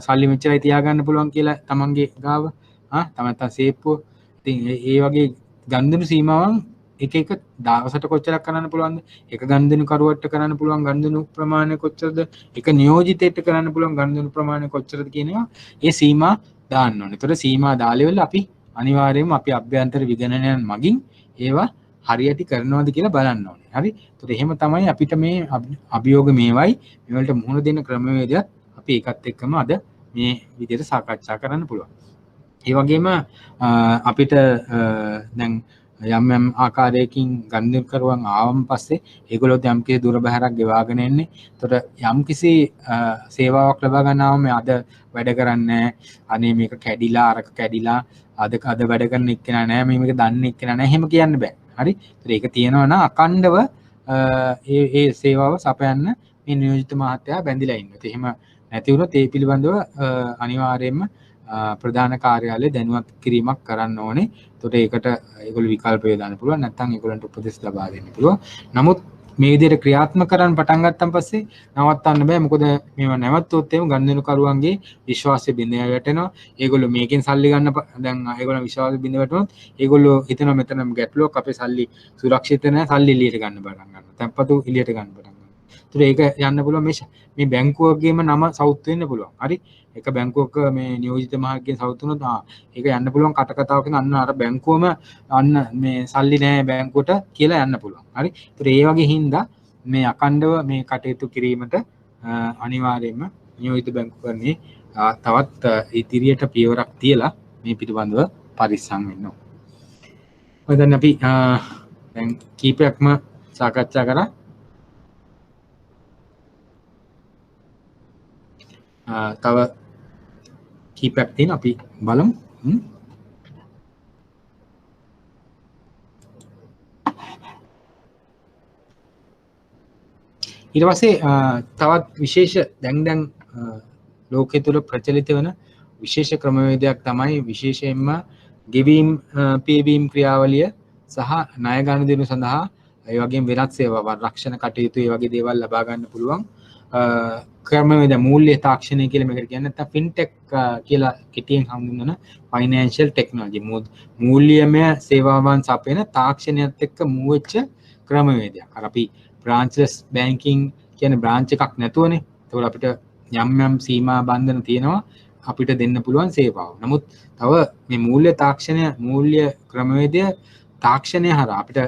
සල්ලි මෙච්චරයි තියාගන්න පුළුවන් කියලා තමන්ගේ ගාව තමයි සේප්පුව. ඉතින් ඒ වගේ ගනුදෙනු සීමාවන් එක එක දවසට කොච්චරක් කරන්න පුළුවන්ද? එක ගනුදෙනුකරුවට කරන්න පුළුවන් ගනුදෙනු ප්‍රමාණය කොච්චරද? එක නියෝජිතයෙක්ට කරන්න පුළුවන් ගනුදෙනු ප්‍රමාණය කොච්චරද කියන ඒවා ඒ සීමා දාන්න ඕනේ. ඒතර සීමා දාලෙවල අපි අනිවාර්යයෙන්ම අපි අභ්‍යන්තර විගණනයන් මගින් ඒවා හරියට කරනවද කියලා බලන්න ඕනේ. හරි. ඒතර එහෙම තමයි අපිට මේ අභියෝග මේවයි මේවලට මුහුණ දෙන්න ක්‍රමවේදයක් අපි ඒකත් එක්කම අද මේ විදිහට සාකච්ඡා කරන්න පුළුවන්. ඒ වගේම අපිට දැන් යම් ආකාරයකින් ගනුදෙනුකරුවන් ආවම පස්සේ ඒගොල්ලෝ යම්කිසි දුර බැහැරක් ගෙවාගෙන එන්නේ. ඒතකොට යම්කිසි සේවාවක් ලබා ගන්නාම අද වැඩ කරන්නේ අනේ මේක කැඩිලා අරක කැඩිලා අද වැඩ කරන එක්කෙනා නෑ මේක දන්නේ එක්කෙනා නෑ එහෙම කියන්න බෑ. හරි. ඒතර ඒක තියෙනවා නම් අකණ්ඩව ඒ සේවාව සපයන්න මේ නියෝජිත මහත්තයා බැඳිලා ඉන්නවා. එහෙම නැති වුණොත් ඒ පිළිබඳව අනිවාර්යයෙන්ම ප්‍රධාන කාර්යාලය දැනුවත් කිරීමක් කරන්න ඕනේ. එතකොට ඒකට ඒගොල්ලෝ විකල්ප යොදන්න පුළුවන්. නැත්නම් ඒගොල්ලන්ට උපදෙස් ලබා දෙන්න පුළුවන්. නමුත් මේ විදිහට ක්‍රියාත්මක කරන්න පටන් ගත්තන් පස්සේ නවත්තන්න බෑ. මොකද මේවා නැවතුනොත් එහෙම ගනුදෙනුකරුවන්ගේ විශ්වාසය බිඳ වැටෙනවා. ඒගොල්ලෝ මේකෙන් සල්ලි ගන්න දැන් ඒගොල්ලෝ විශ්වාසය බිඳ වැටුනොත් ඒගොල්ලෝ හිතනවා මෙතන ගැටලුවක් අපේ සල්ලි සුරක්ෂිත නැහැ. සල්ලි එළියට ගන්න පටන් ගන්නවා. තැන්පතු එළියට ගන්න පටන් ගන්නවා. ඒතර ඒක යන්න පුළුවන් මේ බැංකුවකගේම නම සවුත් වෙන්න පුළුවන්. හරි. එක බැංකුවක මේ නියෝජිත මහත්කෙන් සවුත් වුණොත් ඒක යන්න පුළුවන් කටකතාවකින් අන්න අර බැංකුවම අන්න මේ සල්ලි නැහැ බැංකුවට කියලා යන්න පුළුවන්. හරි. ඒතර ඒ වගේ හින්දා මේ අකණ්ඩව මේ කටයුතු කිරීමට අනිවාර්යයෙන්ම නියෝජිත බැංකුකරණයේ තවත් ඉදිරියට පියවරක් තියලා මේ පිළිබඳව පරිස්සම් වෙන්න ඕන. ඔය දැන් අපි දැන් කීපයක්ම සාකච්ඡා කරා. තව කීපයක් තියෙන අපි බලමු. ඊට පස්සේ තවත් විශේෂ දැන් ලෝකයේ තුල ප්‍රචලිත වෙන විශේෂ ක්‍රමවේදයක් තමයි විශේෂයෙන්ම ගෙවීම් පියවීම් ක්‍රියාවලිය සහ ණය ගනුදෙනු සඳහා ඒ වගේම වෙනත් සේවාවන් රක්ෂණ කටයුතු ඒ වගේ දේවල් ලබා ගන්න පුළුවන් ක්‍රමවේද මූල්‍ය තාක්ෂණය කියලා මේකට කියන්නේ නැත්නම් ෆින්ටෙක් කියලා කෙටියෙන් හඳුන්වන ෆයිනෑන්ෂල් ටෙක්නොලොජි මූල්‍යමය සේවාවන් සපයන තාක්ෂණයත් එක්ක මූ වෙච්ච ක්‍රමවේදයක්. අර අපි බ්‍රාන්ච්ලස් බැංකින් කියන්නේ බ්‍රාන්ච් එකක් නැතුවනේ. ඒකෝල අපිට යම් සීමා බන්ධන තියෙනවා අපිට දෙන්න පුළුවන් සේවාව. නමුත් තව මේ මූල්‍ය තාක්ෂණය මූල්‍ය ක්‍රමවේදය තාක්ෂණය හරහා අපිට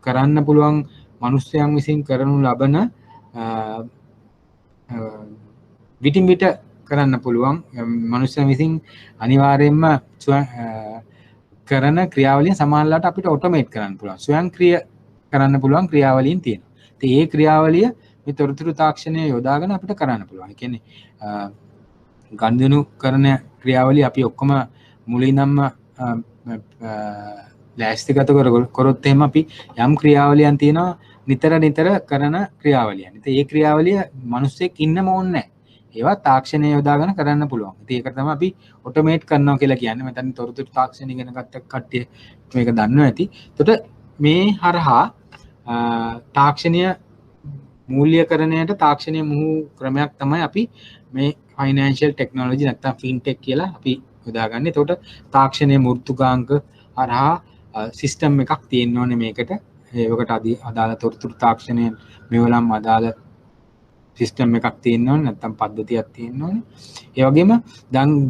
කරන්න පුළුවන් මිනිස්යන් විසින් කරනු ලබන විටින් විට කරන්න පුළුවන් මනුෂ්‍යයන් විසින් අනිවාර්යයෙන්ම කරන ක්‍රියාවලිය සමානලාට අපිට ඔටෝමේට් කරන්න පුළුවන් ස්වයංක්‍රීය කරන්න පුළුවන් ක්‍රියාවලියන් තියෙනවා. ඉතින් ඒ ක්‍රියාවලිය මේ තොරතුරු තාක්ෂණය යොදාගෙන අපිට කරන්න පුළුවන්. ඒ කියන්නේ ගනුදෙනු කරන ක්‍රියාවලිය අපි ඔක්කොම මුලින්ම ලෑස්තිගත කරොත් එහෙම අපි යම් ක්‍රියාවලියන් තියෙනවා නිතර කරන ක්‍රියාවලියන්. ඉතින් මේ ක්‍රියාවලිය මිනිස්සෙක් ඉන්නම ඕනේ නැහැ. ඒවා තාක්ෂණය යොදාගෙන කරන්න පුළුවන්. ඉතින් ඒක තමයි අපි ඔටෝමේට් කරනවා කියලා කියන්නේ. මෙතන තොරතුරු තාක්ෂණ ඉගෙන ගත්ත කට්ටිය මේක දන්නවා ඇති. එතකොට මේ හරහා තාක්ෂණය මූල්‍යකරණයට තාක්ෂණය මුහු ක්‍රමයක් තමයි අපි මේ ෆයිනෑන්ෂල් ටෙක්නෝලොජි නැත්තම් ෆින්ටෙක් කියලා අපි යොදාගන්නේ. එතකොට තාක්ෂණයේ මෘදුකාංක හරහා සිස්ටම් එකක් තියෙන්න ඕනේ මේකට. ඒකට අදාළ තොරතුරු තාක්ෂණයෙන් මෙවලම් අදාළ සිස්ටම් එකක් තියෙන්න ඕනේ නැත්නම් පද්ධතියක් තියෙන්න ඕනේ. ඒ වගේම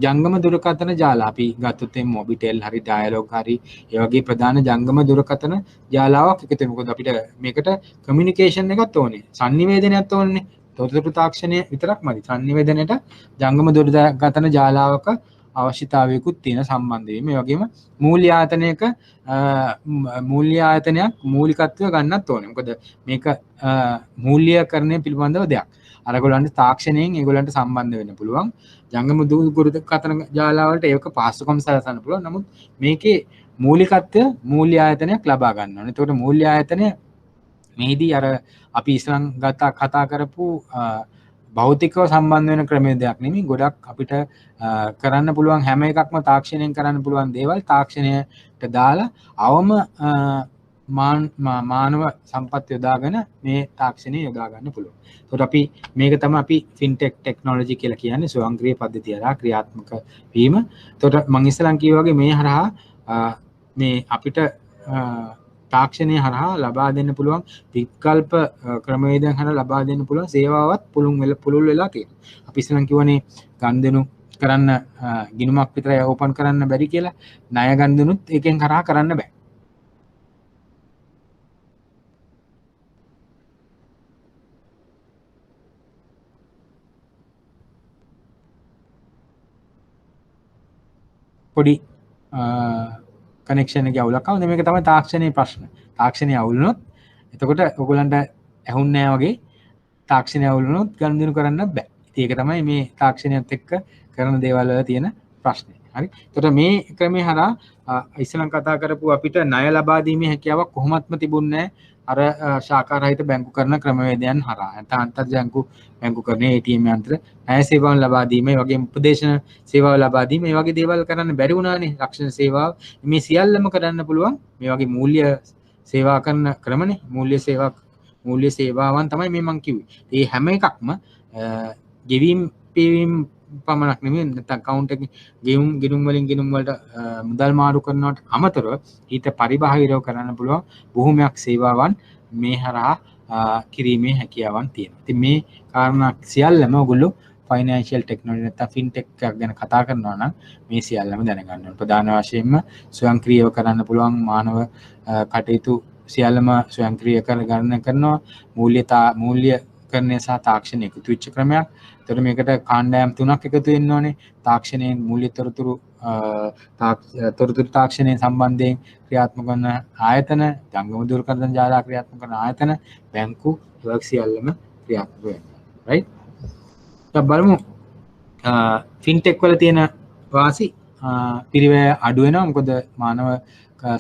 ජංගම දුරකථන ජාල අපි ගත්තොත් එම් මොබිටෙල් හරි ඩයලොග් හරි ඒ වගේ ප්‍රධාන ජංගම දුරකථන ජාලාවක් එකතු වෙනවා. මොකද අපිට මේකට කමියුනිකේෂන් එකක් ඕනේ. sannivedanayak ඕනේ. තොරතුරු තාක්ෂණය විතරක් මදි. sannivedanයට ජංගම දුරකථන ජාලාවක අවශ්‍යතාවයකුත් තියෙන සම්බන්ධ වීම. ඒ වගේම මූල්‍ය ආයතනයක මූල්‍ය ආයතනයක් මූලිකත්වය ගන්නත් ඕනේ. මොකද මේක මූල්‍යකරණය පිළිබඳව දෙයක්. අරගොල්ලන්ට තාක්ෂණයෙන් ඒගොල්ලන්ට සම්බන්ධ වෙන්න පුළුවන්. ජංගම දුරකථන ජාලාවලට ඒක පහසුකම් සලසන්න පුළුවන්. නමුත් මේකේ මූලිකත්වය මූල්‍ය ආයතනයක් ලබා ගන්න ඕනේ. එතකොට මූල්‍ය ආයතනය මේදී අර අපි ඉස්සරන් කතා කරපු භෞතිකව සම්බන්ධ වෙන ක්‍රමයක් නෙමෙයි. ගොඩක් අපිට කරන්න පුළුවන් හැම එකක්ම තාක්ෂණයෙන් කරන්න පුළුවන් දේවල් තාක්ෂණයට දාලා අවම මානව සම්පත් යොදාගෙන මේ තාක්ෂණය යොදා ගන්න පුළුවන්. ඒකට අපි මේක තමයි අපි ෆින්ටෙක් ටෙක්නොලොජි කියලා කියන්නේ ස්වයංක්‍රීය පද්ධතිය හරහා ක්‍රියාත්මක වීම. ඒකට මම ඉස්සෙල්ලා කිව්වා වගේ මේ හරහා මේ අපිට තාක්ෂණය හරහා ලබා දෙන්න පුළුවන් විකල්ප ක්‍රමවේදයන් හරහා ලබා දෙන්න පුළුවන් සේවාවත් පුළුල් වෙලා තියෙනවා. අපි ඉස්සෙල්ලා කිව්වනේ ගනුදෙනු කරන්න ගිණුමක් විතරයි ඕපන් කරන්න බැරි කියලා. ණය ගනුදෙනුත් ඒකෙන් හරහා කරන්න බෑ. පොඩි කනෙක්ෂන් එක අවුලක් ආවොත් මේක තමයි තාක්ෂණයේ ප්‍රශ්න. තාක්ෂණය අවුල් වුණොත් එතකොට ඔයගොල්ලන්ට ඇහුන්නේ නැහැ වගේ තාක්ෂණය අවුල් වුණොත් ගනුදෙනු කරන්න බෑ. ඉතින් ඒක තමයි මේ තාක්ෂණයත් එක්ක කරන දේවල් වල තියෙන ප්‍රශ්නේ. හරි. එතකොට මේ ක්‍රමේ හරහා ඉස්සෙල්ලා කතා කරපු අපිට ණය ලබා දීමේ හැකියාවක් කොහොමත්ම තිබුණේ අර ශාඛා රහිත බැංකු කරන ක්‍රමවේදයන් හරහා. නැත්නම් අන්තර්ජාතික බැංකු කරන ATM යන්ත්‍ර ණය සේවාවන් ලබා දීම, ඒ වගේම උපදේශන සේවාව ලබා දීම, මේ වගේ දේවල් කරන්න බැරි වුණානේ. රක්ෂණ සේවාව මේ සියල්ලම කරන්න පුළුවන් මේ වගේ මූල්‍ය සේවා කරන ක්‍රමනේ. මූල්‍ය සේවාවන් තමයි මේ මම කිව්වේ. ඒ හැම එකක්ම ගෙවීම් පේවීම් පමණක් නෙමෙයි නැත්නම් account එකේ ගෙනුම් වලින් ගෙනුම් වලට මුදල් මාරු කරනවට අමතරව ඊට පරිබාහිරව කරන්න පුළුවන් බොහොමයක් සේවාවන් මේ හරහා කිරීමේ හැකියාවන් තියෙනවා. ඉතින් මේ කාරණා සියල්ලම ඔයගොල්ලෝ ෆයිනෑන්ෂල් ටෙක්නොලොජි නැත්නම් ෆින්ටෙක් එකක් ගැන කතා කරනවා නම් මේ සියල්ලම දැනගන්න ඕනේ. ප්‍රධාන වශයෙන්ම ස්වයංක්‍රීයව කරන්න පුළුවන් මානව කටයුතු සියල්ලම ස්වයංක්‍රීය කරනවා. මූල්‍යකරණය සහ තාක්ෂණය එකතු වෙච්ච ක්‍රමයක්. එතකොට මේකට කාණ්ඩායම් තුනක් එකතු වෙන්න ඕනේ. තාක්ෂණයෙන් මූල්‍ය තොරතුරු තාක්ෂණය සම්බන්ධයෙන් ක්‍රියාත්මක කරන ආයතන, ජංගම දුරකථන ජාලා ක්‍රියාත්මක කරන ආයතන, බැංකු ඒවා සියල්ලම ක්‍රියාත්මක වෙනවා. රයිට්? දැන් බලමු ෆින්ටෙක් වල තියෙන වාසි පිරිවැය අඩු වෙනවා. මොකද මානව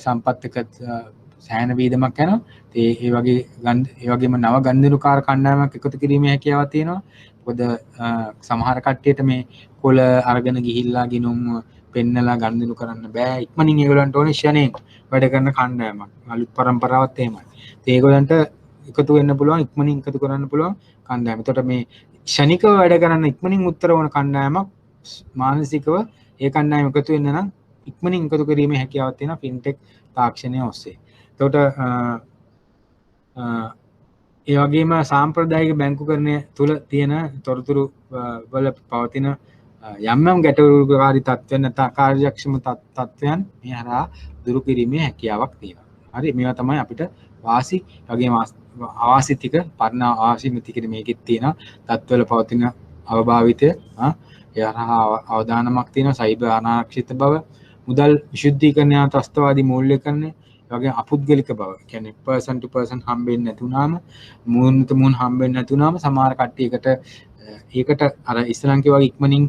සම්පත් එක සෑහෙන වීදමක් යනවා. ඒ වගේම නව ගනුදෙනුකාර කණ්ඩායමක් එකතු කිරීමේ හැකියාවක් තියෙනවා. මොකද සමහර කට්ටියට මේ කොළ අරගෙන ගිහිල්ලා ගිනුම් පෙන්නලා ගනුදෙනු කරන්න බෑ. ඉක්මනින් ඒගොල්ලන්ට ඕනේ ෂණයෙන් වැඩ කරන කණ්ඩායමක්. අලුත් පරම්පරාවත් එහෙමයි. ඒ ඒගොල්ලන්ට එකතු වෙන්න පුළුවන්, ඉක්මනින් එකතු කරන්න පුළුවන් කණ්ඩායම. එතකොට මේ ෂණිකව වැඩ කරන්න ඉක්මනින් උත්තර වන කණ්ඩායමක් මානසිකව ඒ කණ්ඩායම එකතු වෙන්න නම් ඉක්මනින් එකතු කිරීමේ හැකියාවක් තියෙනවා ෆින්ටෙක් තාක්ෂණය ඔස්සේ. එතකොට ඒ වගේම සාම්ප්‍රදායික බැංකුකරණය තුළ තියෙන තොරතුරු වල පවතින යම් ගැටලුකාරී තත්ත්වයන් නැත්නම් කාර්යක්ෂම තත්ත්වයන් මේ හරහා දුරු කිරීමේ හැකියාවක් තියෙනවා. හරි, මේවා තමයි අපිට වාසි වගේම අවාසි ටික පරණ අවාසි මිතිකෙ මේකෙත් තියෙනවා. තත්ත්වවල පවතින අවභාවිතය ඒ හරහා අවදානමක් තියෙනවා. සයිබර් අනාරක්ෂිත බව, මුදල් විශුද්ධීකරණය, ත්‍රස්තවාදී මූල්‍යකරණය, වගේ අපුද්ගලික බව. කියන්නේ පර්සන් ටු පර්සන් හම්බෙන්නේ නැති වුණාම, මූණ තු මූණ හම්බෙන්නේ නැති වුණාම සමහර කට්ටියකට ඒකට අර ඉස්සලම් කිව්වා වගේ ඉක්මනින්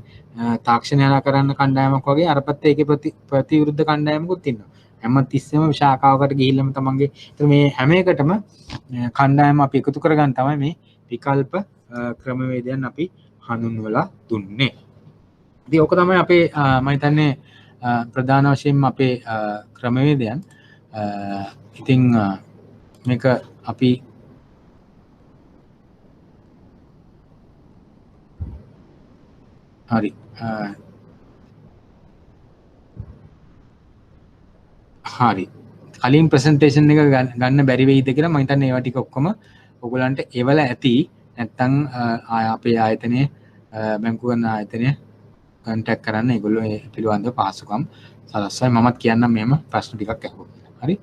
තාක්ෂණය හරහා කරන්න කණ්ඩායමක් වගේ අර පැත්තේ ඒකේ ප්‍රතිවිරුද්ධ කණ්ඩායමකුත් ඉන්නවා. හැම තිස්සෙම ශාඛාවකට ගිහිල්ලාම තමන්ගේ මේ හැම එකටම කණ්ඩායම අපි එකතු කරගන්න තමයි මේ විකල්ප ක්‍රමවේදයන් අපි හඳුන්වලා දුන්නේ. ඉතින් ඕක තමයි අපේ මම හිතන්නේ ප්‍රධාන වශයෙන්ම අපේ ක්‍රමවේදයන්. ඉතින් මේක අපි හරි හරි කලින් ප්‍රසන්ටේෂන් එක ගන්න බැරි වෙයිද කියලා මම හිතන්නේ ඒවා ටික ඔක්කොම ඔයගලන්ට එවල ඇති නැත්තම් අපේ ආයතනයේ බැංකු කරන ආයතනය කන්ටැක්ට් කරන්න ඒගොල්ලෝ ඒ පිළිබඳව පහසුකම් සලස්වයි මමත් කියන්නම් මෙහෙම ප්‍රශ්න ටිකක් අහුවා. හරි.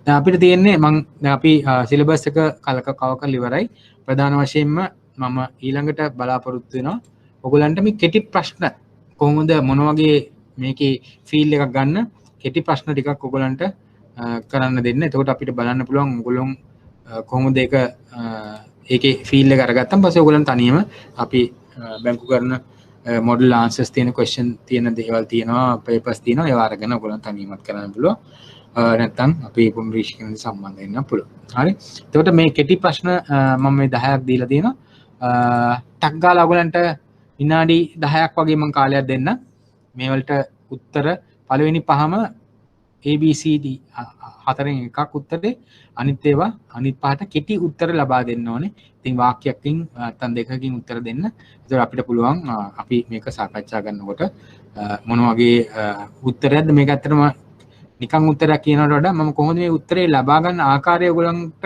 දැන් අපිට තියෙන්නේ දැන් අපි සිලබස් එක කලක කවකල් ඉවරයි. ප්‍රධාන වශයෙන්ම මම ඊළඟට බලාපොරොත්තු වෙනවා ඔයගලන්ට මේ කෙටි ප්‍රශ්න කොහොමද මොන වගේ මේකේ ෆීල් එකක් ගන්න කෙටි ප්‍රශ්න ටිකක් ඔයගලන්ට කරන්න දෙන්න. එතකොට අපිට බලන්න පුළුවන් ඔයගොල්ලෝ කොහොමද ඒක ඒකේ ෆීල් එක අරගත්තම පස්සේ ඔයගලන් තනියම අපි බැංකු කරන මොඩල් ආන්සර්ස් තියෙන ක්වෙස්චන් තියෙන දේවල් තියෙනවා පේපර්ස් තියෙනවා ඒවා අරගෙන ඔයගොල්ලන් තනියමත් කරන්න පුළුවන්. නැත්තම් අපි පුනරීක්ෂණය සම්බන්ධ වෙන්න පුළුවන්. හරි. එතකොට මේ කෙටි ප්‍රශ්න මම මේ 10ක් දීලා තියෙනවා. ටක් ගාලා ඔයගලන්ට විනාඩි 10ක් වගේ මම කාලයක් දෙන්න. මේ වලට උත්තර පළවෙනි පහම ABCD හතරෙන් එකක් උත්තරේ අනිත් ඒවා අනිත් පහට කෙටි උත්තර ලබා දෙන්න ඕනේ. ඉතින් වාක්‍යයකින් නැත්නම් දෙකකින් උත්තර දෙන්න. ඒතර අපිට පුළුවන් අපි මේක සාකච්ඡා කරනකොට මොන වගේ උත්තරයක්ද මේක ඇත්තටම නිකන් උත්තරයක් කියනවට වඩා මම කොහොමද මේ උත්තරේ ලබා ගන්න ආකාරය ඔයගලන්ට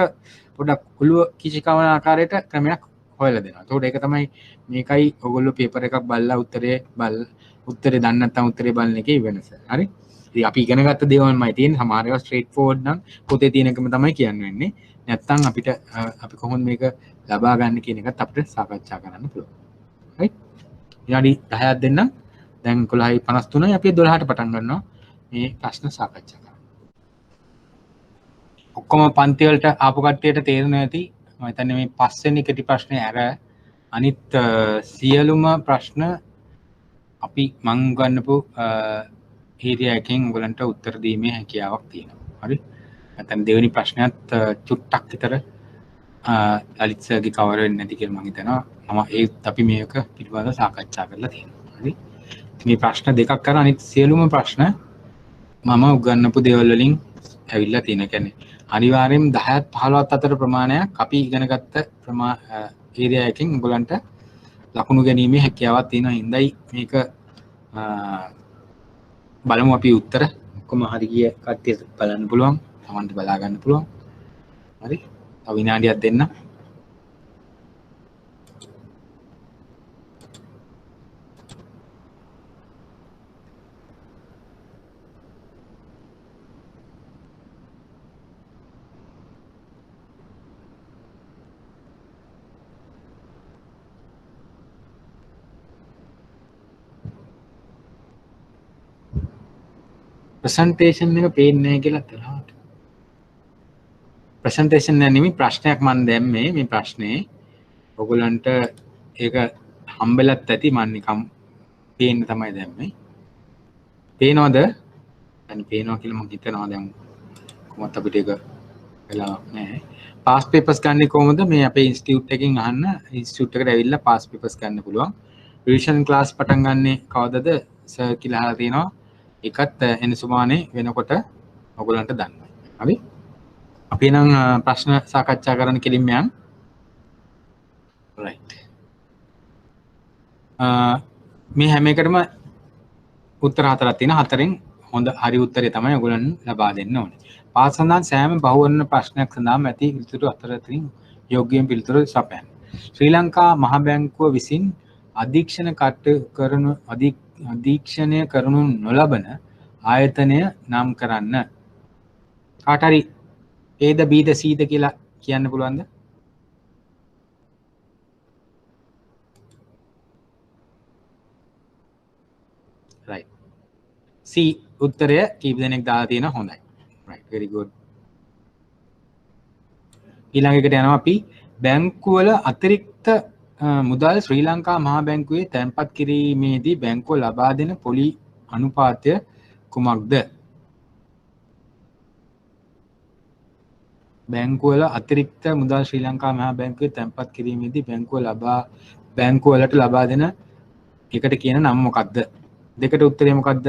පොඩ්ඩක් ඔළුව කිචිකවන ආකාරයට ක්‍රමයක් හොයලා දෙනවා. ඒතකොට ඒක තමයි මේකයි ඔයගොල්ලෝ පේපර් එකක් බලලා උත්තරේ දන්නේ නැත්නම් උත්තරේ බලන එකේ වෙනස. හරි? ඉතින් අපි ඉගෙන ගත්ත දේවල්මයි තියෙන්නේ. සමහර ඒවා ස්ට්‍රේට් ෆෝවර්ඩ් නම් පොතේ තියෙන එකම තමයි කියන්න වෙන්නේ. නැත්නම් අපිට අපි කොහොමද මේක ලබා ගන්න කියන එකත් අපිට සාකච්ඡා කරන්න පුළුවන්. හරි? විනාඩි 10ක් දෙන්නම්. දැන් 11:53යි අපි 12ට පටන් ගන්නවා. මේ ප්‍රශ්න සාකච්ඡා කරන්න. ඔක්කොම පන්ති වලට ආපු කට්ටියට තේරෙනවා ඇති. මම හිතන්නේ මේ පස්වෙනි කෙටි ප්‍රශ්නේ අර අනිත් සියලුම ප්‍රශ්න අපි මං ගන්නපු ඒරියා එකෙන් ඔයගලන්ට උත්තර දීමේ හැකියාවක් තියෙනවා. හරි. නැත්නම් දෙවෙනි ප්‍රශ්නයත් චුට්ටක් විතර ලලිත් සර්ගේ කවර වෙන්නේ නැති කියලා මම හිතනවා. ඒත් අපි මේක පිළිබඳව සාකච්ඡා කරලා තියෙනවා. හරි. මේ ප්‍රශ්න දෙකක් කරා අනිත් සියලුම ප්‍රශ්න මම උගන්වපු දේවල් වලින් ඇවිල්ලා තියෙන. කියන්නේ අනිවාර්යෙන් 10ත් 15ත් අතර ප්‍රමාණයක් අපි ඉගෙන ගත්ත ඒරියා එකකින් ඔයගලන්ට ලකුණු ගැනීමේ හැකියාවක් තියෙනවා. හින්දායි මේක බලමු අපි උත්තර ඔක්කොම හරි ගිය කට්ටියට බලන්න පුළුවන්. තමන්ට බලා ගන්න පුළුවන්. හරි. තව විනාඩියක් දෙන්න. ප්‍රසන්ටේෂන් එක පේන්නේ නැහැ කියලා තරහට. ප්‍රසන්ටේෂන් එක නෙමෙයි ප්‍රශ්නයක් මම දැම්මේ. මේ ප්‍රශ්නේ ඔයගලන්ට ඒක හම්බෙලත් ඇති මම නිකම් පේන්න තමයි දැම්මේ. පේනවද? දැන් පේනවා කියලා මම හිතනවා දැන් කොහොමද අපිට ඒක වෙලාවක් නැහැ. පාස් පේපර්ස් ගන්න කොහොමද? මේ අපේ ඉන්ස්ටිටියුට් එකකින් අහන්න. ඉන්ස්ටිටියුට් එකට ඇවිල්ලා පාස් පේපර්ස් ගන්න පුළුවන්. රිවිෂන් ක්ලාස් පටන් ගන්නෙ කවදද? සර් කියලා අහලා තියෙනවා. එකත් එන සුමානේ වෙනකොට ඔයගලන්ට දන්නවා. හරි? අපි නම් ප්‍රශ්න සාකච්ඡා කරන්න කෙලින්ම යන්න. right. මේ හැම එකටම උත්තර හතරක් තියෙනවා. හතරෙන් හොඳ හරි උත්තරේ තමයි ඔයගලන් ලබා දෙන්න ඕනේ. පාස් සඳහන් සෑම බහුවර්ණ ප්‍රශ්නයක් සඳහාම ඇති පිළිතුරු හතරකින් යෝග්‍යම පිළිතුරු සපයන්න. ශ්‍රී ලංකා මහ බැංකුව විසින් අධීක්ෂණය කරනු නොලබන ආයතනය නම් කරන්න. කාට හරි Aද Bද Cද කියලා කියන්න පුළුවන්ද? right. C උත්තරය කීප දෙනෙක් දාලා තියෙනවා. හොඳයි. right, very good. ඊළඟ එකට යනවා අපි බැංකුවල අතිරික්ත මුදල් ශ්‍රී ලංකා මහා බැංකුවේ තැන්පත් කිරීමේදී බැංකුව ලබා දෙන පොලි අනුපාතය කුමක්ද? බැංකුවල අතිරික්ත මුදල් ශ්‍රී ලංකා මහා බැංකුවේ තැන්පත් කිරීමේදී බැංකුවලට ලබා දෙන එකට කියන නම මොකක්ද? දෙකට උත්තරේ මොකක්ද?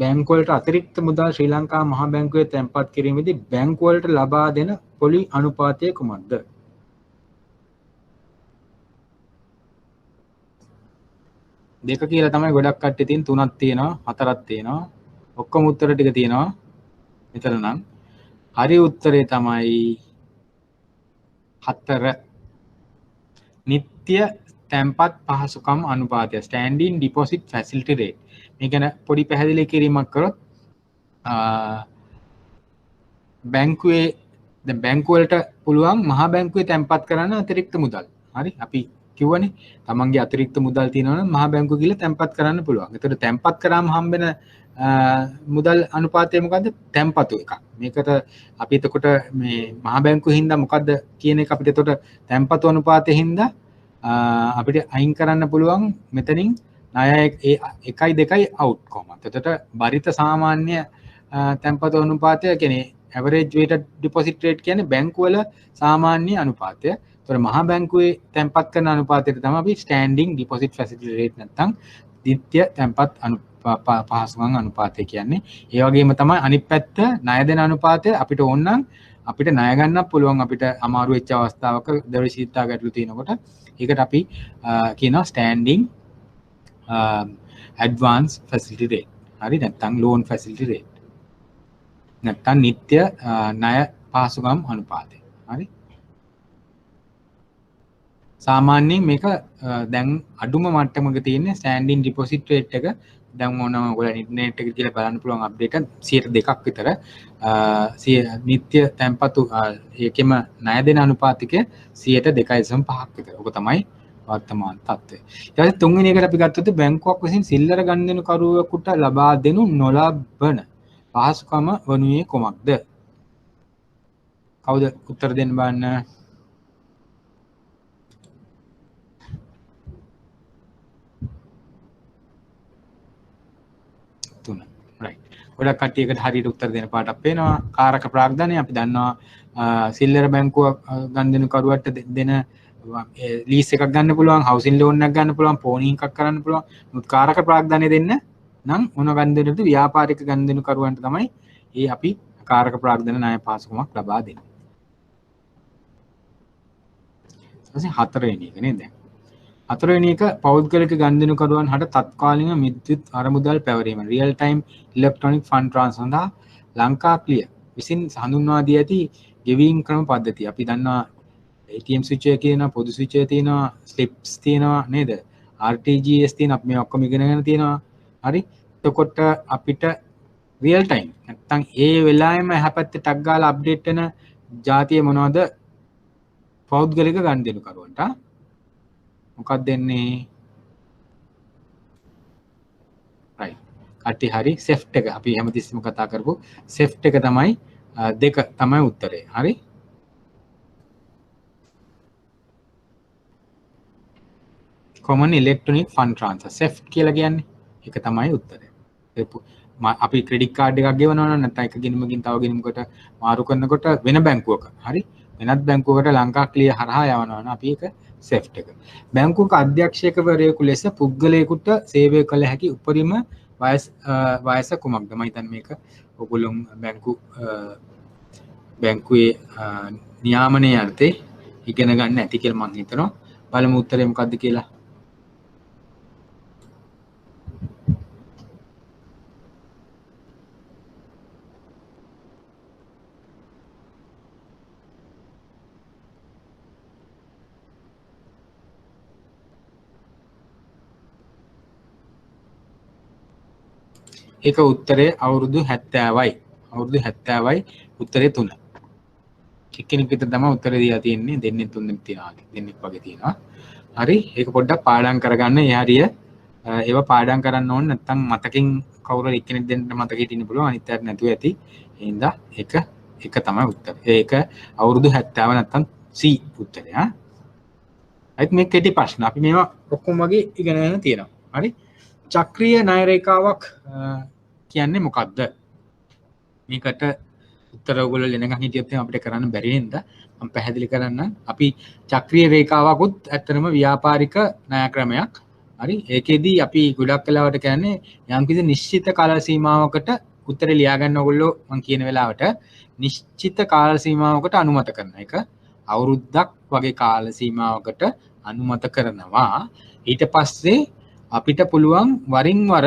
බැංකු වලට අතිරික්ත මුදල් ශ්‍රී ලංකා මහා බැංකුවේ තැන්පත් කිරීමේදී බැංකු වලට ලබා දෙන පොලි අනුපාතය කුමක්ද? දෙක කියලා තමයි ගොඩක් කට්ටිය තියෙන, තුනක් තියෙනවා, හතරක් තියෙනවා. ඔක්කොම උත්තර ටික තියෙනවා. මෙතන නම් හරි උත්තරේ තමයි 4. නිත්‍ය තැන්පත් පහසුකම් අනුපාතය, standing deposit facility rate. මේ ගැන පොඩි පැහැදිලි කිරීමක් කරොත් බැංකුවේ දැන් බැංකු වලට පුළුවන් මහා බැංකුවේ තැන්පත් කරන්න අතිරික්ත මුදල්. හරි, අපි කිව්වනේ තමන්ගේ අතිරික්ත මුදල් තියෙනවා නම් මහා බැංකුව ගිහලා තැන්පත් කරන්න පුළුවන්. ඒතර තැන්පත් කරාම හම්බෙන මුදල් අනුපාතය මොකද්ද? තැන්පතු එකක්. මේකට අපි එතකොට මේ මහා බැංකුවේ හින්දා මොකද්ද කියන එක අපිට එතකොට තැන්පතු අනුපාතයේ හින්දා අපිට අයින් කරන්න පුළුවන් මෙතනින් ණය 1යි 2යි අවුට් කොහොමද? එතකොට බරිත සාමාන්‍ය තැන්පතු අනුපාතය කියන්නේ average weighted deposit rate කියන්නේ බැංකු වල සාමාන්‍ය අනුපාතය. ඒතර මහා බැංකුවේ තැන්පත් කරන අනුපාතයට තමයි අපි standing deposit facility rate නැත්නම් නිත්‍ය තැන්පත් පහසුකම් අනුපාතය කියන්නේ. ඒ වගේම තමයි අනිත් පැත්ත ණය දෙන අනුපාතය. අපිට ඕන නම් අපිට ණය ගන්නත් පුළුවන් අපිට අමාරු වෙච්ච අවස්ථාවක දවසිතා ගැටලු තියෙනකොට. ඒකට අපි කියනවා standing advance facility rate. හරි, නැත්නම් loan facility rate. නැත්නම් නිත්‍ය ණය පහසුකම් අනුපාතය. හරි. සාමාන්‍යයෙන් මේක දැන් අඩුම මට්ටමක තියෙන standing deposit rate එක දැන් ඕනම ඔයගොල්ලෝ ඉන්ටර්නෙට් එකේ කියලා බලන්න පුළුවන් අප්ඩේට් එක 2% විතර නිත්‍ය තැන්පතු ඒකෙම ණය දෙන අනුපාතිකය 2.5% විතර. ඔක තමයි වර්තමාන තත්ත්වය. ඊට පස්සේ තුන්වෙනි එකට අපි ගත්තොත් බැංකුවක් විසින් සිල්ලර ගනුදෙනු කරුවෙකුට ලබා දෙනු නොලබන පහසුකම වනුයේ කුමක්ද? කවුද උත්තර දෙන්න බලන්න? ගොඩක් කට්ටියකට හරියට උත්තර දෙන පාටක් පේනවා. කාරක ප්‍රාග්ධනය අපි දන්නවා සිල්ලර බැංකුව ගනුදෙනු කරුවට දෙන ලීස් එකක් ගන්න පුළුවන්, හවුසින් ලෝන් එකක් ගන්න පුළුවන්, පෝනි එකක් කරන්න පුළුවන්. මුත් කාරක ප්‍රාග්ධනය දෙන්න නම් මොන ගනුදෙනුද? ව්‍යාපාරික ගනුදෙනු කරුවන්ට තමයි ඒ අපි කාරක ප්‍රාග්ධන ණය පහසුකමක් ලබා දෙන්නේ. ඊට හතරවෙනි එක නේද? හතරවෙනි එක පෞද්ගලික ගනුදෙනු කරුවන් හට තත්කාලීන විද්‍යුත් අරමුදල් පැවරීම real time electronic fund transfer සඳහා ලංකා ක්ලියර් විසින් හඳුන්වා දී ඇති ගෙවීම් ක්‍රම පද්ධතිය. අපි දන්නවා ATM switch එක තියෙනවා, පොදු switch එක තියෙනවා, slips තියෙනවා නේද? RTGS තියෙනවා, අපි මේ ඔක්කොම ඉගෙනගෙන තියෙනවා. හරි. එතකොට අපිට real time නැත්තම් ඒ වෙලාවෙම එහා පැත්තේ ටක් ගාලා අප්ඩේට් වෙන જાතිය මොනවද? පෞද්ගලික ගනුදෙනු කරුවන්ට මොකක්ද දෙන්නේ? right. කට්ටි හරි. සෙෆ්ට් එක අපි හැමතිස්සෙම කතා කරපු සෙෆ්ට් එක තමයි දෙක තමයි උත්තරේ. හරි. common electronic fund transfer සෙෆ්ට් කියලා කියන්නේ ඒක තමයි උත්තරේ. අපි ක්‍රෙඩිට් කාඩ් එකක් ගෙවනවා නම් නැත්නම් එක ගිණුමකින් තව ගිණුමකට මාරු කරනකොට වෙන බැංකුවක හරි වෙනත් බැංකුවකට ලංකා ක්ලියර් හරහා යවනවා නම් අපි ඒක සෙෆ්ට් එක. බැංකුවක අධ්‍යක්ෂකවරයෙකු ලෙස පුද්ගලයෙකුට සේවය කළ හැකි උපරිම වයස කුමක්ද? මම හිතන්නේ මේක ඔයගොල්ලෝ බැංකුවේ නියාමනයේ අර්ථේ ඉගෙන ගන්න ඇති කියලා මම හිතනවා. බලමු උත්තරේ මොකක්ද කියලා. ඒක උත්තරේ අවුරුදු 70යි. අවුරුදු 70යි උත්තරේ 3. එක්කෙනෙක් විතර තමයි උත්තරේ දීලා තියෙන්නේ. දෙන්නේ තුන් දෙනෙක් තියනවා. දෙන්නෙක් වගේ තියෙනවා. හරි. ඒක පොඩ්ඩක් පාඩම් කරගන්න. ඒ හරිය ඒවා පාඩම් කරන්න ඕනේ. නැත්නම් මතකින් කවුරු එක්කෙනෙක් දෙන්න මතක හිටින්න පුළුවන්. අනිත් අයට නැතුව ඇති. ඒ හින්දා එක තමයි උත්තරේ. ඒක අවුරුදු 70 නැත්නම් C උත්තරේ. හා. අයිත් මේ කෙටි ප්‍රශ්න. අපි මේවා ඔක්කොම වගේ ඉගෙනගෙන තියෙනවා. හරි. චක්‍රීය ණය රේඛාවක් කියන්නේ මොකක්ද? මේකට උත්තර ඔයගොල්ලෝ ලෙනගන් හිටියොත් අපිට කරන්න බැරි හින්දා මම පැහැදිලි කරන්න. අපි චක්‍රීය රේඛාවකුත් ඇත්තටම ව්‍යාපාරික ණය ක්‍රමයක්. හරි ඒකෙදී අපි ගොඩක් වෙලාවට කියන්නේ යම්කිසි නිශ්චිත කාල සීමාවකට උත්තර ලියා ගන්න ඕගොල්ලෝ මම කියන වෙලාවට නිශ්චිත කාල සීමාවකට අනුමත කරන එක අවුරුද්දක් වගේ කාල සීමාවකට අනුමත කරනවා ඊට පස්සේ අපිට පුළුවන් වරින් වර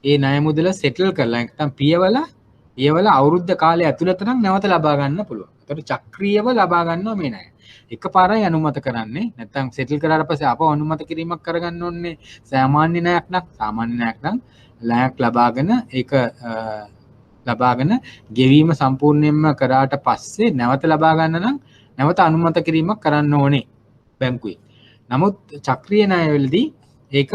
ඒ ණය මුදල සෙටල් කරලා නැත්නම් පියවල අවුරුද්ද කාලය ඇතුළත නම් නැවත ලබා ගන්න පුළුවන්. ඒකට චක්‍රීයව ලබා ගන්නවා මේ ණය. එකපාරයි අනුමත කරන්නේ නැත්නම් සෙටල් කරාට පස්සේ ආපහු අනුමත කිරීමක් කරගන්න ඕනේ සාමාන්‍ය ණයක් නම් ණයක් ලබාගෙන ඒක ලබාගෙන ගෙවීම සම්පූර්ණයෙන්ම කරාට පස්සේ නැවත ලබා ගන්න නම් නැවත අනුමත කිරීමක් කරන්න ඕනේ බැංකුවේ. නමුත් චක්‍රීය ණයවලදී ඒක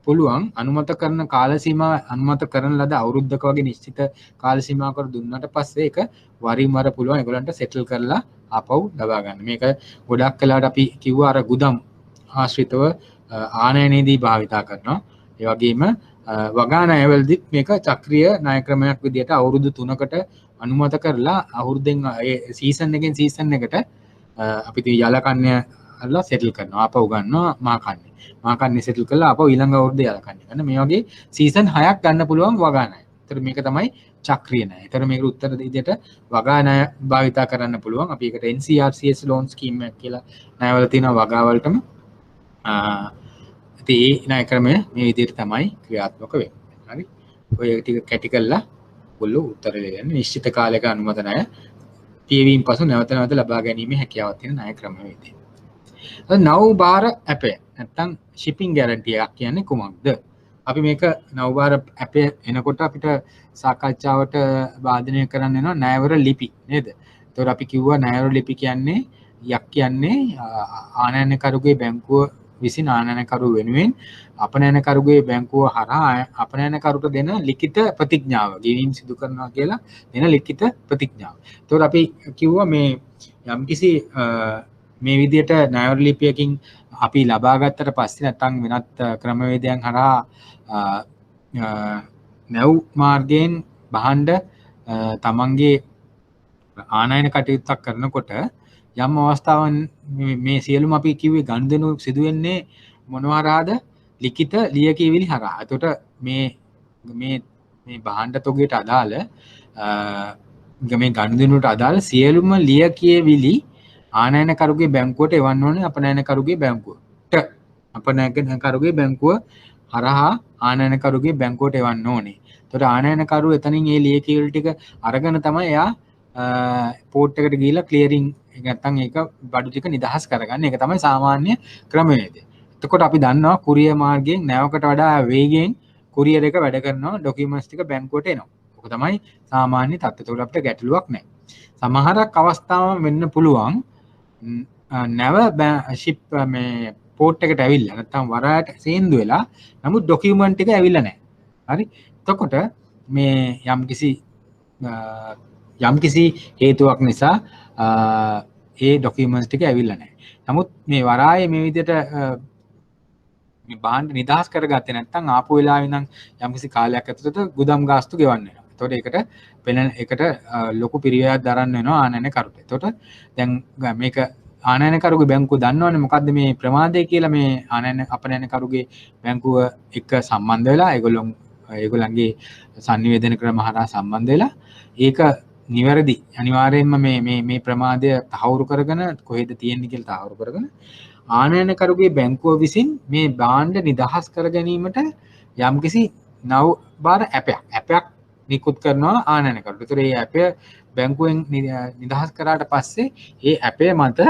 පුළුවන් අනුමත කරන කාල සීමාව අනුමත කරන ලද අවුරුද්දක වගේ නිශ්චිත කාල සීමාවකට දුන්නාට පස්සේ ඒක වරින් වර පුළුවන් ඒගොල්ලන්ට සෙටල් කරලා ආපහු ලබා ගන්න. මේක ගොඩක් වෙලාවට අපි කිව්වා අර ගුදම් ආශ්‍රිතව ආනයනයේදී භාවිතා කරනවා. ඒ වගේම වගා ණයවලදීත් මේක චක්‍රීය ණය ක්‍රමයක් විදිහට අවුරුදු 3කට අනුමත කරලා අවුරුද්දෙන් ඒ සීසන් එකෙන් සීසන් එකට අපි යල කන්‍ය අල්ලා සෙටල් කරනවා. ආපහු ගන්නවා මා කන්නේ සෙටල් කරලා ආපහු ඊළඟ අවුරුද්දේ යල කන්‍ය ගන්න. මේ වගේ සීසන් 6ක් ගන්න පුළුවන් වගා ණය. ඒතර මේක තමයි චක්‍රීය ණය. ඒතර මේකට උත්තර විදිහට වගා ණය භාවිතා කරන්න පුළුවන්. අපි ඒකට NCRCS loan scheme එකක් කියලා ණයවල තියෙන වගා වලටම ඉතින් ඒ ණය ක්‍රමය මේ විදිහට තමයි ක්‍රියාත්මක වෙන්නේ. හරි. ඔය ටික කැටි කරලා ඔයගොල්ලෝ උත්තර දෙන්න නිශ්චිත කාලයක අනුමත ණය පියවීම පසු නැවත ලබා ගැනීමේ හැකියාවක් තියෙන ණය ක්‍රමවේදය. නෞබාර ඇපය නැත්නම් shipping guarantee එකක් කියන්නේ කුමක්ද? අපි මේක නෞබාර ඇපය එනකොට අපිට සාකච්ඡාවට වාදනය කරන්න වෙනවා ණයවර ලිපි නේද? ඒතකොට අපි කිව්වා ණයවර ලිපි කියන්නේ ආනයනකරුගේ බැංකුව විසින් ආනයනකරු වෙනුවෙන් අපනයනකරුගේ බැංකුව හරහා අපනයනකරුට දෙන ලිඛිත ප්‍රතිඥාව ගෙවීම් සිදු කරනවා කියලා දෙන ලිඛිත ප්‍රතිඥාව. ඒතකොට අපි කිව්වා මේ යම්කිසි මේ විදිහට ණයවර ලිපියකින් අපි ලබා ගත්තට පස්සේ නැත්නම් වෙනත් ක්‍රමවේදයන් හරහා නැව් මාර්ගයෙන් බහඬ තමන්ගේ ආනයන කටයුත්තක් කරනකොට යම් අවස්ථාවන් මේ සියලුම අපි කිව්වේ ගනුදෙනු සිදු වෙන්නේ මොනවා හරහාද ලිඛිත ලියකියවිලි හරහා. එතකොට මේ බහඬ තොගයට අදාළ මේ ගනුදෙනුට අදාළ සියලුම ලියකියවිලි ආනයනකරුගේ බැංකුවට එවන්න ඕනේ අපනයනකරුගේ බැංකුවට. අපනයනකරුගේ බැංකුව හරහා ආනයනකරුගේ බැංකුවට එවන්න ඕනේ. එතකොට ආනයනකරු එතනින් මේ ලියකියවිලි ටික අරගෙන තමයි එයා පෝට් එකට ගිහිල්ලා ක්ලියරින් නැත්නම් ඒක බඩු ටික නිදහස් කරගන්න. ඒක තමයි සාමාන්‍ය ක්‍රමවේදය. එතකොට අපි දන්නවා කුරියර් මාර්ගයෙන් නැවකට වඩා වේගයෙන් කුරියර් එක වැඩ කරනවා ඩොකියුමන්ට්ස් ටික බැංකුවට එනවා. ඔක තමයි සාමාන්‍ය තත්ත්වය. ඒකට අපිට ගැටලුවක් නැහැ. සමහරක් අවස්ථාවන් වෙන්න පුළුවන් නැව ෂිප් මේ පෝට් එකට ඇවිල්ලා නැත්නම් වරායට සේන්දු වෙලා නමුත් ඩොකියුමන්ට් එක ඇවිල්ලා නැහැ. හරි. එතකොට මේ යම්කිසි හේතුවක් නිසා ඒ ඩොකියුමන්ට්ස් ටික ඇවිල්ලා නැහැ. නමුත් මේ වරායේ මේ විදිහට මේ බාණ්ඩ නිදහස් කරගත්තේ නැත්නම් ආපු වෙලාවෙ ඉඳන් යම්කිසි කාලයක් ඇතුළත ගුදම් ගාස්තු ගෙවන්න වෙනවා. ඒකට ලොකු පිරිවැයක් දරන්න වෙනවා ආනයනකරුට. එතකොට දැන් මේක ආනයනකරුගේ බැංකුව දන්නවනේ මොකද්ද මේ ප්‍රමාදය කියලා මේ අපනයනකරුගේ බැංකුව එක්ක සම්බන්ධ වෙලා ඒගොල්ලන්ගේ sannivedana ක්‍රම හරහා සම්බන්ධ වෙලා ඒක නිවැරදි අනිවාර්යයෙන්ම මේ ප්‍රමාදය තහවුරු කරගෙන කොහෙද තියෙන්නේ කියලා තහවුරු කරගෙන ආනයනකරුගේ බැංකුව විසින් මේ බාණ්ඩ නිදහස් කර ගැනීමට යම්කිසි නවබාර ඇපයක් නිකුත් කරනවා ආනයනකරුට. ඒතර මේ ඇපය බැංකුවෙන් නිදහස් කරාට පස්සේ ඒ ඇපය මත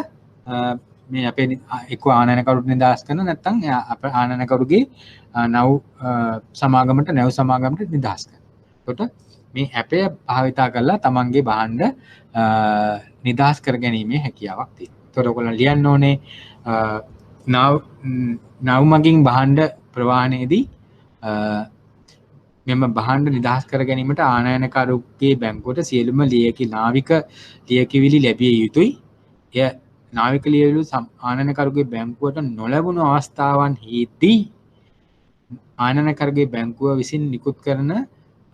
මේ අපේ එක්ක ආනයනකරුට නිදහස් කරන නැත්නම් ආනයනකරුගේ නැව් සමාගමට නිදහස් කරනවා. එතකොට මේ ඇපය භාවිතා කරලා තමන්ගේ බාණ්ඩ නිදහස් කර ගැනීමේ හැකියාවක් තියෙනවා. එතකොට ඔයගොල්ලෝ ලියන්න ඕනේ නැව් මගින් බාණ්ඩ ප්‍රවාහනයේදී මෙම බාණ්ඩ නිදහස් කර ගැනීමට ආනයනකරුගේ බැංකුවට සියලුම නාවික ලියකියවිලි ලැබිය යුතුයි. එය නාවික ලියවිලි ආනයනකරුගේ බැංකුවට නොලැබුණු අවස්ථාවන්හිදී ආනයනකරුගේ බැංකුව විසින් නිකුත් කරන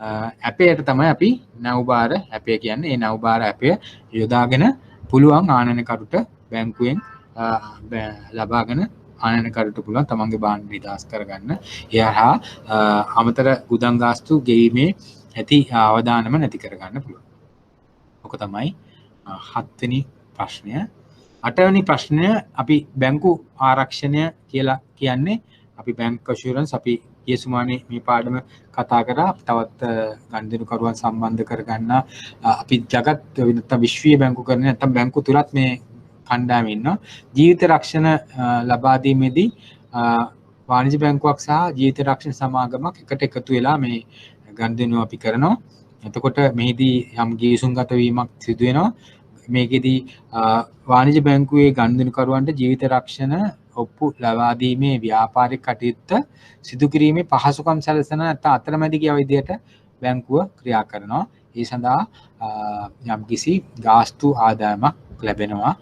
ඇපයට තමයි අපි නෞබාර ඇපය කියන්නේ. ඒ නෞබාර ඇපය යොදාගෙන පුළුවන් ආනයනකරුට බැංකුවෙන් ලබාගෙන ආනයනකරුට පුළුවන් තමන්ගේ භාණ්ඩ නිදහස් කරගන්න. ඒ හරහා අමතර ගුදන් ගාස්තු ගෙවීමේ ඇති අවදානම නැති කරගන්න පුළුවන්. ඔක තමයි 7 වෙනි ප්‍රශ්නය. 8 වෙනි ප්‍රශ්නය අපි බැංකු ආරක්ෂණය කියලා කියන්නේ අපි බැංක් ඇෂුරන්ස් අපි ඊයේ සුමානේ මේ පාඩම කතා කරා. තවත් ගනුදෙනුකරුවන් සම්බන්ධ කරගන්න අපි ජගත් නැත්නම් විශ්වීය බැංකු කරන නැත්නම් බැංකු තුලත් මේ කණ්ඩායම ඉන්නවා. ජීවිත රක්ෂණ ලබා දීමේදී වාණිජ්‍ය බැංකුවක් සහ ජීවිත රක්ෂණ සමාගමක් එකට එකතු වෙලා මේ ගනුදෙනු අපි කරනවා. එතකොට මෙහිදී යම් ගිවිසුම්ගත වීමක් සිදු වෙනවා. මේකෙදී වාණිජ්‍ය බැංකුවේ ගනුදෙනුකරුවන්ට ජීවිත රක්ෂණ ඔප්පු ලබා දීමේ ව්‍යාපාරික කටයුත්ත සිදු කිරීමේ පහසුකම් සැලසෙන නැත්නම් අතරමැදි කියා විදිහට බැංකුව ක්‍රියා කරනවා. ඒ සඳහා යම්කිසි ගාස්තු ආදායමක් ලැබෙනවා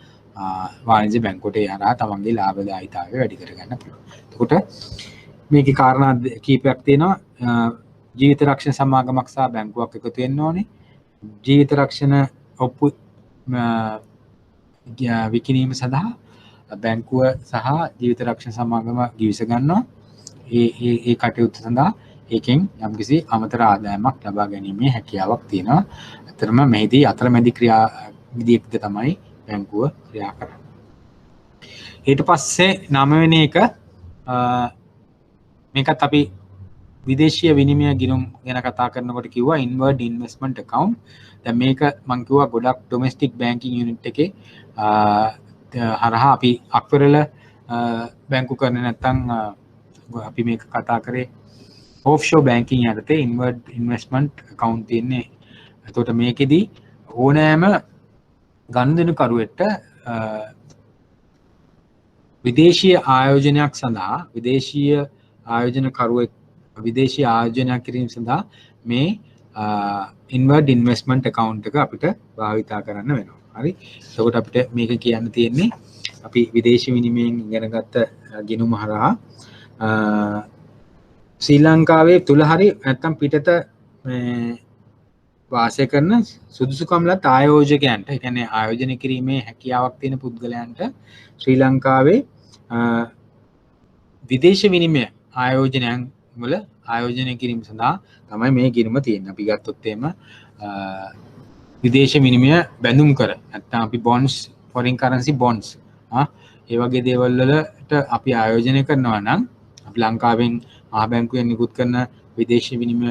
වාණිජ්‍ය බැංකුවට. ඒ හරහා තමන්ගේ ලාභදායීතාවය වැඩි කරගන්න පුළුවන්. එතකොට මේකේ කාරණා කීපයක් තියෙනවා. ජීවිත රක්ෂණ සමාගමක් සහ බැංකුවක් එකතු වෙන්න ඕනේ. ජීවිත රක්ෂණ ඔප්පු විකිණීම සඳහා බැංකුව සහ ජීවිත රක්ෂණ සමාගම ගිවිස ගන්නවා. ඒ කටයුතු සඳහා ඒකෙන් යම්කිසි අමතර ආදායමක් ලබා ගැනීමේ හැකියාවක් තියෙනවා. අතරම මෙහිදී අතරමැදි ක්‍රියා විදිහකට තමයි බැංකුව ක්‍රියා කරන්නේ. ඊට පස්සේ 9 වෙනි එක මේකත් අපි විදේශීය විනිමය ගිණුම් ගැන කතා කරනකොට කිව්වා ඉන්වර්ඩ් ඉන්වෙස්ට්මන්ට් account. දැන් මේක මම කිව්වා ගොඩක් ඩොමෙස්ටික් බැංකින් යුනිට් එකේ හරහා අපි අක්වරල බැංකු කරන නැත්නම් අපි මේක කතා කරේ offshore banking යටතේ inward investment account තියෙන්නේ. එතකොට මේකෙදි ඕනෑම ගනුදෙනුකරුවෙක්ට විදේශීය ආයෝජනයක් සඳහා විදේශීය ආයෝජනයක් කිරීම සඳහා මේ inward investment account එක අපිට භාවිතා කරන්න වෙනවා. හරි. එතකොට අපිට මේක කියන්න තියෙන්නේ අපි විදේශ විනිමයෙන් ඉගෙනගත්ත ගිණුම හරහා ශ්‍රී ලංකාවේ තුල හරි නැත්නම් පිටත වාසය කරන සුදුසුකම්ලත් ආයෝජකයන්ට, ඒ කියන්නේ ආයෝජනය කිරීමේ හැකියාවක් තියෙන පුද්ගලයන්ට ශ්‍රී ලංකාවේ විදේශ විනිමය ආයෝජනයන් වල ආයෝජනය කිරීම සඳහා තමයි මේ ගිණුම තියෙන්නේ. අපි ගත්තොත් එහෙම විදේශ විනිමය බැඳුම් කර නැත්නම් අපි bonds, foreign currency bonds ඒ වගේ දේවල් වලට අපි ආයෝජනය කරනවා නම් අපි ලංකාවෙන් මහා බැංකුවෙන් නිකුත් කරන විදේශ විනිමය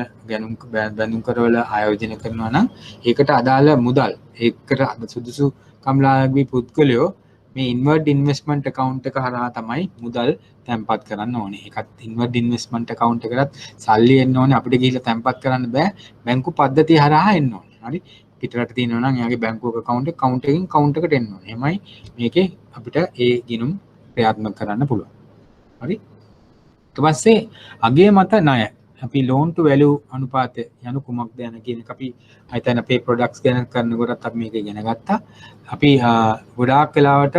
බැඳුම් කරවල ආයෝජනය කරනවා නම් ඒකට අදාළ මුදල් ඒකට සුදුසු කම්ලාභී පුද්ගලයෝ මේ ඉන්වර්ඩ් ඉන්වෙස්ට්මන්ට් account එක හරහා තමයි මුදල් තැන්පත් කරන්න ඕනේ. ඒකත් ඉන්වර්ඩ් ඉන්වෙස්ට්මන්ට් account එකකට සල්ලි එන්න ඕනේ. අපිට ගිහිල්ලා තැන්පත් කරන්න බෑ. බැංකු පද්ධතිය හරහා එන්න ඕනේ. හරි. පිටරට තියෙනවා නම් එයාගේ බැංකුවක account එකකින් account එකට එන්න ඕනේ. එමයයි මේකේ අපිට ඒ ගිණුම් ක්‍රියාත්මක කරන්න පුළුවන්. හරි. ඊට පස්සේ අගය මත ණය අපි loan to value අනුපාතය යනු කුමක්ද යන කියන එක අපි හිතන අපේ products ගැන කරනකොටත් අපි මේක ඉගෙන ගත්තා. අපි ගොඩාක් වෙලාවට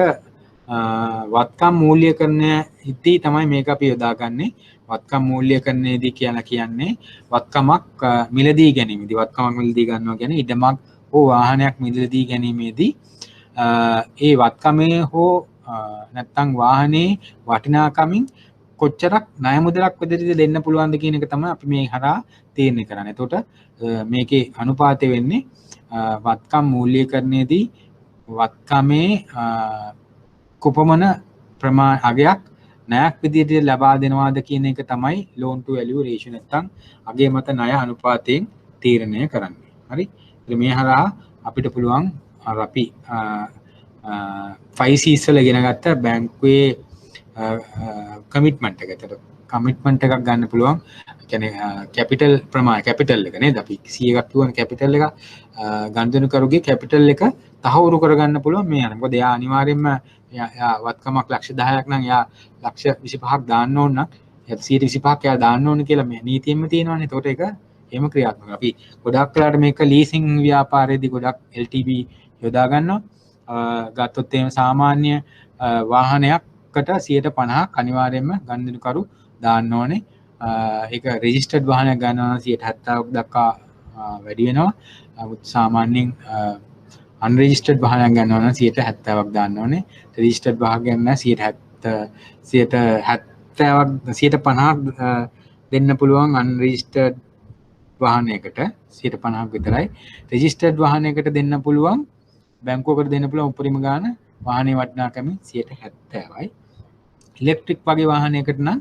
වත්කම් මූල්‍යකරණය ඉදී තමයි මේක අපි යොදාගන්නේ. වත්කම් මූල්‍යකරණයේදී කියලා කියන්නේ වත්කමක් මිලදී ගැනීමේදී වත්කමක් මිලදී ගන්නවා කියන්නේ ඉඩමක් හෝ වාහනයක් මිලදී ගැනීමේදී ඒ වත්කමේ හෝ නැත්නම් වාහනේ වටිනාකමින් කොච්චරක් ණය මුදලක් විදිහට දෙන්න පුළුවන්ද කියන එක තමයි අපි මේ හරහා තීරණය කරන්නේ. එතකොට මේකේ අනුපාතය වෙන්නේ වත්කම් මූල්‍යකරණයේදී වත්කමේ කුපමණ අගයක් ණයක් විදිහට ලබා දෙනවාද කියන එක තමයි loan to value ratio නැත්නම් අගය මත ණය අනුපාතයෙන් තීරණය කරන්නේ. හරි. ඉතින් මේ හරහා අපිට පුළුවන් අපි 5Cs වල ඉගෙන ගත්ත බැංකුවේ කමිට්මන්ට් එක. ඒතර කමිට්මන්ට් එකක් ගන්න පුළුවන්. ඒ කියන්නේ කැපිටල් ප්‍රමාණය කැපිටල් එක නේද? අපි 100 එකක් කියවන කැපිටල් එක ගනුදෙනුකරුගේ කැපිටල් එක තහවුරු කරගන්න පුළුවන් මේ යන. මොකද එයා අනිවාර්යයෙන්ම එයා වත්කමක් ලක්ෂ 10ක් නම් එයා ලක්ෂ 25ක් දාන්න ඕන නම් 125ක් එයා දාන්න ඕන කියලා මේ නීතියෙම තියෙනවානේ. ඒකට ඒක එහෙම ක්‍රියාත්මක. අපි ගොඩක් වෙලාවට මේක ලීසින් ව්‍යාපාරයේදී ගොඩක් LTV යොදා ගන්නවා. ගත්තොත් එහෙම සාමාන්‍ය වාහනයකට 50ක් අනිවාර්යයෙන්ම ගනුදෙනුකරු දාන්න ඕනේ. ඒක රෙජිස්ටර්ඩ් වාහනයක් ගන්නවා නම් 70ක් දක්වා වැඩි වෙනවා. සාමාන්‍යයෙන් අන්රෙජිස්ටර්ඩ් වාහනයක් ගන්නවා නම් 70ක් දාන්න ඕනේ. රෙජිස්ටර්ඩ් වාහනයක් ගන්න 70 %50ක් දෙන්න පුළුවන් අන්රිජිස්ටර්ඩ් වාහනයකට 50ක් විතරයි. රෙජිස්ටර්ඩ් වාහනයකට දෙන්න පුළුවන් බැංකුවකට දෙන්න පුළුවන් උපරිම ගාණ වාහනේ වටිනාකමින් 70%යි. ඉලෙක්ට්‍රික් වගේ වාහනයකට නම්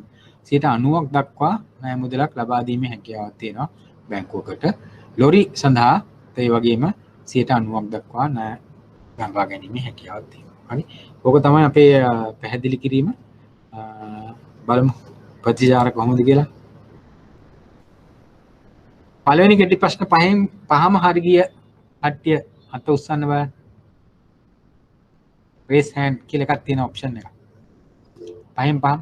90ක් දක්වා ණය මුදලක් ලබා දීමේ හැකියාවක් තියෙනවා බැංකුවකට. ලොරි සඳහා ඒ වගේම 90ක් දක්වා ණය ගන්වා ගැනීමේ හැකියාවක් තියෙනවා. හරි. ඕක තමයි අපේ පැහැදිලි කිරීම. බලමු ප්‍රතිචාර කොහොමද කියලා. පළවෙනි කෙටි ප්‍රශ්න පහම හරි ගිය කට්ටිය අත උස්සන්න බලන්න. raise hand කියලා එකක් තියෙන ඔප්ෂන් එක. පහෙන් පහම.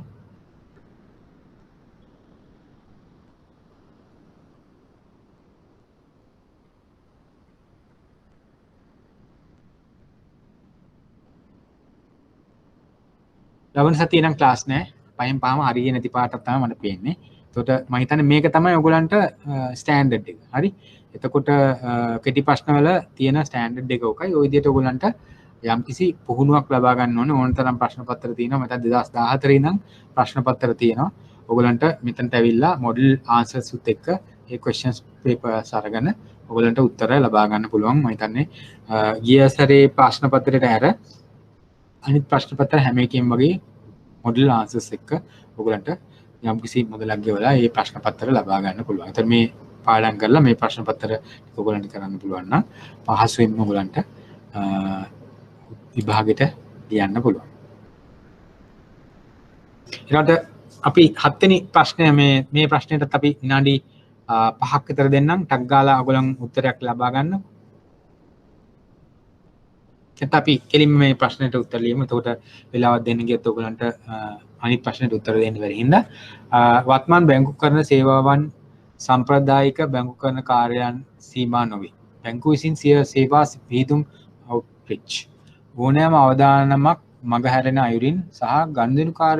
ලබන සතියේ නම් ක්ලාස් නැහැ. පහෙන් පහම හරිය නැති පාටක් තමයි මට පේන්නේ. එතකොට මම හිතන්නේ මේක තමයි ඔයගලන්ට ස්ටෑන්ඩඩ් එක. හරි. එතකොට කෙටි ප්‍රශ්නවල තියෙන ස්ටෑන්ඩඩ් එක උකයි. ওই විදිහට ඔයගලන්ට යම්කිසි පුහුණුවක් ලබා ගන්න ඕනේ. ඕන තරම් ප්‍රශ්න පත්‍ර තියෙනවා. මට 2014 ඉඳන් ප්‍රශ්න පත්‍ර තියෙනවා. ඔයගලන්ට මෙතනට ඇවිල්ලා මොඩල් ආන්සර්ස් උත් එක්ක ඒ questions papers අරගෙන ඔයගලන්ට උත්තර ලබා ගන්න පුළුවන්. මම හිතන්නේ ගිය සැරේ ප්‍රශ්න පත්‍රයට ඇර අනිත් ප්‍රශ්න පත්‍ර හැම එකෙම වගේ මොඩල් ආන්සර්ස් එක්ක ඔයගලන්ට යම්කිසි මුදලක් ගෙවලා මේ ප්‍රශ්න පත්‍ර ලබා ගන්න පුළුවන්. ඒතර මේ පාඩම් කරලා මේ ප්‍රශ්න පත්‍ර ඔයගලන්ට කරන්න පුළුවන් නම් පහසුවෙන්ම ඔයගලන්ට විභාගෙට ලියන්න පුළුවන්. ඊළඟට අපි 7 වෙනි ප්‍රශ්නය මේ ප්‍රශ්නෙටත් අපි විනාඩි 5ක් විතර දෙන්නම්. ටක් ගාලා ඔයගලන් උත්තරයක් ලබා ගන්න. එතකොට අපි කෙලින්ම මේ ප්‍රශ්නෙට උත්තර ලියමු. එතකොට වෙලාවක් දෙන්න ගියත් ඔයගලන්ට අනිත් ප්‍රශ්නෙට උත්තර දෙන්න බැරි හින්දා වත්මන් බැංකු කරන සේවාවන් සම්ප්‍රදායික බැංකු කරන කාර්යයන් සීමා නොවේ. බැංකුව විසින් සිය සේවා විහිදුම් අවුට්‍රීච් ඕනෑම අවදානමක් මගහැරෙන අයුරින් සහ ගනුදෙනුකාර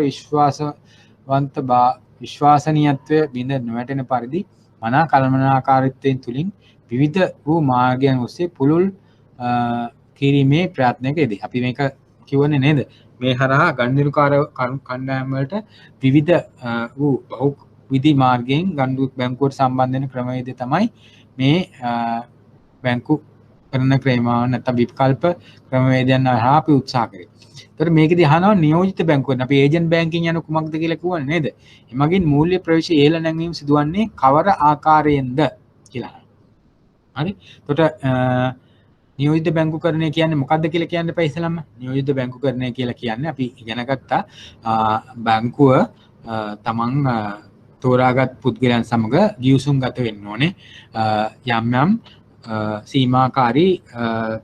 විශ්වාසනීයත්වය බිඳ නොවැටෙන පරිදි මනා කළමනාකාරීත්වයෙන් තුලින් විවිධ වූ මාර්ගයන් ඔස්සේ පුළුල් කිරීමේ ප්‍රයත්නයක යෙදේ. අපි මේක කියවන්නේ නේද? මේ හරහා ගනුදෙනුකාර කණ්ඩායම් වලට විවිධ වූ බහුවිධ මාර්ගයෙන් බැංකුවට සම්බන්ධ වෙන ක්‍රමවේදය තමයි මේ බැංකු කරන ක්‍රේමාවන් නැත්නම් විකල්ප ක්‍රමවේදයන් හරහා අපි උත්සාහ කරේ. ඒතර මේකදී අහනවා නියෝජිත බැංකුවෙන් අපි ඒජන්ට් බැංකින් යන කුමක්ද කියලා කියවන්නේ නේද? එමගින් මූල්‍ය ප්‍රවේශ ඉහළ නැංවීම සිදුවන්නේ කවර ආකාරයෙන්ද කියලා. හරි. එතකොට නියෝජිත බැංකුකරණය කියන්නේ මොකක්ද කියලා කියන්න එපා ඉස්සෙල්ලාම. නියෝජිත බැංකුකරණය කියලා කියන්නේ අපි ඉගෙන ගත්තා බැංකුව තමන් තෝරාගත් පුද්ගලයන් සමග ගිවිසුම් ගත වෙන්න ඕනේ යම් යම් සීමාකාරී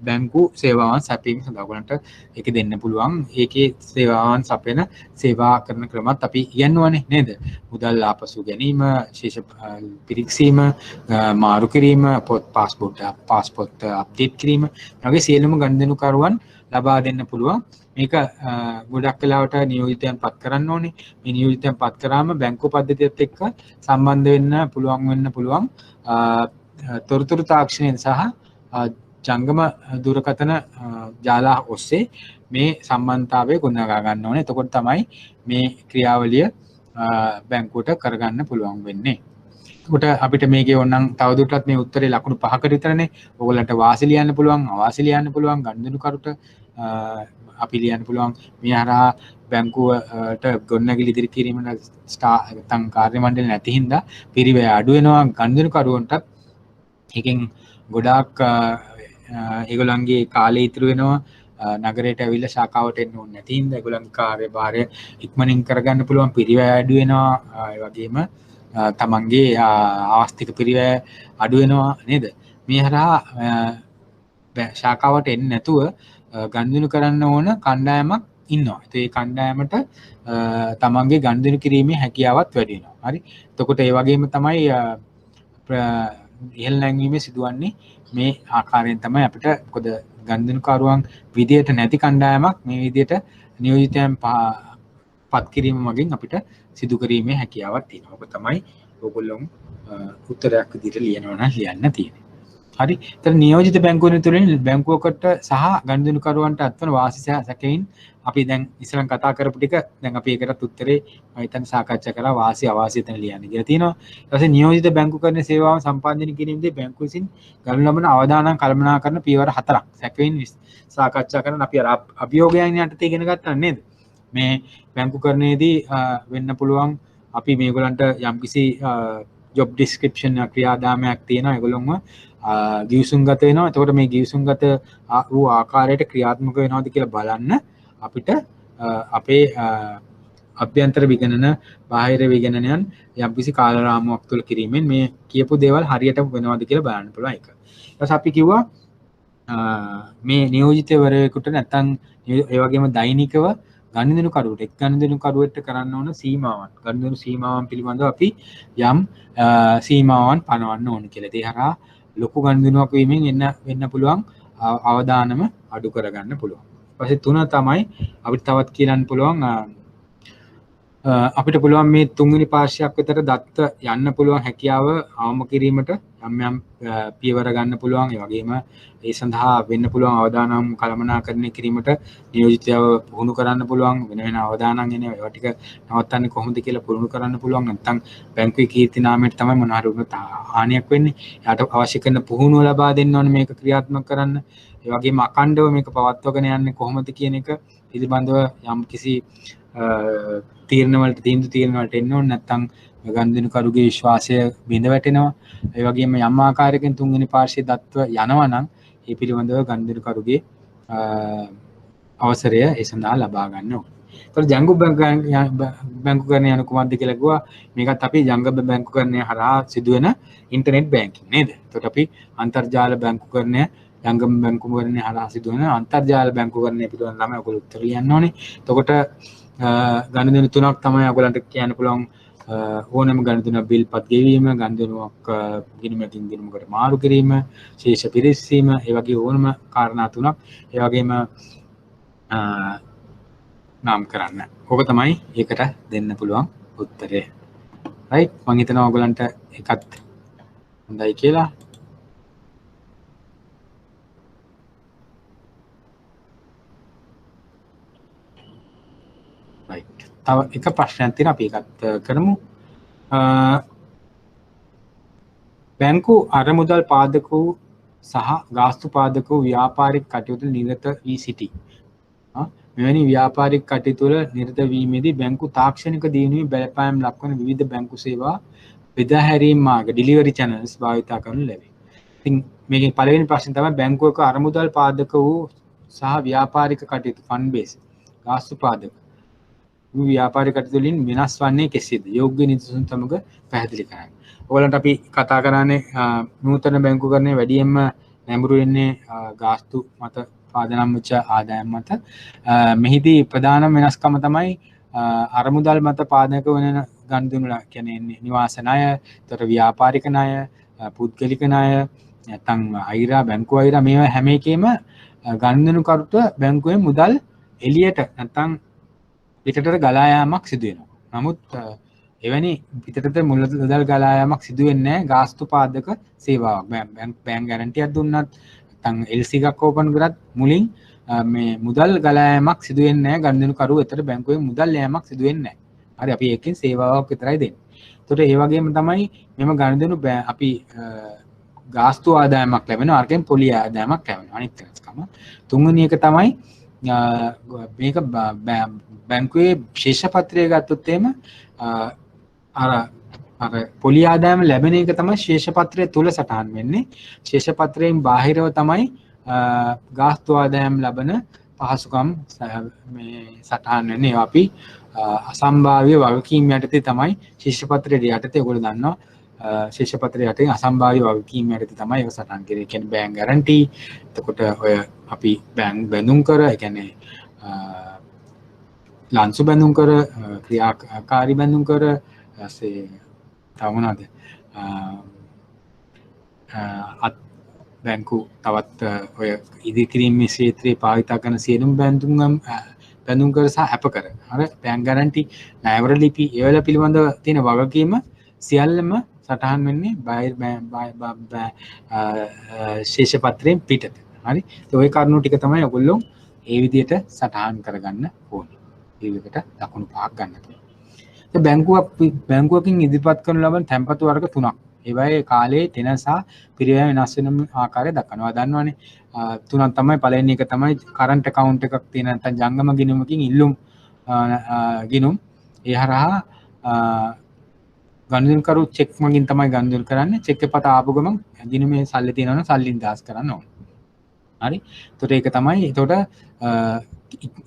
බැංකු සේවාවන් සැපීම සඳහා. ඔයගලන්ට ඒක දෙන්න පුළුවන්. ඒකේ සේවාවන් සපයන සේවා කරන ක්‍රමත් අපි ඉගෙනුවානේ නේද? මුදල් ආපසු ගැනීම, ශේෂ පිරික්සීම, මාරු කිරීම, පාස්පෝර්ට් අප්ඩේට් කිරීම වගේ සියලුම ගනුදෙනුකරුවන් ලබා දෙන්න පුළුවන්. මේක ගොඩක් වෙලාවට නියෝජිතයන් පත් කරන්න ඕනේ. මේ නියෝජිතයන් පත් කරාම බැංකු පද්ධතියත් එක්ක සම්බන්ධ වෙන්න පුළුවන් තොරතුරු තාක්ෂණයෙන් සහ ජංගම දුරකථන ජාල ඔස්සේ මේ සම්බන්ධතාවය ගොඩනගා ගන්න ඕනේ. එතකොට තමයි මේ ක්‍රියාවලිය බැංකුවට කරගන්න පුළුවන් වෙන්නේ. එතකොට අපිට මේකේ ඕනනම් තවදුරටත් මේ උත්තරේ ලකුණු 5කට විතරනේ. ඕගොල්ලන්ට වාසි ලියන්න පුළුවන්, අවාසි ලියන්න පුළුවන්, ගනුදෙනුකරුට අපි ලියන්න පුළුවන්. මේ හරහා බැංකුවට ගොඩනැගිලි ඉදිරි කිරීම නැත්නම් කාර්ය මණ්ඩල නැති හින්දා පිරිවැය අඩු වෙනවා. ගනුදෙනුකරුවන්ටත් එකෙන් ගොඩාක් ඒගොල්ලන්ගේ කාලය ඉතුරු වෙනවා. නගරයට ඇවිල්ලා ශාඛාවට එන්න ඕනේ නැති හින්දා ඒගොල්ලන්ගේ කාර්යභාරය ඉක්මනින් කරගන්න පුළුවන්. පිරිවැය අඩු වෙනවා. ඒ වගේම තමන්ගේ ආස්තික පිරිවැය අඩු වෙනවා නේද? මේ හරහා ශාඛාවට එන්නේ නැතුව ගනුදෙනු කරන්න ඕන කණ්ඩායමක් ඉන්නවා. ඒ කණ්ඩායමට තමන්ගේ ගනුදෙනු කිරීමේ හැකියාවත් වැඩි වෙනවා. හරි. එතකොට ඒ වගේම තමයි ඉහළ නැංවීමේ සිදුවන්නේ මේ ආකාරයෙන් තමයි අපිට. මොකද ගනුදෙනුකරුවන් විදියට නැති කණ්ඩායමක් මේ විදියට නියෝජිතයන් පත් කිරීම මගින් අපිට සිදු කිරීමේ හැකියාවක් තියෙනවා. ඔක තමයි ඕගොල්ලෝ උත්තරයක් විදියට ලියනවා නම් ලියන්න තියෙන්නේ. හරි. ඒතර නියෝජිත බැංකුවන් තුළින් බැංකුවකට සහ ගනුදෙනුකරුවන්ට අත්වන වාසි සහ සැකයන් අපි දැන් ඉස්සරන් කතා කරපු ටික දැන් අපි ඒකටත් උත්තරේ මම හිතන්නේ සාකච්ඡා කරා වාසි අවාසි එතන ලියන්න කියලා තියෙනවා. ඊට පස්සේ නියෝජිත බැංකුකරණ සේවාව සම්පාදනය කිරීමේදී බැංකුව විසින් ගනු ලබන අවදානම් කළමනාකරන පියවර 4ක් සැකයන් සාකච්ඡා කරන අපි අර අභියෝගයන් යටතේ ඉගෙන ගත්තා නේද? මේ බැංකුකරණයේදී වෙන්න පුළුවන් අපි මේගොල්ලන්ට යම්කිසි ජොබ් ඩිස්ක්‍රිප්ෂන් ක්‍රියාදාමයක් තියෙනවා ඒගොල්ලොන්ව ගිවිසුම්ගත වෙනවා. එතකොට මේ ගිවිසුම්ගත වූ ආකාරයට ක්‍රියාත්මක වෙනවද කියලා බලන්න අපිට අපේ අභ්‍යන්තර විගණන බාහිර විගණනයන් යම්කිසි කාල රාමුවක් තුළ කිරීමෙන් මේ කියපු දේවල් හරියට වෙනවද කියලා බලන්න පුළුවන් එක. ඊට පස්සේ අපි කිව්වා මේ නියෝජිතවරයෙකුට නැත්නම් ඒ වගේම දෛනිකව ගනුදෙනුකරුවට එක් ගනුදෙනුකරුවෙක්ට කරන්න ඕන සීමාවන් ගනුදෙනු සීමාවන් පිළිබඳව අපි යම් සීමාවන් පනවන්න ඕන කියලා. ඒ හරහා ලොකු ගනුදෙනුවක් වීමෙන් වෙන්න පුළුවන් අවදානම අඩු කරගන්න පුළුවන්. ඊපස්සේ තුන තමයි අපිට තවත් කියන්න පුළුවන් අපිට පුළුවන් මේ තුන්වෙනි පාර්ශ්වයක් විතර දත්ත යන්න පුළුවන් හැකියාව අවම කිරීමට යම් පියවර ගන්න පුළුවන්. ඒ වගේම ඒ සඳහා වෙන්න පුළුවන් අවදානම් කළමනාකරණය කිරීමට නියෝජිතයව පුහුණු කරන්න පුළුවන්. වෙන වෙන අවදානම් එන ඒවා ටික නවත්තන්නේ කොහොමද කියලා පුහුණු කරන්න පුළුවන්. නැත්නම් බැංකුවේ කීර්ති නාමයට තමයි මොන හරි වුණත් හානියක් වෙන්නේ. එයාට අවශ්‍ය කරන පුහුණුව ලබා දෙන්න ඕනේ මේක ක්‍රියාත්මක කරන්න. ඒ වගේම අඛණ්ඩව මේක පවත්වාගෙන යන්නේ කොහොමද කියන එක පිළිබඳව යම් කිසි තීරණවලට තීන්දුවලට එන්න ඕනේ. නැත්නම් ගනුදෙනුකරුගේ විශ්වාසය බිඳ වැටෙනවා. ඒ වගේම යම් ආකාරයකින් තුන්වෙනි පාර්ශ්වයේ දත්ව යනවා නම් ඒ පිළිබඳව ගනුදෙනුකරුගේ අවසරය ඒ සඳහා ලබා ගන්න ඕනේ. ඒතකොට ජංගම බැංකුකරණය යන කුමක්ද කියලා කිව්වා. මේකත් අපි ජංගම බැංකුකරණය හරහා සිදුවෙන ඉන්ටර්නෙට් බැංකින් නේද? ඒතකොට අපි අන්තර්ජාල බැංකුකරණය ජංගම බැංකුකරණය හරහා සිදුවෙන අන්තර්ජාල බැංකුකරණය පිළිබඳව ළමයි ඔයගොල්ලෝ උත්තර ලියන්න ඕනේ. එතකොට ගනුදෙනු තුනක් තමයි ඔයගොල්ලන්ට කියන්න පුළුවන්. ඕනෑම ගනුදෙනුවක් බිල්පත් ගෙවීම, ගනුදෙනුවක් ගිණුමකින් ගිණුමකට මාරු කිරීම, ශේෂ පිරිස්සීම, ඒ වගේ ඕනම කාරණා තුනක්. ඒ වගේම නම් කරන්න. ඕක තමයි ඒකට දෙන්න පුළුවන් උත්තරය. රයිට්. මම හිතනවා ඔයගොල්ලන්ට ඒකත් හොඳයි කියලා. රයිට්. තව එක ප්‍රශ්නයක් තියෙනවා අපි ඒකත් කරමු. බැංකු අරමුදල් පාදක වූ සහ ගාස්තු පාදක වූ ව්‍යාපාරික කටයුතු නිරත වී සිටී. මෙවැනි ව්‍යාපාරික කටයුතු වල නිරත වීමේදී බැංකු තාක්ෂණික දියුණුවේ බලපෑම් ලක්වන විවිධ බැංකු සේවා බෙදා හැරීම් මාර්ග ඩිලිවරි channels භාවිතා කරනු ලැබේ. ඉතින් මේකේ පළවෙනි ප්‍රශ්නේ තමයි බැංකුවක අරමුදල් පාදක වූ සහ ව්‍යාපාරික කටයුතු ෆන්ඩ් බේස් ගාස්තු පාදක ව්‍යාපාරික කටයුතු වලින් වෙනස් වන්නේ කෙසේද? යෝග්‍ය නිදසුන් සමග පැහැදිලි කරන්න. ඔයගලන්ට අපි කතා කරන්නේ නූතන බැංකුකරණය වැඩියෙන්ම නැඹුරු වෙන්නේ ගාස්තු මත පාදනම් වෙච්ච ආදායම් මත. මෙහිදී ප්‍රධානම වෙනස්කම තමයි අරමුදල් මත පාදක වෙන ගනුදෙනු කියන්නේ නිවාස ණය, ඒතර ව්‍යාපාරික ණය, පුද්ගලික ණය, නැත්නම් අයිරා බැංකු අයිරා මේවා හැම එකෙම ගනුදෙනුකරුට බැංකුවේ මුදල් එළියට නැත්නම් පිටතට ගලා යාමක් සිදු වෙනවා. නමුත් එවැනි පිටතට මුදල් ගලා යාමක් සිදු වෙන්නේ නැහැ ගාස්තු පාදක සේවාවක්. බැංක් ගැරන්ටියක් දුන්නත් නැත්නම් LC එකක් ඕපන් කරත් මුලින් මේ මුදල් ගලා යාමක් සිදු වෙන්නේ නැහැ. ගනුදෙනුකරුවෝ එතන බැංකුවේ මුදල් යෑමක් සිදු වෙන්නේ නැහැ. හරි අපි එකකින් සේවාවක් විතරයි දෙන්නේ. ඒතකොට ඒ වගේම තමයි මෙම ගනුදෙනු අපි ගාස්තු ආදායමක් ලැබෙනවා. අරකින් පොලි ආදායමක් ලැබෙනවා. අනිත් වෙනස්කම. තුන්වෙනි එක තමයි මේක බැංකුවේ ශේෂපත්‍රය ගත්තොත් එහෙම අර පොලි ආදායම ලැබෙන එක තමයි ශේෂපත්‍රය තුල සටහන් වෙන්නේ. ශේෂපත්‍රයෙන් බාහිරව තමයි ගාස්තු ආදායම් ලබන පහසුකම් මේ සටහන් වෙන්නේ. ඒවා අපි අසම්භාව්‍ය වගකීම් යටතේ තමයි ශේෂපත්‍රයේ යටතේ ඔයගොල්ලෝ දන්නවා ශේෂපත්‍රයේ යටතේ අසම්භාව්‍ය වගකීම් යටතේ තමයි ඒක සටහන් කරන්නේ. ඒ කියන්නේ බැංක් ගැරන්ටි. එතකොට ඔය අපි බැංක් බැඳුම් කර, ඒ කියන්නේ ලන්සු බැඳුම් කර, ක්‍රියාකාරී බැඳුම් කර, ඊපස්සේ තව මොනවද? බැංකු තවත් ඔය ඉදිකිරීමේ ක්ෂේත්‍රයේ භාවිත කරන සියලුම බැඳුම් කර සහ අප කර. හරි බැංක් ගැරන්ටි, ණයවර ලිපි, ඒවල පිළිබඳව තියෙන වගකීම සියල්ලම සටහන් වෙන්නේ ශේෂ පත්‍රයෙන් පිටත. හරි. ඔය කරුණු ටික තමයි ඔයගොල්ලෝ ඒ විදිහට සටහන් කරගන්න ඕනේ. ඒ විදිහට ලකුණු 5ක් ගන්න පුළුවන්. බැංකුවකින් ඉදිරිපත් කරනු ලබන තැන්පතු වර්ග 3ක්. ඒවායේ කාලයේ තෙන සහ පිරිවැය වෙනස් වෙන ආකාරය දක්වනවා. දන්නවනේ. තුනක් තමයි. පළවෙනි එක තමයි කරන්ට් account එකක් තියෙන නැත්නම් ජංගම ගිණුමකින් ඉල්ලුම් ගිණුම් ඒ හරහා ගනුදෙනුකරු චෙක් මගින් තමයි ගනුදෙනු කරන්නේ. චෙක් එක පත ආපු ගමන් ගිණුමේ සල්ලි තියෙනවා නම් සල්ලි නිදහස් කරන්න ඕනේ. හරි. එතකොට ඒක තමයි. එතකොට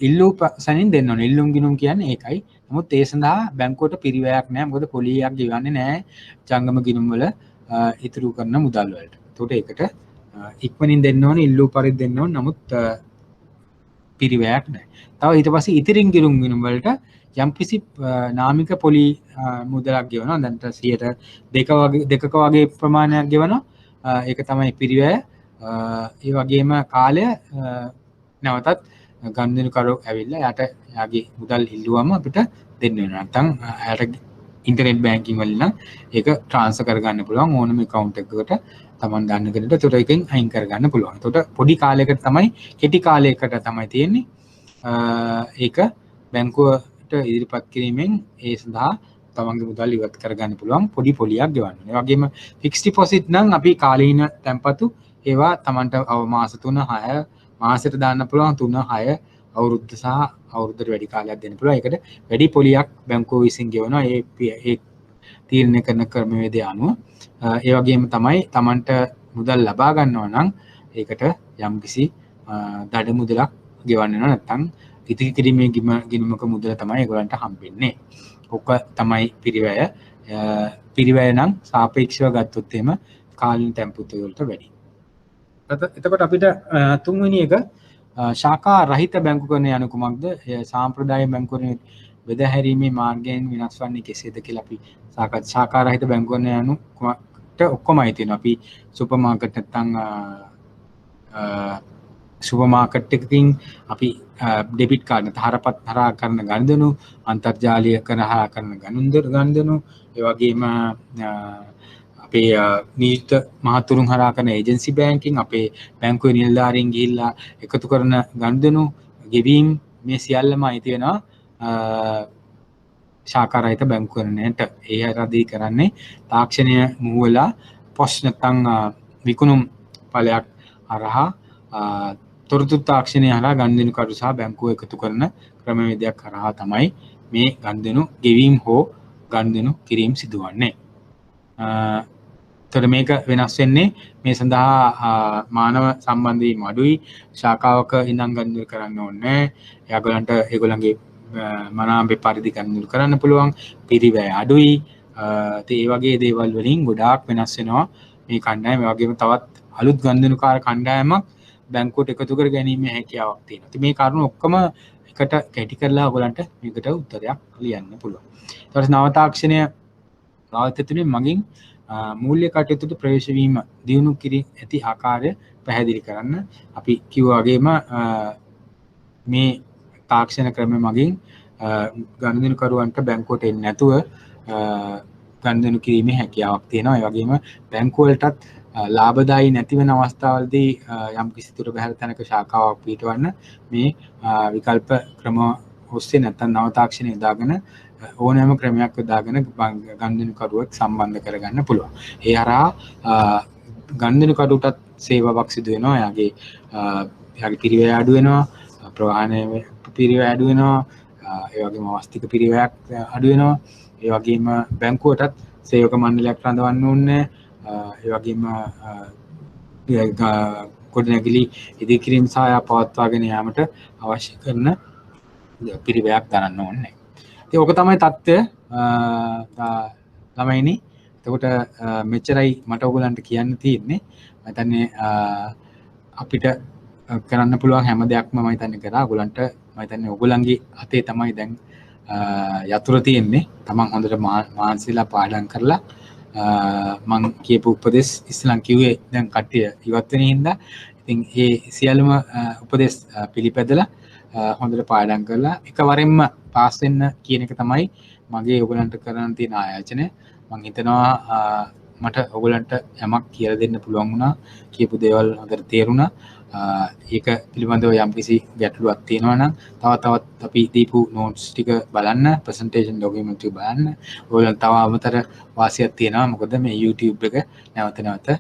ඉල්ලූම් සැනින් දෙන්න ඕනේ. ඉල්ලුම් ගිණුම් කියන්නේ ඒකයි. නමුත් ඒ සඳහා බැංකුවට පිරිවැයක් නැහැ. මොකද පොලියක් ගෙවන්නේ නැහැ ජංගම ගිණුම් වල ඉතුරු කරන මුදල් වලට. එතකොට ඒකට ඉක්මනින් දෙන්න ඕනේ. ඉල්ලූම් පරිදි දෙන්න ඕනේ. නමුත් පිරිවැයක් නැහැ. තව ඊට පස්සේ ඉතිරින් ගිණුම් ගිණුම් වලට යම්කිසි නාමික පොලි මුදලක් ගෙවනවා. දැන් 2ක වගේ ප්‍රමාණයක් ගෙවනවා. ඒක තමයි පිරිවැය. ඒ වගේම කාලය නැවතත් ගනුදෙනුකරු ඇවිල්ලා යාට යාගේ මුදල් ඉල්ලුවම අපිට දෙන්න වෙනවා. නැත්නම් යාට ඉන්ටර්නෙට් බැංකින් වලින් නම් ඒක ට්‍රාන්ස්ෆර් කරගන්න පුළුවන් ඕනම account එකකට Taman ගන්න කෙනෙක්ට. ඒතකොට එකෙන් අයින් කරගන්න පුළුවන්. ඒතකොට පොඩි කාලයකට තමයි කෙටි කාලයකට තමයි තියෙන්නේ. ඒක බැංකුවට ඉදිරිපත් කිරීමෙන් ඒ සඳහා තමන්ගේ මුදල් ඉවත් කරගන්න පුළුවන් පොඩි පොලියක් ගෙවන්න. ඒ වගේම ෆික්ස් ඩිපොසිට් නම් අපි කාලීන තැන්පතු ඒවා තමන්ට මාස 3 6 මාසෙට දාන්න පුළුවන් 3 6 අවුරුද්ද සහ අවුරුද්දට වැඩි කාලයක් දෙන්න පුළුවන්. ඒකට වැඩි පොලියක් බැංකුව විසින් ගෙවනවා ඒ තීරණය කරන ක්‍රමවේදය අනුව. ඒ වගේම තමයි තමන්ට මුදල් ලබා ගන්නවා නම් ඒකට යම්කිසි දඩ මුදලක් ගෙවන්න වෙනවා. නැත්නම් ඉතිරි කිරීමේ ගිණුමක මුදල තමයි ඒගොල්ලන්ට හම්බෙන්නේ. ඔක තමයි පිරිවැය. පිරිවැය නම් සාපේක්ෂව ගත්තොත් එහෙම කාලීන තැන්පතු වලට වැඩි. එතකොට අපිට තුන්වෙනි එක ශාඛා රහිත බැංකුකරණය යනු කුමක්ද? සාම්ප්‍රදායික බැංකුකරණය බෙදාහැරීමේ මාර්ගයෙන් වෙනස් වන්නේ කෙසේද කියලා අපි සාකච්ඡා. ශාඛා රහිත බැංකුකරණය යනු කුමක්ට ඔක්කොමයි තියෙනවා. අපි සුපර් මාකට් නැත්නම් සුපර් මාකට් එකකින් අපි ඩෙබිට් කාඩ් නැත්නම් හරපත් හරහා කරන ගනුදෙනු, අන්තර්ජාලය කරහා කරන ගනුදෙනු, ඒ වගේම අපේ නීත මහතුරුන් හරහා කරන ඒජන්සි බැංකින්, අපේ බැංකුවේ නිලධාරීන් ගිහිල්ලා එකතු කරන ගනුදෙනු, ගෙවීම් මේ සියල්ලම අයිති වෙනවා ශාඛා රහිත බැංකුකරණයට. ඒ හරදී කරන්නේ තාක්ෂණය මුහුවලා පොස් නැත්නම් විකුණුම් ඵලයක් හරහා තොරතුරු තාක්ෂණය හරහා ගනුදෙනුකරු සහ බැංකුව එකතු කරන ක්‍රමවේදයක් හරහා තමයි මේ ගනුදෙනු ගෙවීම් හෝ ගනුදෙනු කිරීම සිදුවන්නේ. තොර මේක වෙනස් වෙන්නේ මේ සඳහා මානව සම්බන්ධ වීම අඩුයි. ශාඛාවක ඉඳන් ගනුදෙනු කරන්න ඕනේ. ඒගොල්ලන්ගේ මනාපේ පරිදි ගනුදෙනු කරන්න පුළුවන්. පිරිවැය අඩුයි. ඒ වගේ දේවල් වලින් ගොඩාක් වෙනස් වෙනවා මේ කණ්ඩායම. ඒ වගේම තවත් අලුත් ගනුදෙනුකාර කණ්ඩායමක් බැංකුවට එකතු කර ගැනීමේ හැකියාවක් තියෙනවා. ඉතින් මේ කරුණු ඔක්කොම එකට කැටි කරලා ඔයගලන්ට මේකට උත්තරයක් ලියන්න පුළුවන්. ඊට පස්සේ නව තාක්ෂණය රාජ්‍යතුනේ මගින් මූල්‍ය කටයුතුට ප්‍රවේශ වීම දියුණු කිරී ඇති ආකාරය පැහැදිලි කරන්න. අපි කිව්වා වගේම මේ තාක්ෂණ ක්‍රම මගින් ගනුදෙනුකරුවන්ට බැංකුවට එන්නේ නැතුව ගනුදෙනු කිරීමේ හැකියාවක් තියෙනවා. ඒ වගේම බැංකුව වලටත් ලාභදායී නැති වෙන අවස්ථාවලදී යම් කිසි දුර බැහැර තැනක ශාඛාවක් පිටවන්න මේ විකල්ප ක්‍රම ඔස්සේ නැත්නම් නව තාක්ෂණය යොදාගෙන ඕනෑම ක්‍රමයක් යොදාගෙන ගනුදෙනුකරුවෙක් සම්බන්ධ කරගන්න පුළුවන්. ඒ හරහා ගනුදෙනුකරුටත් සේවාවක් සිදු වෙනවා. එයාගේ පිරිවැය අඩු වෙනවා, ප්‍රවාහනයේ පිරිවැය අඩු වෙනවා, ඒ වගේම අවස්තික පිරිවැයක් අඩු වෙනවා. ඒ වගේම බැංකුවටත් සේවක මණ්ඩලයක් රඳවන්න ඕනේ. ඒ වගේම ගොඩනැගිලි ඉදිකිරීම සහ පවත්වාගෙන යාමට අවශ්‍ය කරන පිරිවැයක් දරන්න ඕනේ. ඉතින් ඕක තමයි தත්ත්වය ළමයිනි. එතකොට මෙච්චරයි මට ඔයගලන්ට කියන්න තියෙන්නේ. මම හිතන්නේ අපිට කරන්න පුළුවන් හැම දෙයක්ම මම හිතන්නේ කරා. ඔයගලන්ට මම හිතන්නේ ඔයගලන්ගේ අතේ තමයි දැන් යතුරු තියෙන්නේ. තමන් හොඳට මානසිකලා පාඩම් කරලා මං කියපු උපදෙස් ඉස්සලන් කිව්වේ දැන් කට්ටිය ඉවත් වෙන හින්දා ඉතින් ඒ සියලුම උපදෙස් පිළිපැදලා හොඳට පාඩම් කරලා එකවරෙන්ම පාස් වෙන්න කියන එක තමයි මගේ ඔයගලන්ට කරන්න තියෙන ආයාචනය. මං හිතනවා මට ඔයගලන්ට යමක් කියලා දෙන්න පුළුවන් වුණා කියපු දේවල් හොඳට තේරුණා ඒක පිළිබඳව යම්කිසි ගැටලුවක් තියෙනවා නම් තවත් අපි දීපු නෝට්ස් ටික බලන්න ප්‍රසන්ටේෂන් ඩොකියුමන්ට් ටික බලන්න ඔයගලන්ට තව අමතර වාසියක් තියෙනවා මොකද මේ YouTube එක නැවත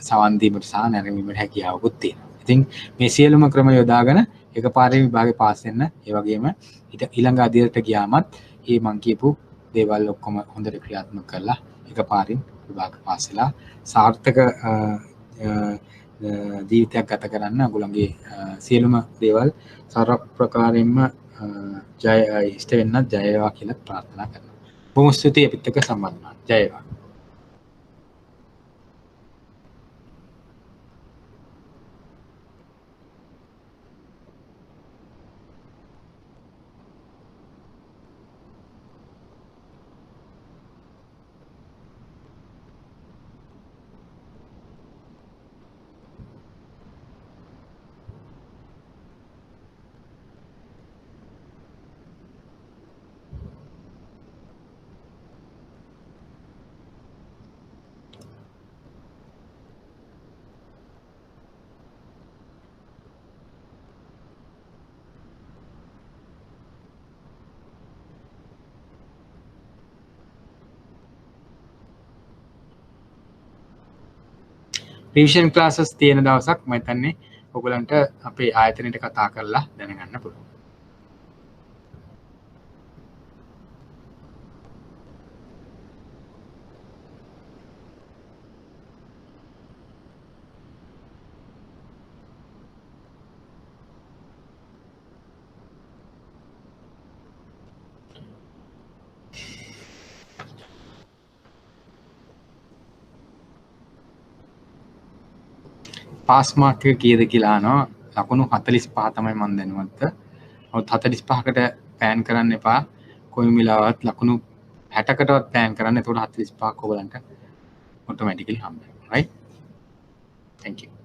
සවන් දීමට සහ නැරඹීමට හැකියාවකුත් තියෙනවා ඉතින් මේ සියලුම ක්‍රම යොදාගෙන එකපාරේ විභාගේ පාස් වෙන්න ඒ වගේම ඊළඟ අධ්‍යයනයට ගියාමත් මේ මං කියපු දේවල් ඔක්කොම හොඳට ක්‍රියාත්මක කරලා එකපාරින් විභාග පාස් වෙලා සාර්ථක ජීවිතයක් ගත කරන්න ඔයගොල්ලන්ගේ සියලුම දේවල් සර්ව ප්‍රකාරයෙන්ම ජය ඉෂ්ට වෙන්නත් ජය වේවා කියලා ප්‍රාර්ථනා කරනවා. බොහොම ස්තුතියි අපිත් එක්ක සම්බන්ධ වුණාට. ජය වේවා. රිවිෂන් ක්ලාසස් තියෙන දවසක් මම හිතන්නේ ඔයගලන්ට අපේ ආයතනයට කතා කරලා දැනගන්න පුළුවන්. පාස් මාර්ක් එක කීයද කියලා අහනවා ලකුණු 45 තමයි මම දැනුවත්. ඔව් 45කට ප්ලෑන් කරන්න එපා. කොයි වෙලාවත් ලකුණු 60කටවත් ප්ලෑන් කරන්න. එතකොට 45ක් ඔයගලන්ට ඔටෝමැටිකලි හම්බ වෙනවා. right? Thank you.